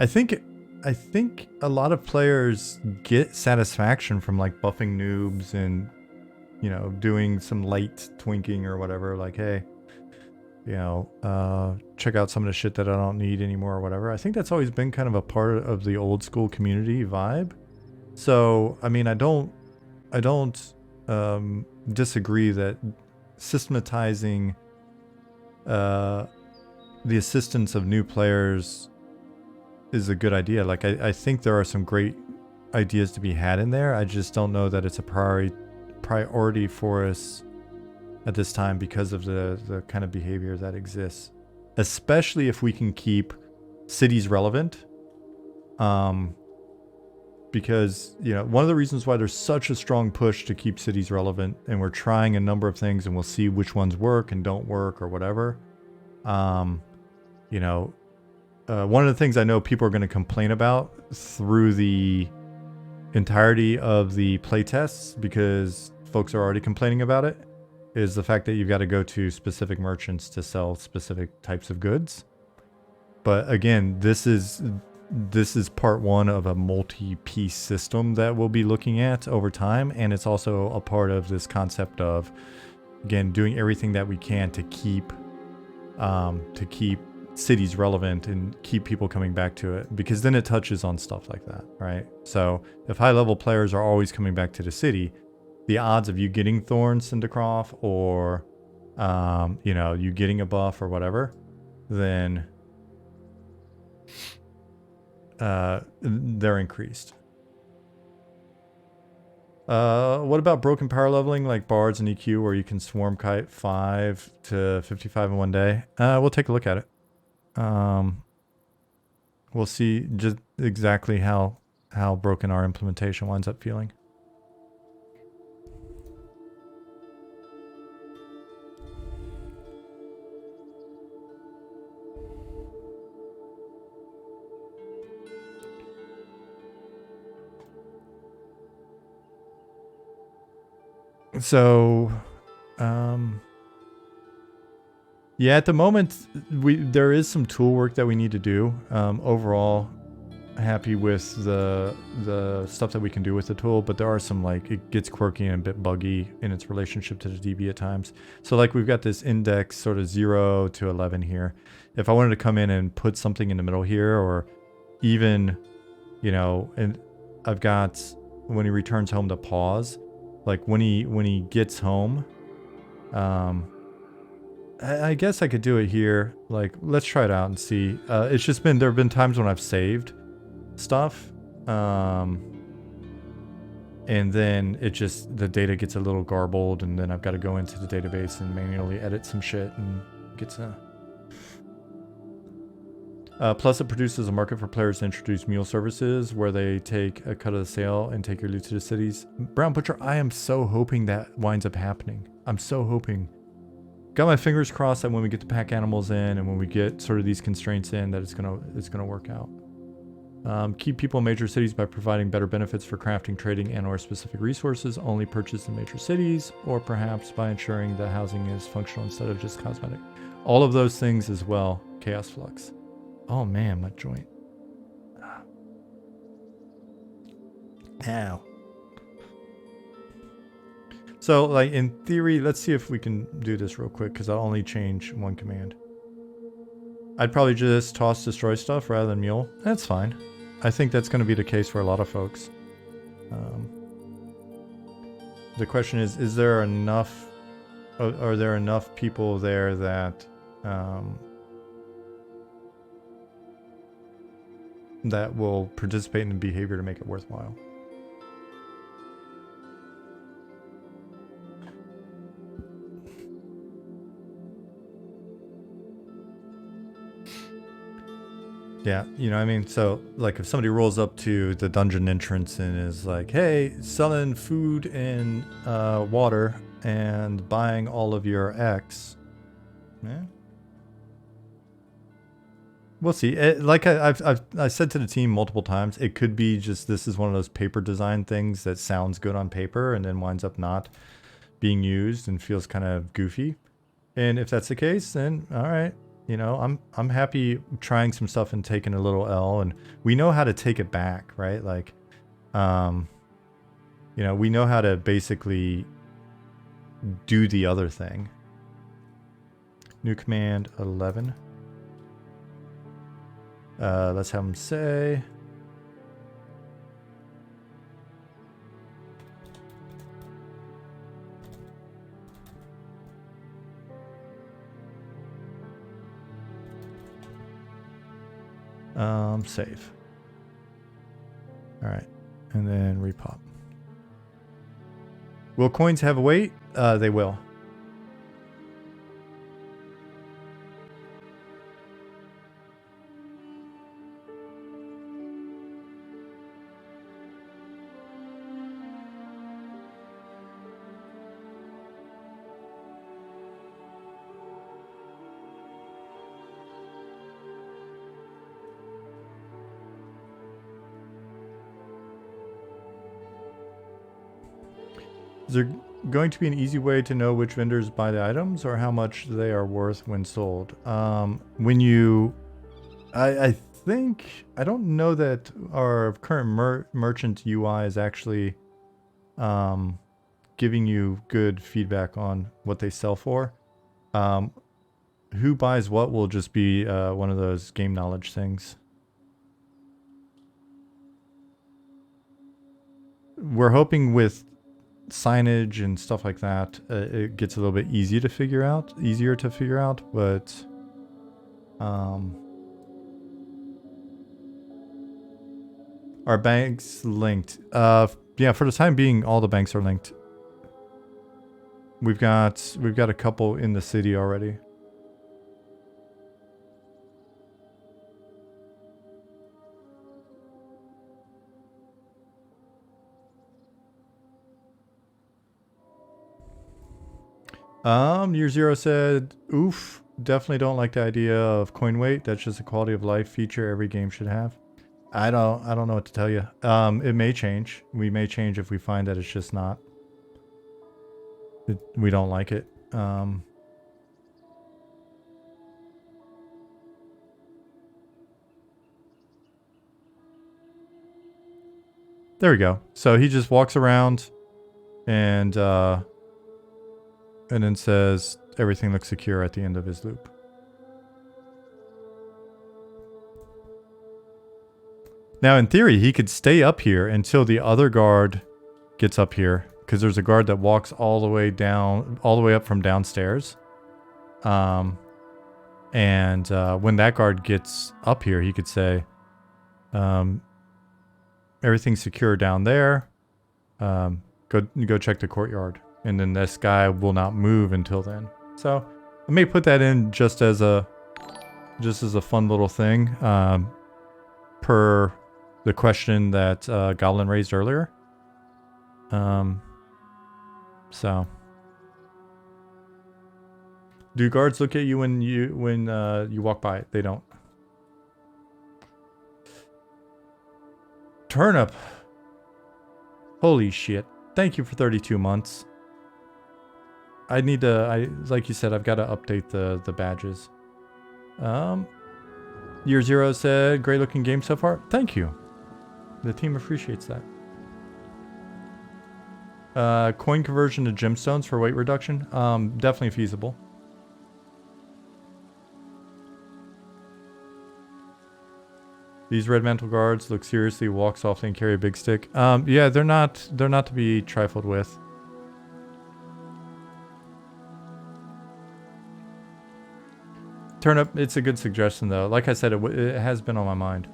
A: I think a lot of players get satisfaction from like buffing noobs and, you know, doing some light twinking or whatever. Like, hey, you know, check out some of the shit that I don't need anymore or whatever. I think that's always been kind of a part of the old school community vibe. So, I mean, I don't disagree that systematizing the assistance of new players is a good idea. Like, I think there are some great ideas to be had in there. I just don't know that it's a priority for us at this time because of the kind of behavior that exists, especially if we can keep cities relevant. Because, you know, one of the reasons why there's such a strong push to keep cities relevant, and we're trying a number of things and we'll see which ones work and don't work or whatever. You know, one of the things I know people are going to complain about through the entirety of the playtests, because folks are already complaining about it, is the fact that you've got to go to specific merchants to sell specific types of goods. But again, this is part one of a multi-piece system that we'll be looking at over time, and it's also a part of this concept of, again, doing everything that we can to keep cities relevant and keep people coming back to it, because then it touches on stuff like that, right? So if high level players are always coming back to the city, the odds of you getting Thorn Cindercroft or you know, you getting a buff or whatever, then they're increased. What about broken power leveling like bards and EQ, where you can swarm kite 5 to 55 in one day? We'll take a look at it. We'll see just exactly how broken our implementation winds up feeling. So, yeah, at the moment, there is some tool work that we need to do. Overall, happy with the stuff that we can do with the tool, but there are some, like, it gets quirky and a bit buggy in its relationship to the DB at times. So, like, we've got this index sort of 0 to 11 here. If I wanted to come in and put something in the middle here, or even, you know, and I've got when he returns home to pause, like when he gets home, I guess I could do it here. Like, let's try it out and see. It's just been, there have been times when I've saved stuff, and then it just, the data gets a little garbled, and then I've got to go into the database and manually edit some shit, and gets a... plus, it produces a market for players to introduce mule services where they take a cut of the sale and take your loot to the cities. Brown Butcher, I am so hoping that winds up happening. I'm so hoping. Got my fingers crossed that when we get the pack animals in and when we get sort of these constraints in, that it's gonna work out. Keep people in major cities by providing better benefits for crafting, trading, and/or specific resources only purchased in major cities, or perhaps by ensuring that housing is functional instead of just cosmetic. All of those things as well. Chaos Flux. Oh man, my joint. Ow. So, like, in theory, let's see if we can do this real quick, because I'll only change one command. I'd probably just toss destroy stuff rather than mule. That's fine. I think that's going to be the case for a lot of folks. The question is there enough... Are there enough people there that... that will participate in the behavior to make it worthwhile? Yeah, you know what I mean? So, like, if somebody rolls up to the dungeon entrance and is like, hey, selling food and water and buying all of your X, yeah. We'll see. Like I said to the team multiple times, it could be just this is one of those paper design things that sounds good on paper and then winds up not being used and feels kind of goofy. And if that's the case, then all right. You know, I'm happy trying some stuff and taking a little L, and we know how to take it back, right? Like, you know, we know how to basically do the other thing. New command 11. Let's have them say. Save. All right, and then repop. Will coins have a weight? They will. Is there going to be an easy way to know which vendors buy the items or how much they are worth when sold? When you... I think... I don't know that our current merchant UI is actually giving you good feedback on what they sell for. Who buys what will just be one of those game knowledge things. We're hoping with signage and stuff like that, it gets a little bit easier to figure out, but are banks linked? Yeah, for the time being, all the banks are linked. We've got a couple in the city already. Year Zero said, oof, definitely don't like the idea of coin weight. That's just a quality of life feature every game should have. I don't know what to tell you. It may change. We may change if we find that it's just not. we don't like it. There we go. So he just walks around and then says everything looks secure at the end of his loop. Now, in theory, he could stay up here until the other guard gets up here, because there's a guard that walks all the way down, all the way up from downstairs. And when that guard gets up here, he could say, everything's secure down there. Go check the courtyard, and then this guy will not move until then. So I may put that in just as a fun little thing, per the question that Goblin raised earlier. So do guards look at you when you walk by? They don't. Turnip. Holy shit. Thank you for 32 months. I need to, like you said, I've got to update the badges. Year Zero said, great looking game so far. Thank you. The team appreciates that. Coin conversion to gemstones for weight reduction. Definitely feasible. These red mantle guards look seriously, walk softly, and carry a big stick. Yeah, they're not to be trifled with. Turnip, it's a good suggestion though. Like I said, it has been on my mind.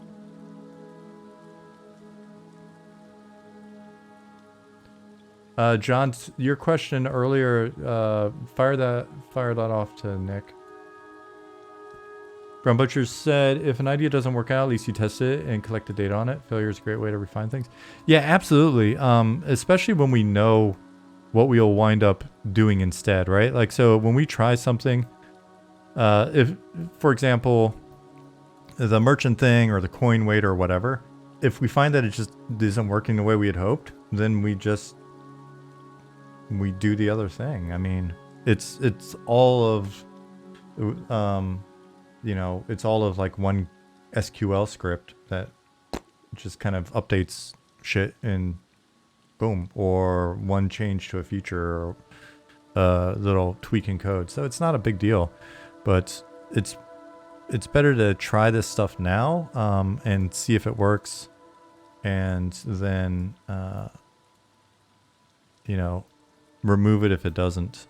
A: John, your question earlier, fire that off to Nick. Brown Butcher said, if an idea doesn't work out, at least you test it and collect the data on it. Failure is a great way to refine things. Yeah, absolutely. Especially when we know what we'll wind up doing instead, right? Like, so when we try something, if, for example, the merchant thing or the coin weight or whatever, if we find that it just isn't working the way we had hoped, then we do the other thing. I mean, it's all of, you know, it's all of like one SQL script that just kind of updates shit and boom, or one change to a feature or a little tweak in code. So it's not a big deal, but it's better to try this stuff now and see if it works, and then you know, remove it if it doesn't.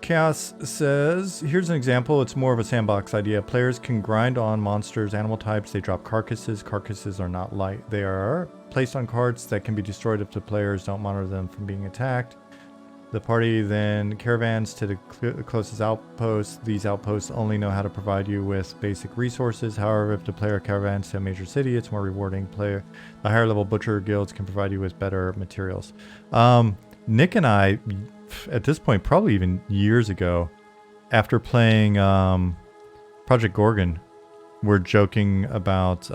A: Chaos says, here's an example. It's more of a sandbox idea. Players can grind on monsters, animal types. They drop carcasses. Carcasses are not light. They are placed on carts that can be destroyed if the players don't monitor them from being attacked. The party then caravans to the closest outpost. These outposts only know how to provide you with basic resources. However, if the player caravans to a major city, it's more rewarding. The higher level butcher guilds can provide you with better materials. Nick and I, at this point, probably even years ago, after playing Project Gorgon, we're joking about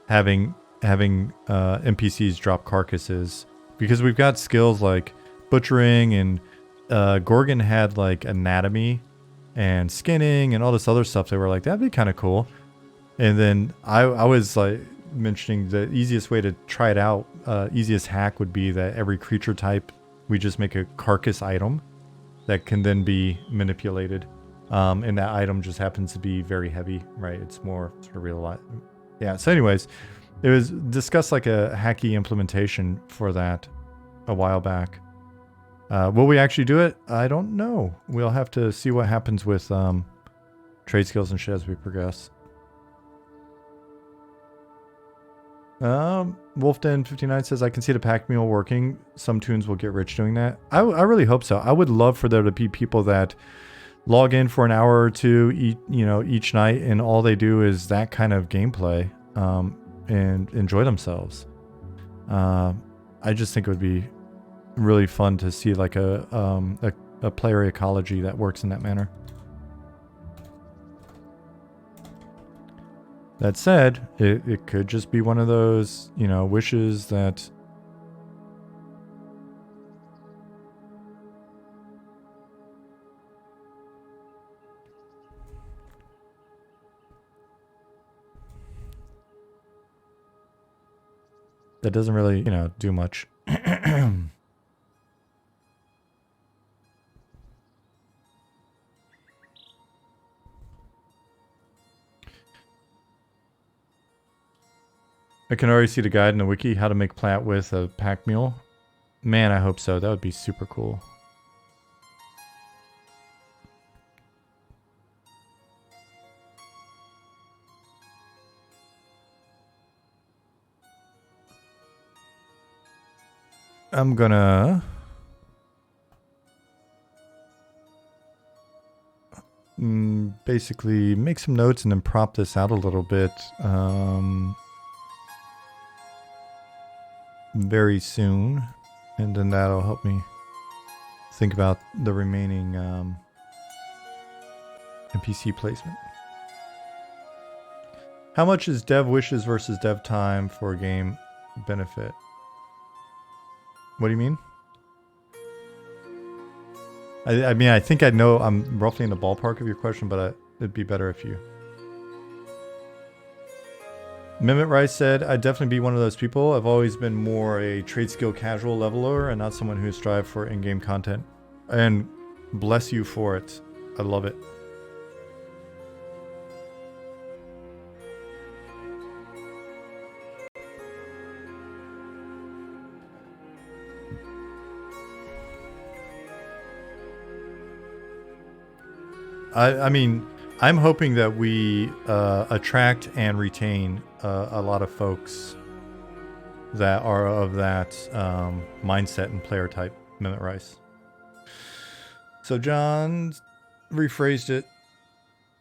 A: having NPCs drop carcasses, because we've got skills like butchering, and Gorgon had like anatomy and skinning and all this other stuff. They were like, that'd be kind of cool. And then I was like mentioning the easiest way to try it out, easiest hack would be that every creature type, we just make a carcass item that can then be manipulated. And that item just happens to be very heavy, right? It's more sort of real life. Yeah, so anyways, it was discussed like a hacky implementation for that a while back. Will we actually do it? I don't know. We'll have to see what happens with trade skills and shit as we progress. Wolfden59 says, I can see the pack mule working. Some tunes will get rich doing that. I really hope so. I would love for there to be people that log in for an hour or two each night, and all they do is that kind of gameplay and enjoy themselves. I just think it would be really fun to see like a player ecology that works in that manner. That said, it could just be one of those, you know, wishes that doesn't really, you know, do much. I can already see the guide in the wiki how to make plat with a pack mule. Man, I hope so. That would be super cool. I'm gonna basically make some notes and then prop this out a little bit very soon, and then that'll help me think about the remaining NPC placement. How much is dev wishes versus dev time for a game benefit? What do you mean? I mean, I think I know I'm roughly in the ballpark of your question, but it'd be better if you... Mimit Rice said, I'd definitely be one of those people. I've always been more a trade skill casual leveler and not someone who strives for in-game content. And bless you for it. I love it. I mean, I'm hoping that we attract and retain a lot of folks that are of that mindset and player type, Mimit Rice. So John rephrased it.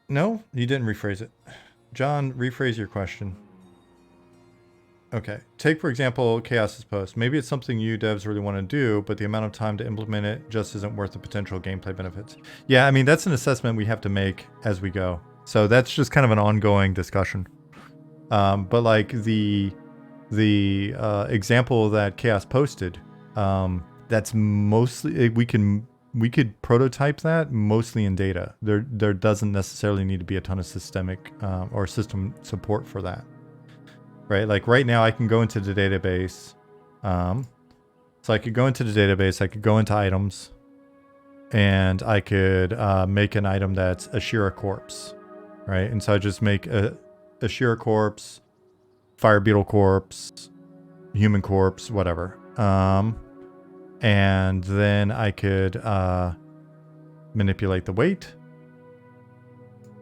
A: No, you didn't rephrase it. John, rephrase your question. Okay. Take, for example, Chaos's post. Maybe it's something you devs really want to do, but the amount of time to implement it just isn't worth the potential gameplay benefits. Yeah, I mean, that's an assessment we have to make as we go. So that's just kind of an ongoing discussion. But like the example that Chaos posted, that's mostly, we could prototype that mostly in data. There doesn't necessarily need to be a ton of systemic or system support for that. Right, like right now I can go into the database. So I could go into the database, I could go into items, and I could make an item that's a Shira corpse, right? And so I just make a Shira corpse, fire beetle corpse, human corpse, whatever. And then I could manipulate the weight.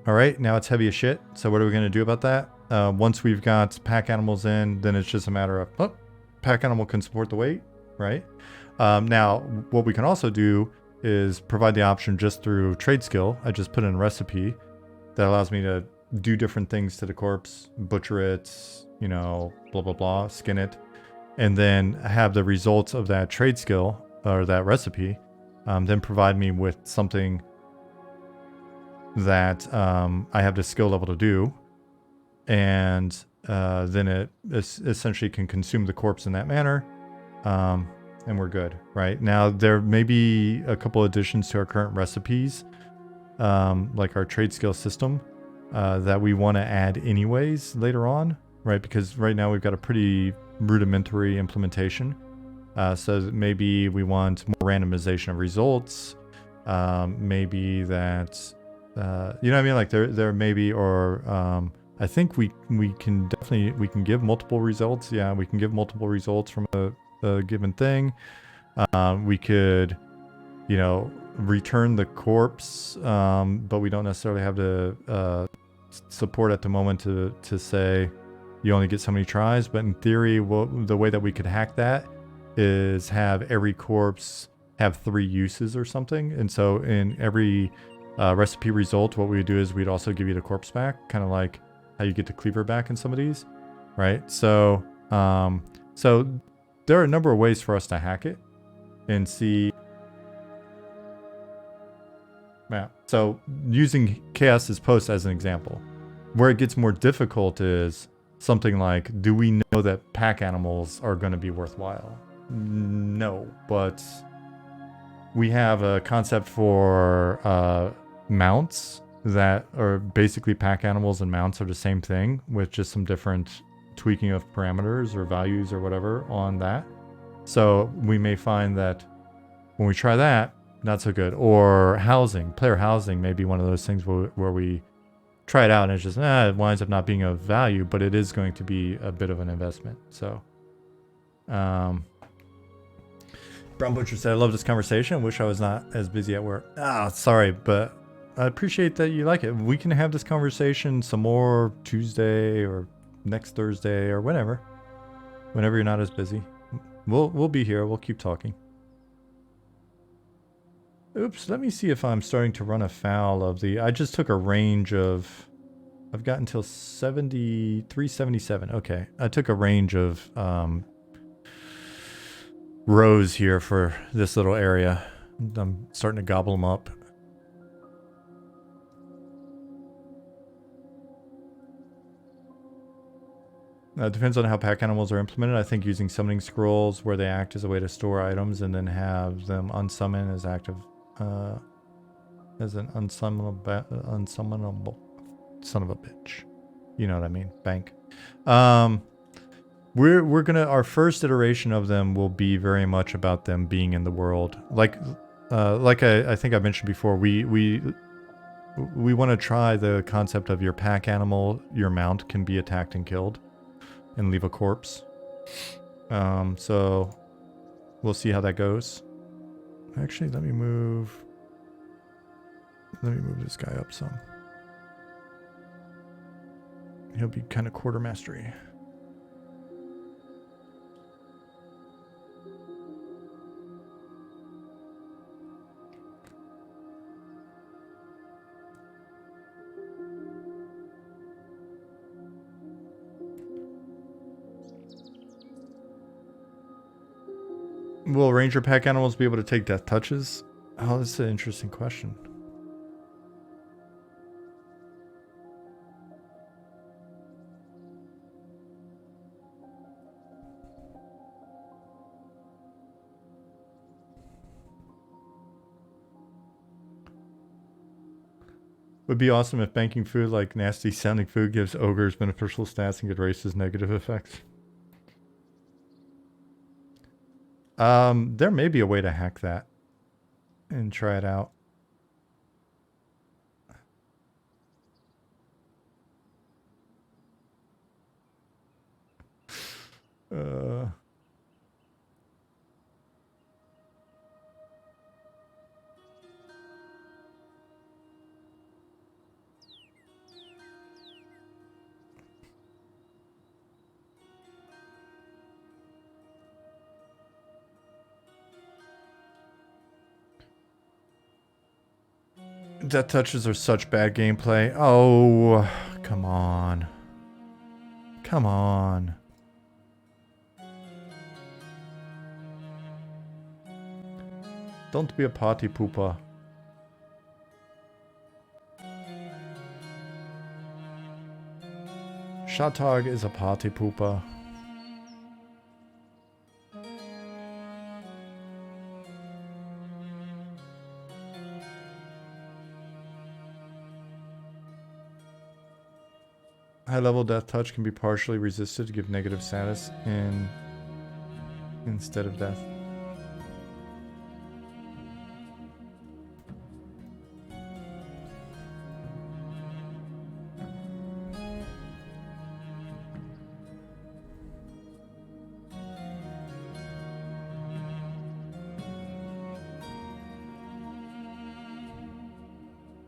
A: All right, now it's heavy as shit. So what are we gonna do about that? Once we've got pack animals in, then it's just a matter of, oh, pack animal can support the weight, right? Now, what we can also do is provide the option just through trade skill. I just put in a recipe that allows me to do different things to the corpse, butcher it, you know, blah, blah, blah, skin it, and then have the results of that trade skill or that recipe, then provide me with something that I have the skill level to do. And then it essentially can consume the corpse in that manner, and we're good, right? Now, there may be a couple additions to our current recipes, like our trade skill system, that we want to add anyways later on, right? Because right now we've got a pretty rudimentary implementation. So maybe we want more randomization of results, maybe that, you know what I mean? Like there may be, or... I think we can give multiple results. Yeah, we can give multiple results from a given thing. We could, you know, return the corpse, but we don't necessarily have the support at the moment to say you only get so many tries. But in theory, the way that we could hack that is have every corpse have 3 uses or something. And so in every recipe result, what we would do is we'd also give you the corpse back, kind of like how you get the cleaver back in some of these, right? So, so there are a number of ways for us to hack it and see. Yeah. So using Chaos's post as an example, where it gets more difficult is something like, do we know that pack animals are going to be worthwhile? No, but we have a concept for mounts that are basically pack animals, and mounts are the same thing with just some different tweaking of parameters or values or whatever on that. So we may find that when we try that, not so good. Or housing, player housing may be one of those things where we try it out and it's just, it winds up not being of value, but it is going to be a bit of an investment. So, Brown Butcher said, I love this conversation. Wish I was not as busy at work. Sorry, but I appreciate that you like it. We can have this conversation some more Tuesday or next Thursday or whenever you're not as busy. We'll be here. We'll keep talking. Oops, let me see if I'm starting to run afoul of the... I just took a range of... I've got until 7377. Okay, I took a range of rows here for this little area. I'm starting to gobble them up. It depends on how pack animals are implemented. I think using summoning scrolls where they act as a way to store items and then have them unsummon as active... as an unsummonable son of a bitch. You know what I mean? Bank. We're gonna, our first iteration of them will be very much about them being in the world. Like I think I mentioned before, we want to try the concept of your pack animal, your mount can be attacked and killed and leave a corpse. So we'll see how that goes. Actually, let me move this guy up some. He'll be kind of quartermastery. Will ranger pack animals be able to take death touches? Oh, that's an interesting question. Would be awesome if banking food like nasty sounding food gives ogres beneficial stats and could races negative effects. There may be a way to hack that and try it out. Death touches are such bad gameplay. Oh, come on. Come on. Don't be a party pooper. Shatag is a party pooper. High level death touch can be partially resisted to give negative status instead of death.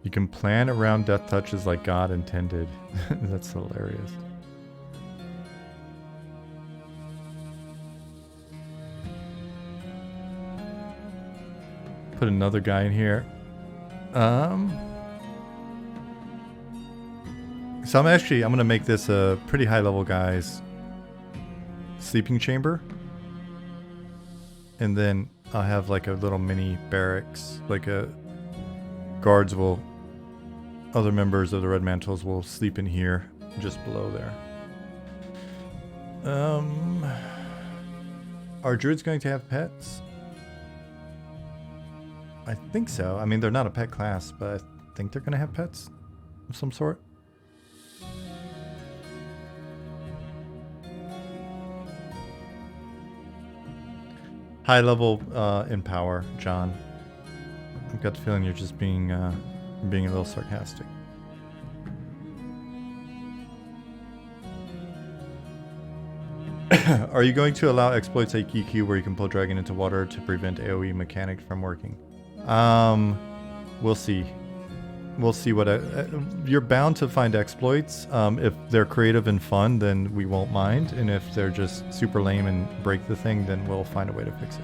A: You can plan around death touches like God intended. That's hilarious. Put another guy in here. So I'm going to make this a pretty high level guy's sleeping chamber. and then I'll have like a little mini barracks, like a guards will, other members of the Red Mantles will sleep in here, just below there. Are druids going to have pets? I think so. I mean, they're not a pet class, but I think they're going to have pets of some sort. High level in power, John. I've got the feeling you're just being a little sarcastic. Are you going to allow exploits like EQ where you can pull dragon into water to prevent AoE mechanic from working? We'll see. We'll see what you're bound to find exploits. If they're creative and fun, then we won't mind. And if they're just super lame and break the thing, then we'll find a way to fix it.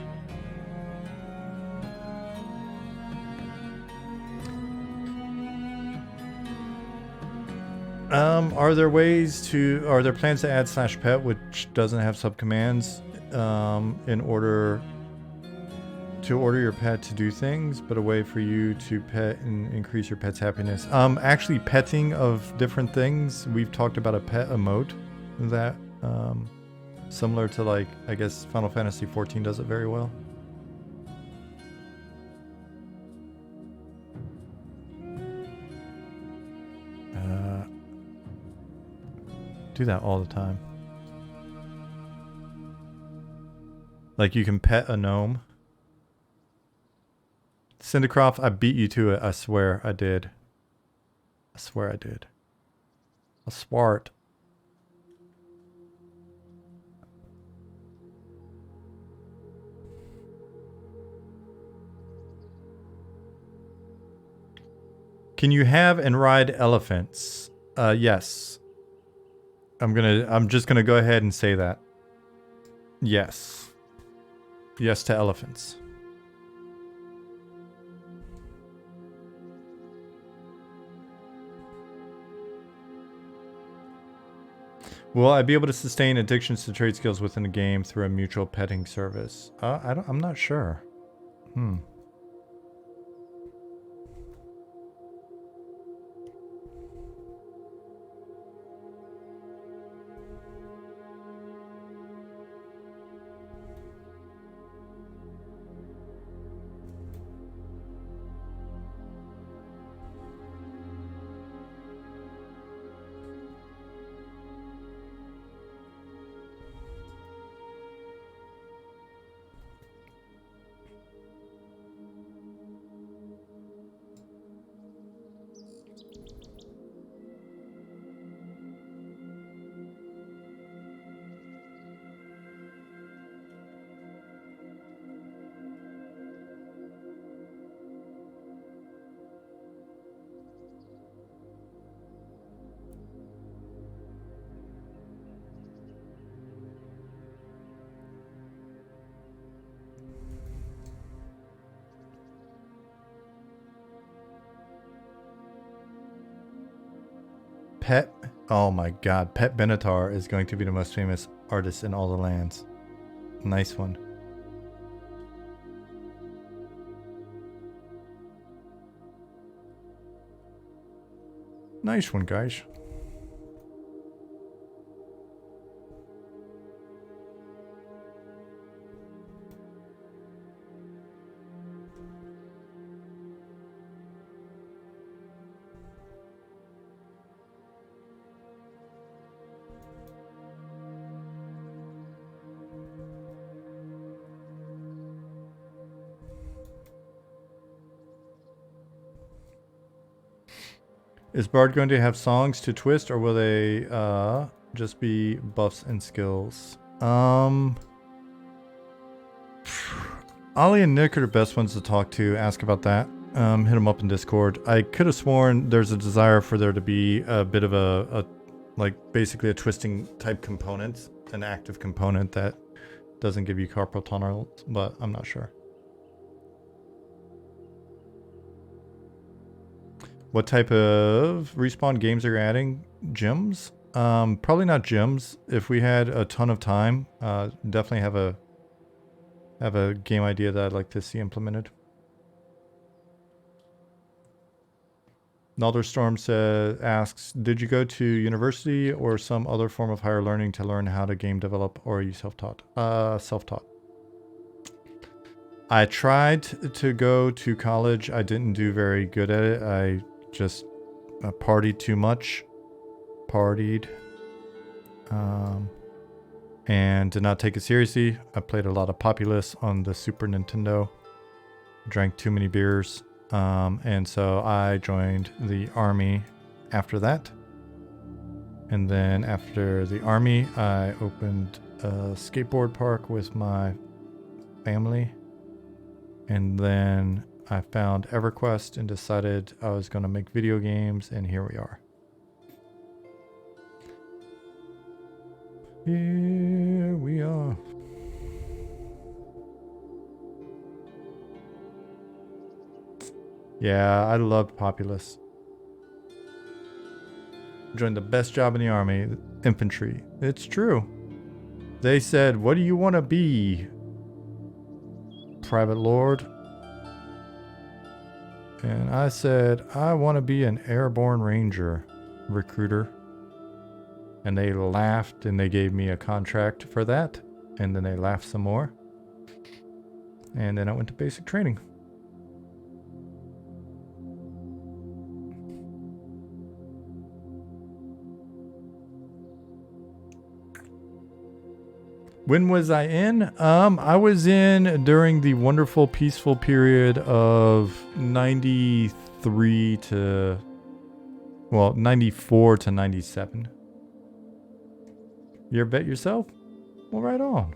A: Are there plans to add /pet which doesn't have subcommands in order to order your pet to do things, but a way for you to pet and increase your pet's happiness? Actually petting of different things, we've talked about a pet emote that similar to, like, I guess Final Fantasy XIV does it very well. Do that all the time. Like, you can pet a gnome. Cindercroft, I beat you to it. I swear I did. I swear I did. I swart. Can you have and ride elephants? Yes. I'm just gonna go ahead and say that. Yes. Yes to elephants. Will I be able to sustain addictions to trade skills within a game through a mutual petting service? I'm not sure. Pet, oh my god, Pet Benatar is going to be the most famous artist in all the lands. Nice one. Nice one, guys. Is Bard going to have songs to twist, or will they just be buffs and skills? Ollie and Nick are the best ones to talk to. Ask about that. Hit them up in Discord. I could have sworn there's a desire for there to be a bit of a like basically a twisting type component, an active component that doesn't give you carpal tunnel, but I'm not sure. What type of respawn games are you adding? Gyms? Probably not gyms. If we had a ton of time, definitely have have a game idea that I'd like to see implemented. Nalderstorm asks, did you go to university or some other form of higher learning to learn how to game develop, or are you self-taught? Self-taught. I tried to go to college. I didn't do very good at it. I just partied too much. And did not take it seriously. I played a lot of Populous on the Super Nintendo. Drank too many beers. And so I joined the army after that. And then after the army, I opened a skateboard park with my family. And then I found EverQuest and decided I was going to make video games, and here we are. Here we are. Yeah, I loved Populous. Joined the best job in the army, infantry. It's true. They said, what do you want to be? Private Lord. And I said, I want to be an airborne ranger recruiter. And they laughed and they gave me a contract for that. And then they laughed some more. And then I went to basic training. When was I in? I was in during the wonderful, peaceful period of 93 to, well, 94 to 97. You're a vet yourself? Well, right on.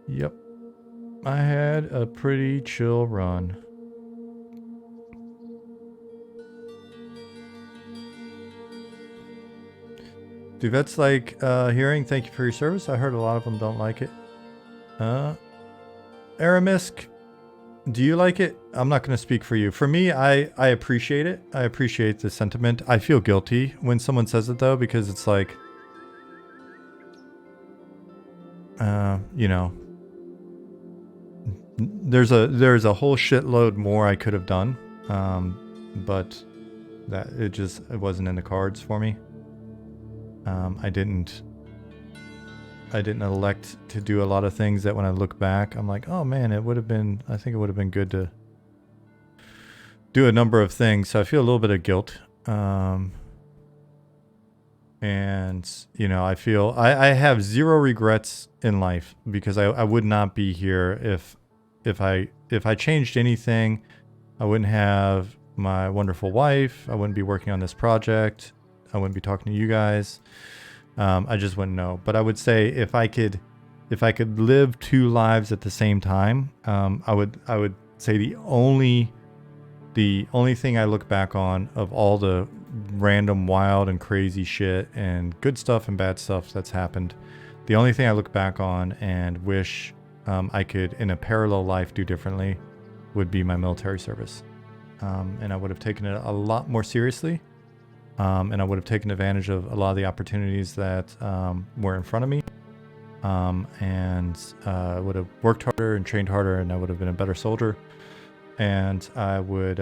A: Yep. I had a pretty chill run. Do vets like hearing? Thank you for your service. I heard a lot of them don't like it. Aramisk, do you like it? I'm not going to speak for you. For me, I appreciate it. I appreciate the sentiment. I feel guilty when someone says it, though, because it's like, you know, there's a whole shitload more I could have done, but that it wasn't in the cards for me. I didn't elect to do a lot of things that when I look back, I'm like, oh man, I think it would have been good to do a number of things. So I feel a little bit of guilt. And you know, I feel I have zero regrets in life because I would not be here if I changed anything. I wouldn't have my wonderful wife. I wouldn't be working on this project. I wouldn't be talking to you guys. I just wouldn't know. But I would say if I could live two lives at the same time, I would say the only thing I look back on of all the random wild and crazy shit and good stuff and bad stuff that's happened, the only thing I look back on and wish I could in a parallel life do differently would be my military service. And I would have taken it a lot more seriously. And I would have taken advantage of a lot of the opportunities that were in front of me. And I would have worked harder and trained harder, and I would have been a better soldier. And I would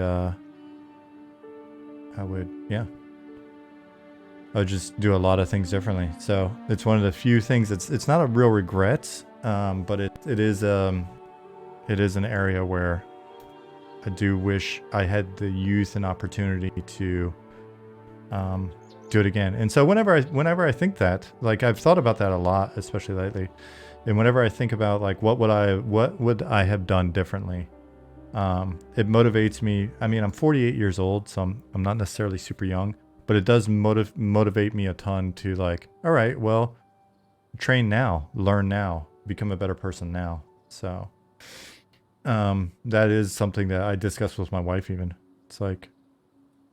A: just do a lot of things differently. So it's one of the few things it's not a real regret, but it is an area where I do wish I had the youth and opportunity to do it again. And so whenever I think that, like, I've thought about that a lot, especially lately, and whenever I think about like what would I have done differently, it motivates me. I mean, I'm 48 years old, so I'm not necessarily super young, but it does motivate me a ton to like, all right, well, train now, learn now, become a better person now. So that is something that I discussed with my wife even. It's like,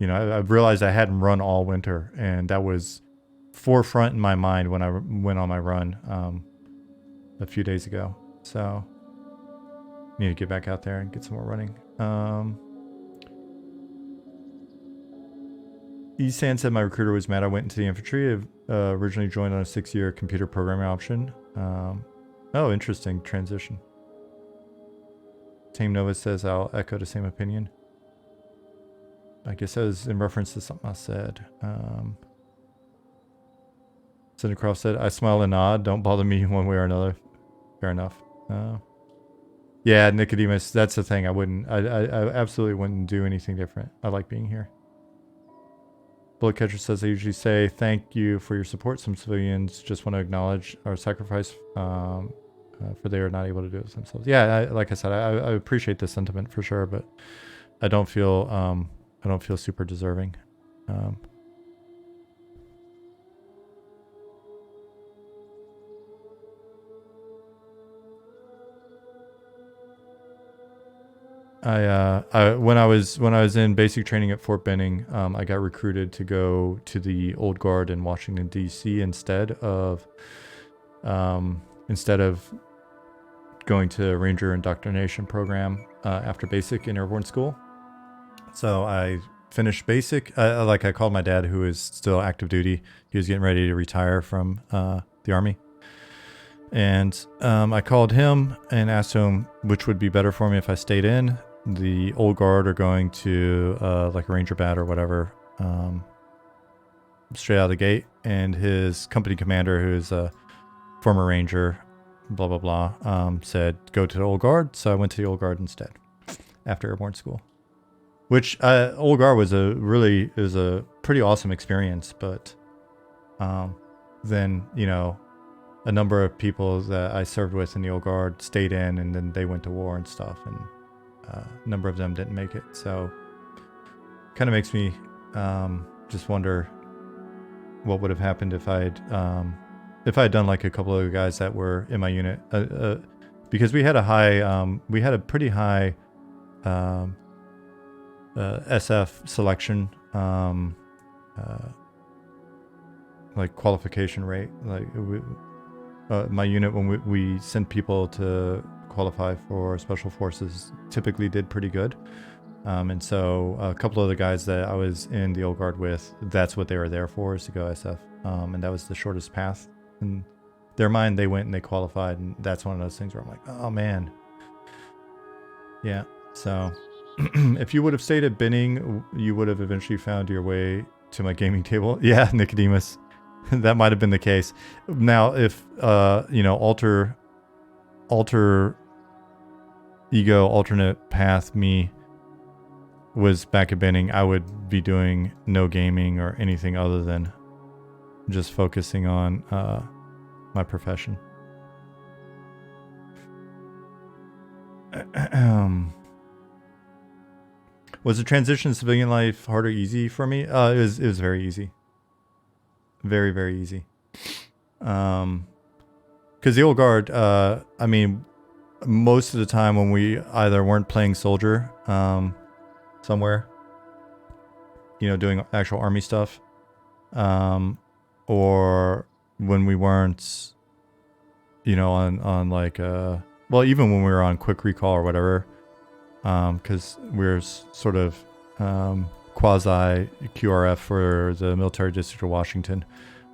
A: you know, I realized I hadn't run all winter, and that was forefront in my mind when I went on my run a few days ago. So need to get back out there and get some more running. Esan said my recruiter was mad I went into the infantry. I originally joined on a 6-year computer programming option. Oh, interesting transition. Tame Nova says I'll echo the same opinion. I guess that was in reference to something I said. Cindercroft said, I smile and nod. Don't bother me one way or another. Fair enough. Yeah, Nicodemus, that's the thing. I absolutely wouldn't do anything different. I like being here. Bullet Catcher says, I usually say thank you for your support. Some civilians just want to acknowledge our sacrifice for they are not able to do it themselves. Yeah, like I said, I appreciate the sentiment for sure, but I don't feel super deserving. When I was in basic training at Fort Benning, I got recruited to go to the Old Guard in Washington D.C. instead of going to Ranger Indoctrination program after basic in airborne school. So I finished basic. I called my dad, who is still active duty. He was getting ready to retire from the Army. And I called him and asked him which would be better for me if I stayed in the Old Guard or going to like a Ranger Bat or whatever, straight out of the gate. And his company commander, who is a former Ranger, blah, blah, blah, said, go to the Old Guard. So I went to the Old Guard instead after airborne school, which Old Guard was a pretty awesome experience. But then, you know, a number of people that I served with in the Old Guard stayed in, and then they went to war and stuff, and a number of them didn't make it. So kind of makes me just wonder what would have happened if I had done like a couple of guys that were in my unit, because we had a pretty high SF selection, like qualification rate. Like my unit, when we sent people to qualify for special forces, typically did pretty good. And so a couple of the guys that I was in the Old Guard with, that's what they were there for, is to go SF. And that was the shortest path. In their mind, they went and they qualified. And that's one of those things where I'm like, oh man. Yeah. So if you would have stayed at Benning, you would have eventually found your way to my gaming table. Yeah, Nicodemus. That might have been the case. Now, if you know, alter ego, alternate path me was back at Benning, I would be doing no gaming or anything other than just focusing on my profession. Was the transition to civilian life hard or easy for me? It was very easy. Very, very easy. Because the Old Guard, I mean, most of the time when we either weren't playing soldier somewhere, you know, doing actual army stuff, or when we weren't, you know, on like, well, even when we were on quick recall or whatever, because we're sort of quasi QRF for the military district of Washington.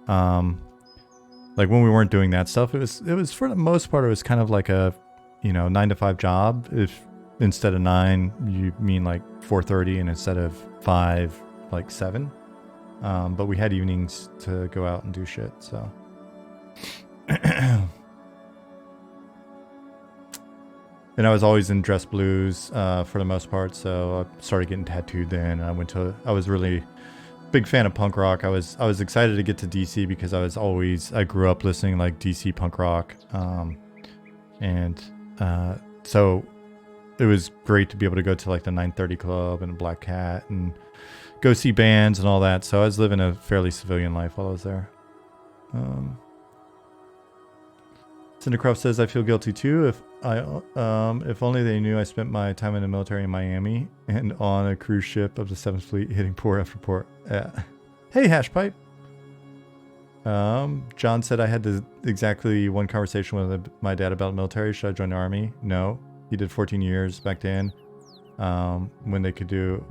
A: Like when we weren't doing that stuff, it was for the most part, it was kind of like a, you know, 9-to-5 job. If instead of 9, you mean like 4:30, and instead of 5, like 7. But we had evenings to go out and do shit. So. And I was always in dress blues for the most part, so I started getting tattooed then. And I was really big fan of punk rock. I was excited to get to DC because I grew up listening like DC punk rock, and so it was great to be able to go to like the 930 Club and Black Cat and go see bands and all that. So I was living a fairly civilian life while I was there. Cindercroft says, I feel guilty too. If only they knew I spent my time in the military in Miami and on a cruise ship of the 7th Fleet hitting port after port. Hey, Hashpipe. John said I had exactly one conversation with my dad about the military. Should I join the army? No. He did 14 years back then. when they could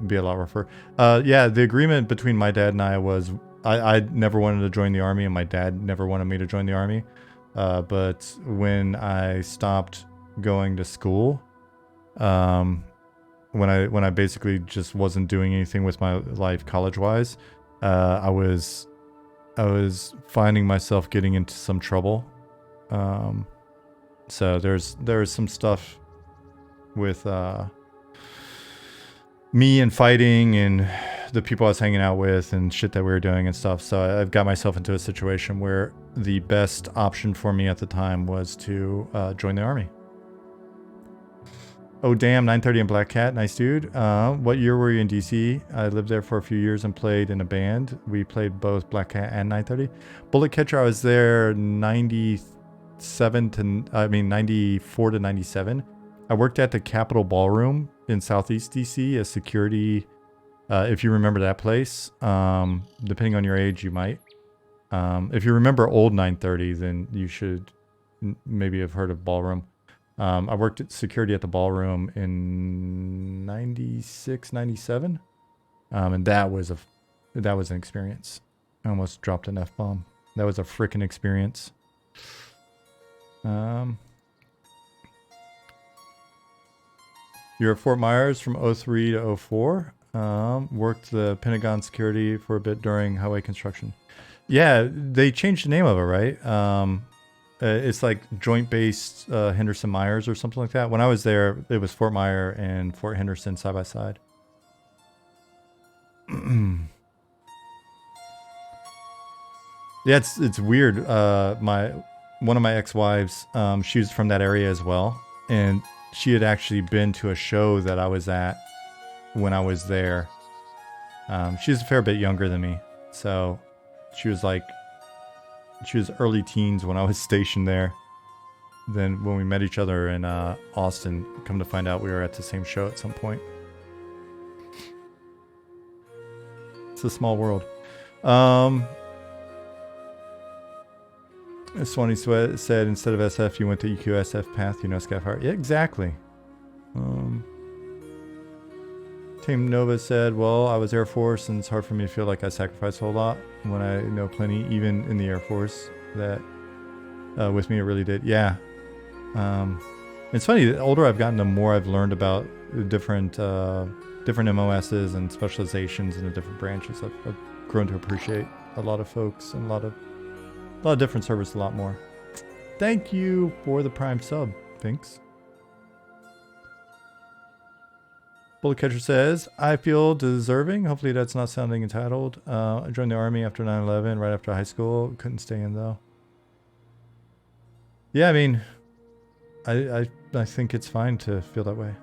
A: be a lot rougher. Yeah, the agreement between my dad and I was I never wanted to join the army, and my dad never wanted me to join the army. But when I stopped going to school, when I basically just wasn't doing anything with my life college-wise, I was finding myself getting into some trouble. So there's some stuff with me and fighting and the people I was hanging out with and shit that we were doing and stuff. So I've got myself into a situation where the best option for me at the time was to join the army. Oh damn, 930 and Black Cat, nice dude. What year were you in DC? I lived there for a few years and played in a band. We played both Black Cat and 930. Bullet Catcher, I was there 94 to 97. I worked at the Capitol Ballroom in Southeast DC as security. If you remember that place, depending on your age, you might. If you remember old 930, then you should maybe have heard of Ballroom. I worked at security at the Ballroom in 96, 97. And that was an experience. I almost dropped an F-bomb. That was a freaking experience. You're at Fort Myers from 03 to 04. Worked the Pentagon security for a bit during highway construction. Yeah, they changed the name of it, right? It's like Joint Base Henderson Myers or something like that. When I was there, it was Fort Myer and Fort Henderson side by side. Yeah, it's weird. One of my ex-wives, she was from that area as well, and she had actually been to a show that I was at when I was there. She was a fair bit younger than me, so she was early teens when I was stationed there. Then when we met each other in Austin, come to find out we were at the same show at some point. It's a small world. Swanee Sweat said instead of SF you went to EQSF path, you know, Scaff Heart. Yeah, exactly. Team Nova said, well, I was Air Force and it's hard for me to feel like I sacrificed a whole lot when I know plenty, even in the Air Force, that with me it really did. Yeah. It's funny, the older I've gotten, the more I've learned about different MOSs and specializations in the different branches. I've grown to appreciate a lot of folks and a lot of different servers a lot more. Thank you for the Prime sub. Thanks. Bullet Catcher says, I feel deserving. Hopefully that's not sounding entitled. I joined the Army after 9/11, right after high school. Couldn't stay in though. Yeah, I mean, I think it's fine to feel that way.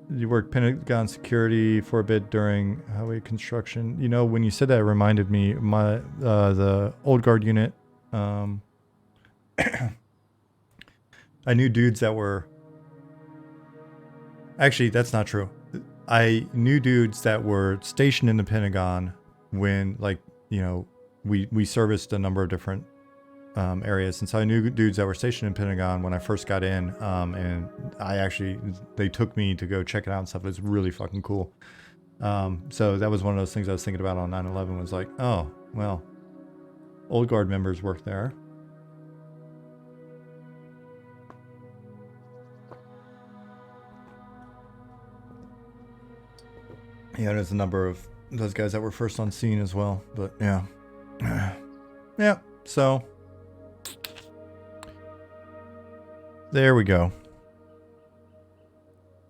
A: You worked Pentagon security for a bit during highway construction. You know, when you said that, it reminded me, the old guard unit, I knew dudes that were... Actually, that's not true. I knew dudes that were stationed in the Pentagon when, like, you know, we serviced a number of different areas. And so I knew dudes that were stationed in Pentagon when I first got in. And they took me to go check it out and stuff. It was really fucking cool. So that was one of those things I was thinking about on 9/11 was like, oh, well, old guard members work there. Yeah, there's a number of those guys that were first on scene as well, but yeah. Yeah, so there we go.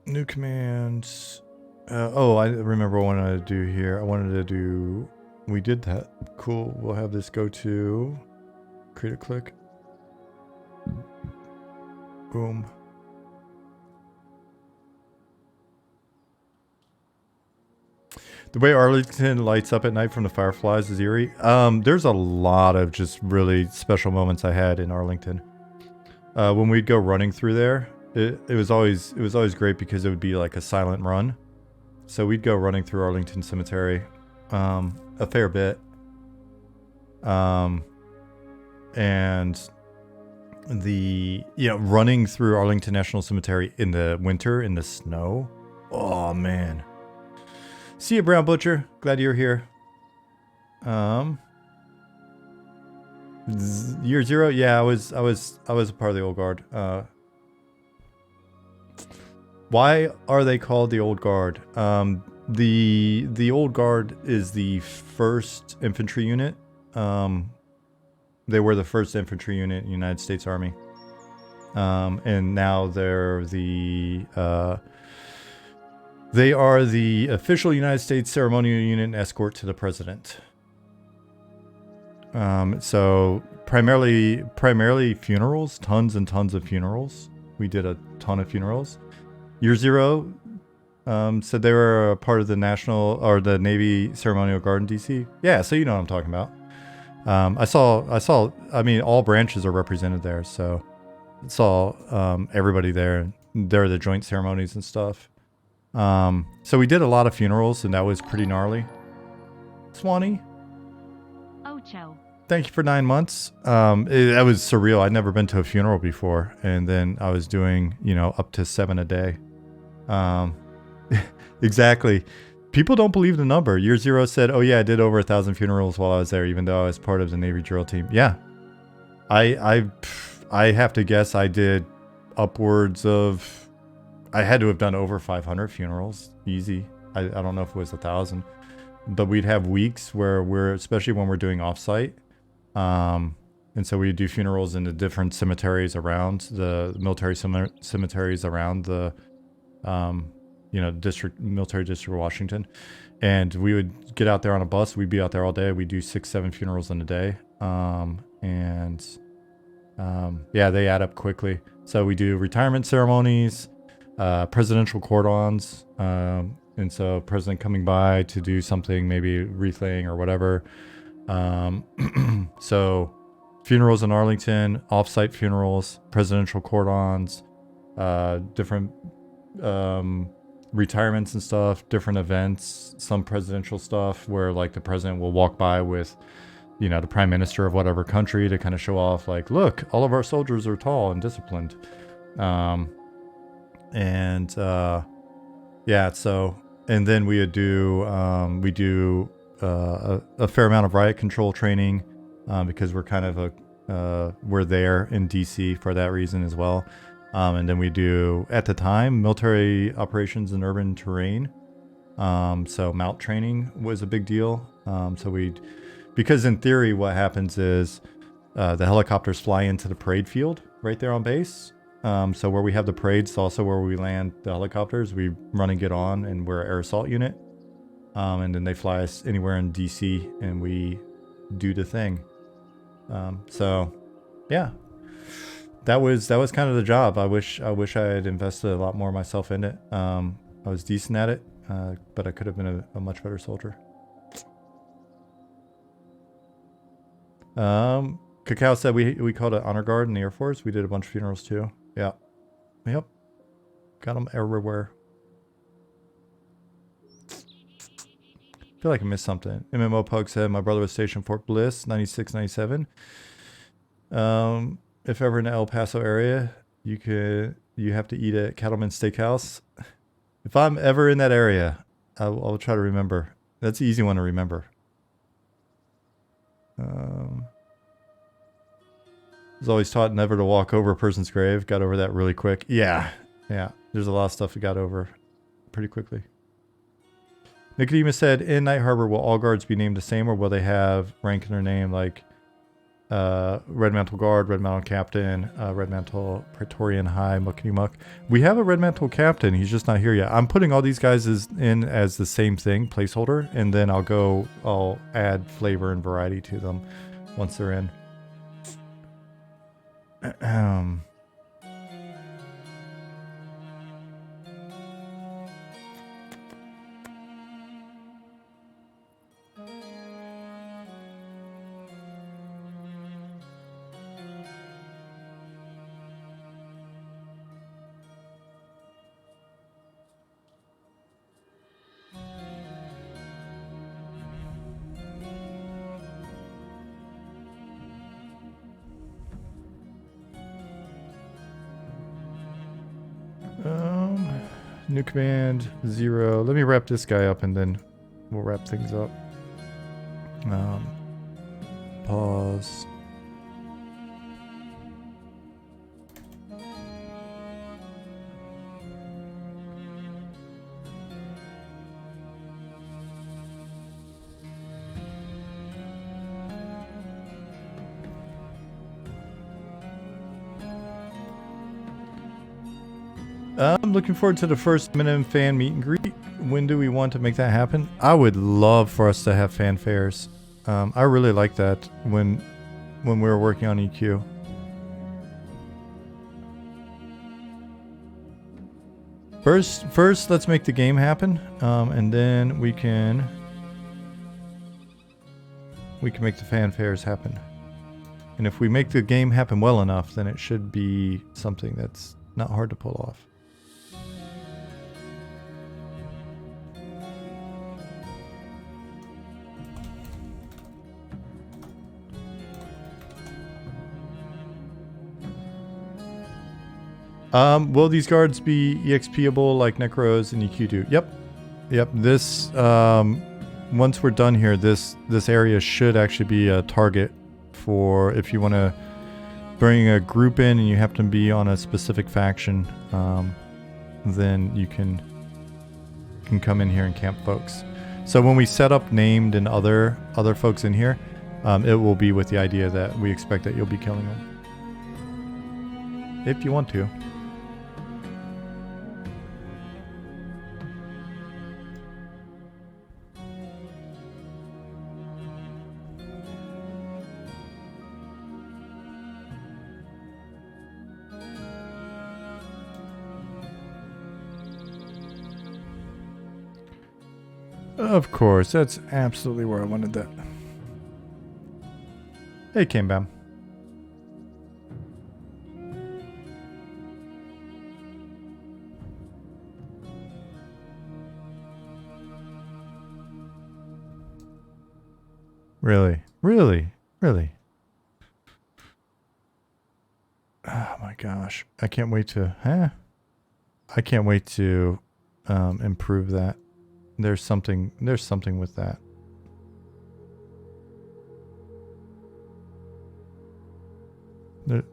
A: New commands. I remember what I wanted to do here. We did that. Cool. We'll have this go to create a click. Boom. The way Arlington lights up at night from the fireflies is eerie. There's a lot of just really special moments I had in Arlington. When we'd go running through there, it was always great because it would be like a silent run. So we'd go running through Arlington Cemetery a fair bit. And running through Arlington National Cemetery in the winter in the snow. Oh man. See you, Brown Butcher. Glad you're here. Year 0. Yeah, I was a part of the Old Guard. Why are they called the Old Guard? The Old Guard is the first infantry unit. They were the first infantry unit in the United States Army. And now they're they are the official United States ceremonial unit and escort to the president. So primarily funerals, tons and tons of funerals. We did a ton of funerals. Year 0 said they were a part of the National or the Navy Ceremonial Guard in DC. Yeah, so you know what I'm talking about. I mean, all branches are represented there, so I saw everybody there. There are the joint ceremonies and stuff. So we did a lot of funerals, and that was pretty gnarly. Swanee,
B: Ocho.
A: thank you for 9 months. That was surreal. I'd never been to a funeral before, and then I was doing, up to 7 a day. Exactly. People don't believe the number. Year 0 said, "Oh yeah, I did over 1,000 funerals while I was there, even though I was part of the Navy drill team." Yeah, I have to guess I did upwards of. I had to have done over 500 funerals, easy. I don't know if it was 1,000, but we'd have weeks where especially when we're doing offsite, and so we'd do funerals in the different cemeteries around the military cemeteries around the. Military district of Washington, and we would get out there on a bus. We'd be out there all day. We'd do 6-7 funerals in a day, yeah, they add up quickly. So we do retirement ceremonies, presidential cordons, and so president coming by to do something, maybe wreathing or whatever. So funerals in Arlington, off-site funerals, presidential cordons, different retirements and stuff, different events, some presidential stuff where like the president will walk by with, the prime minister of whatever country to kind of show off like, look, all of our soldiers are tall and disciplined. Yeah, so, and then we would do, a fair amount of riot control training, because we're kind of we're there in DC for that reason as well. And then we do, at the time, military operations in urban terrain. So mount training was a big deal. Because in theory, what happens is the helicopters fly into the parade field right there on base. So where we have the parades, also where we land the helicopters, we run and get on, and we're an air assault unit. And then they fly us anywhere in DC, and we do the thing. So, yeah. That was kind of the job. I wish I had invested a lot more myself in it. I was decent at it, but I could have been a much better soldier. Cacao said we called it Honor Guard in the Air Force. We did a bunch of funerals too. Yeah. Yep. Got them everywhere. I feel like I missed something. MMO Pug said my brother was stationed Fort Bliss, 96, 97. If ever in the El Paso area, you have to eat at Cattleman Steakhouse. If I'm ever in that area, I'll try to remember. That's the easy one to remember. I was always taught never to walk over a person's grave. Got over that really quick. Yeah. There's a lot of stuff we got over pretty quickly. Nicodemus said, in Night Harbor, will all guards be named the same, or will they have rank in their name like Red Mantle Guard, Red Mantle Captain, Red Mantle Praetorian High, Muckety Muck? We have a Red Mantle Captain. He's just not here yet. I'm putting all these guys in as the same thing, placeholder, and then I'll add flavor and variety to them once they're in. New command 0. Let me wrap this guy up and then we'll wrap things up. Pause. I'm looking forward to the first minimum fan meet and greet. When do we want to make that happen? I would love for us to have fanfares. I really like that when we were working on EQ. First, let's make the game happen, and then we can make the fanfares happen. And if we make the game happen well enough, then it should be something that's not hard to pull off. Will these guards be EXPable like Necros and EQ do? Yep. This, once we're done here, this area should actually be a target for if you want to bring a group in and you happen to be on a specific faction, then you can come in here and camp folks. So when we set up named and other folks in here, it will be with the idea that we expect that you'll be killing them. If you want to. Of course, that's absolutely where I wanted that. Hey, Kambam. Really? Oh my gosh. I can't wait to, I can't wait to improve that. There's something with that.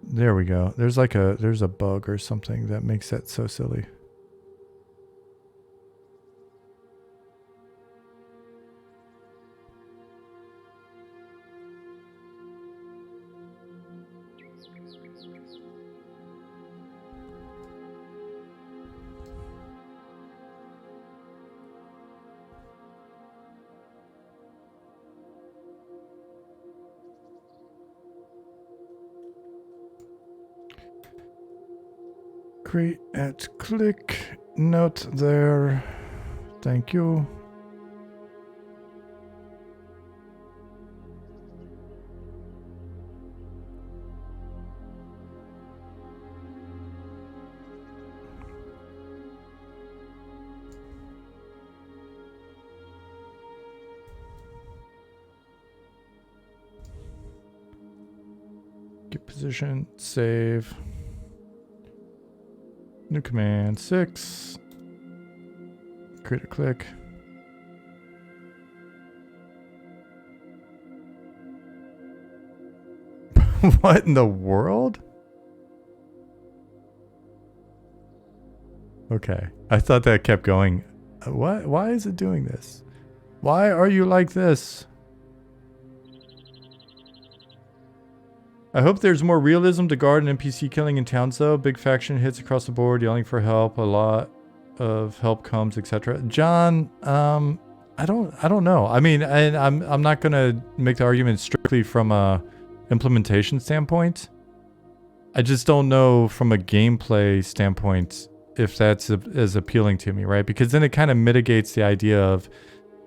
A: There we go. There's a bug or something that makes that so silly. Create at click note there. Thank you. Get position, save. New command 6. Create a click. What in the world? Okay. I thought that kept going. What? Why is it doing this? Why are you like this? I hope there's more realism to guard and NPC killing in towns though. Big faction hits across the board, yelling for help, a lot of help comes, etc. John, I don't know. I mean, I'm not gonna make the argument strictly from a implementation standpoint. I just don't know from a gameplay standpoint if that's as appealing to me, right? Because then it kind of mitigates the idea of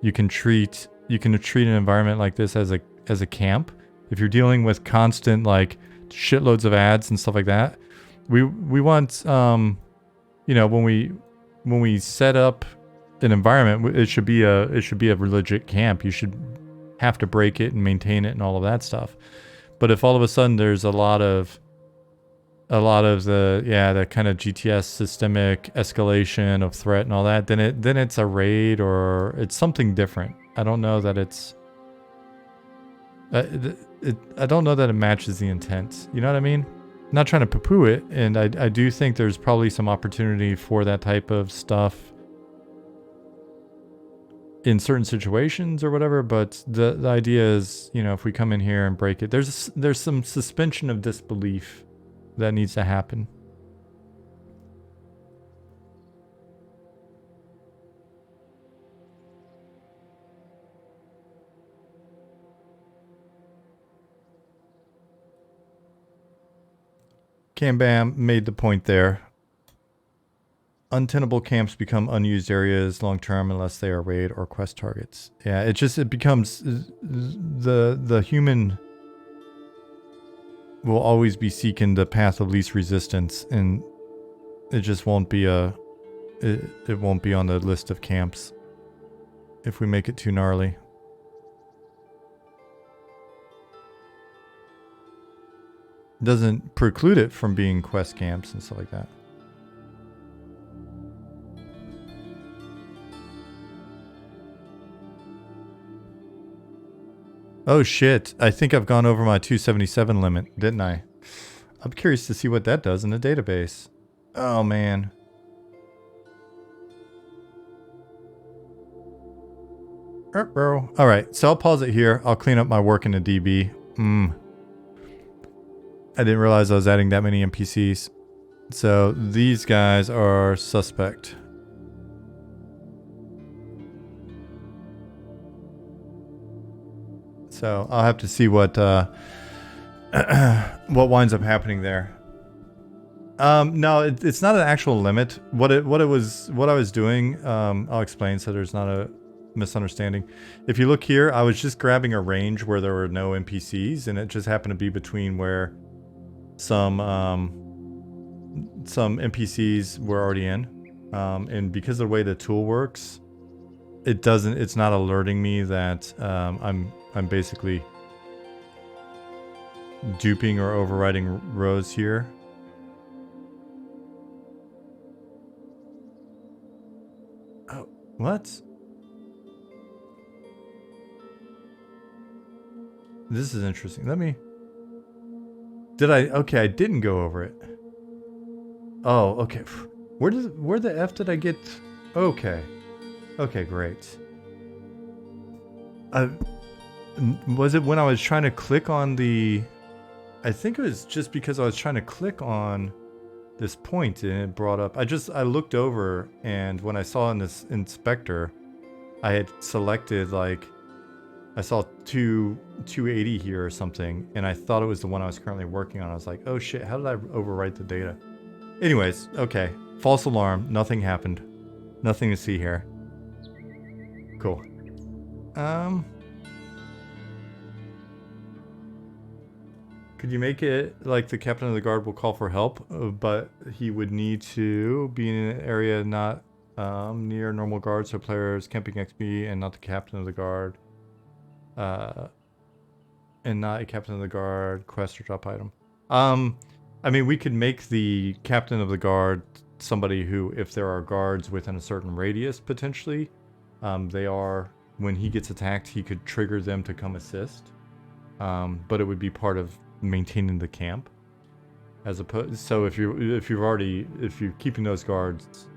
A: you can treat an environment like this as a camp. If you're dealing with constant like shitloads of ads and stuff like that, we want you know, when we set up an environment, it should be a legit camp. You should have to break it and maintain it and all of that stuff. But if all of a sudden there's a lot of a lot of the kind of GTS systemic escalation of threat and all that, then it's a raid or it's something different. I don't know that it's I don't know that it matches the intent. You know what I mean? Not trying to poo-poo it, and I do think there's probably some opportunity for that type of stuff in certain situations or whatever, but the idea is, you know, if we come in here and break it, there's some suspension of disbelief that needs to happen. Cambam made the point there. Untenable camps become unused areas long term unless they are raid or quest targets. Yeah, it becomes the human will always be seeking the path of least resistance, and it just won't be it won't be on the list of camps if we make it too gnarly. Doesn't preclude it from being quest camps and stuff like that. Oh shit, I think I've gone over my 277 limit, didn't I? I'm curious to see what that does in the database. Oh man. Alright, so I'll pause it here. I'll clean up my work in the DB. I didn't realize I was adding that many NPCs. So these guys are suspect. So I'll have to see what winds up happening there. No, it's not an actual limit. What I was doing, I'll explain so there's not a misunderstanding. If you look here, I was just grabbing a range where there were no NPCs, and it just happened to be between where some NPCs were already in. And because of the way the tool works, it's not alerting me that I'm basically duping or overriding rows here. Oh, what? This is interesting. Okay, I didn't go over it. Oh, okay. Where the F did I get? Okay. Okay, great. Was it when I was trying to click on the... I think it was just because I was trying to click on this point and it brought up... I looked over, and when I saw in this inspector, I had selected, like... I saw 280 here or something, and I thought it was the one I was currently working on. I was like, oh shit, how did I overwrite the data? Anyways, okay. False alarm. Nothing happened. Nothing to see here. Cool. Could you make it like the captain of the guard will call for help, but he would need to be in an area not near normal guards, so players camping XP and not the captain of the guard. And not a captain of the guard quest or drop item. I mean, we could make the captain of the guard somebody who, if there are guards within a certain radius, potentially, when he gets attacked, he could trigger them to come assist. But it would be part of maintaining the camp. As opposed, so if you're keeping those guards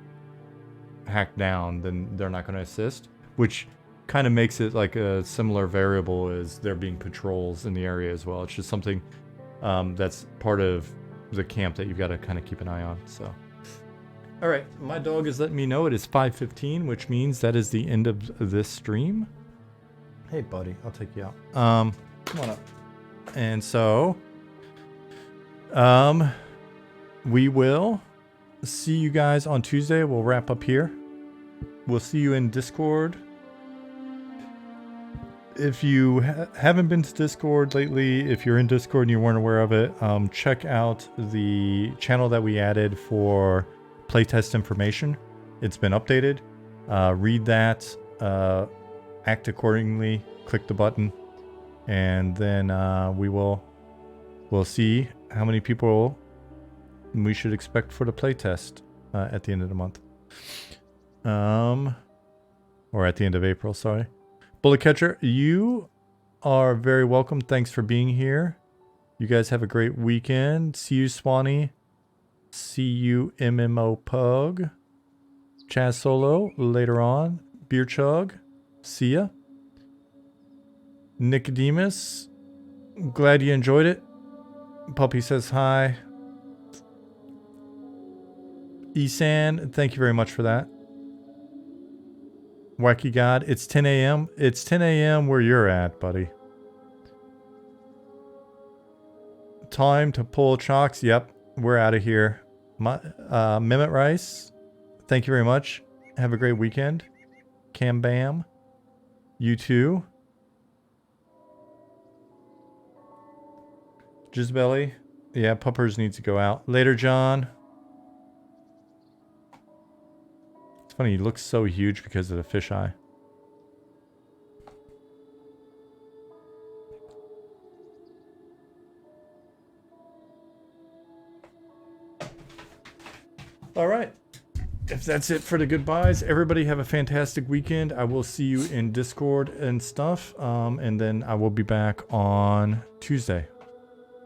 A: hacked down, then they're not going to assist, which kind of makes it like a similar variable as there being patrols in the area as well. It's just something that's part of the camp that you've got to kind of keep an eye on. So, all right, my dog is letting me know it is 5:15, which means that is the end of this stream. Hey, buddy, I'll take you out. Come on up. And so, we will see you guys on Tuesday. We'll wrap up here. We'll see you in Discord. If you haven't been to Discord lately, if you're in Discord and you weren't aware of it, check out the channel that we added for playtest information. It's been updated. Read that, act accordingly, click the button, and then we'll see how many people we should expect for the playtest at the end of the month. Or at the end of April, sorry. Bullet Catcher, you are very welcome. Thanks for being here. You guys have a great weekend. See you, Swanee. See you, MMO Pug. Chaz Solo later on. Beer Chug. See ya. Nicodemus, glad you enjoyed it. Puppy says hi. Esan, thank you very much for that. Wacky God, it's 10 a.m. It's 10 a.m. where you're at, buddy. Time to pull chocks. Yep, we're out of here. Mehmet Rice, thank you very much. Have a great weekend. Cam Bam, you too. Gisbelly, yeah, Puppers needs to go out. Later, John. It's funny, he looks so huge because of the fisheye. All right. If that's it for the goodbyes, everybody have a fantastic weekend. I will see you in Discord and stuff. And then I will be back on Tuesday.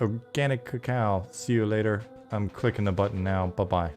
A: Organic Cacao. See you later. I'm clicking the button now. Bye-bye.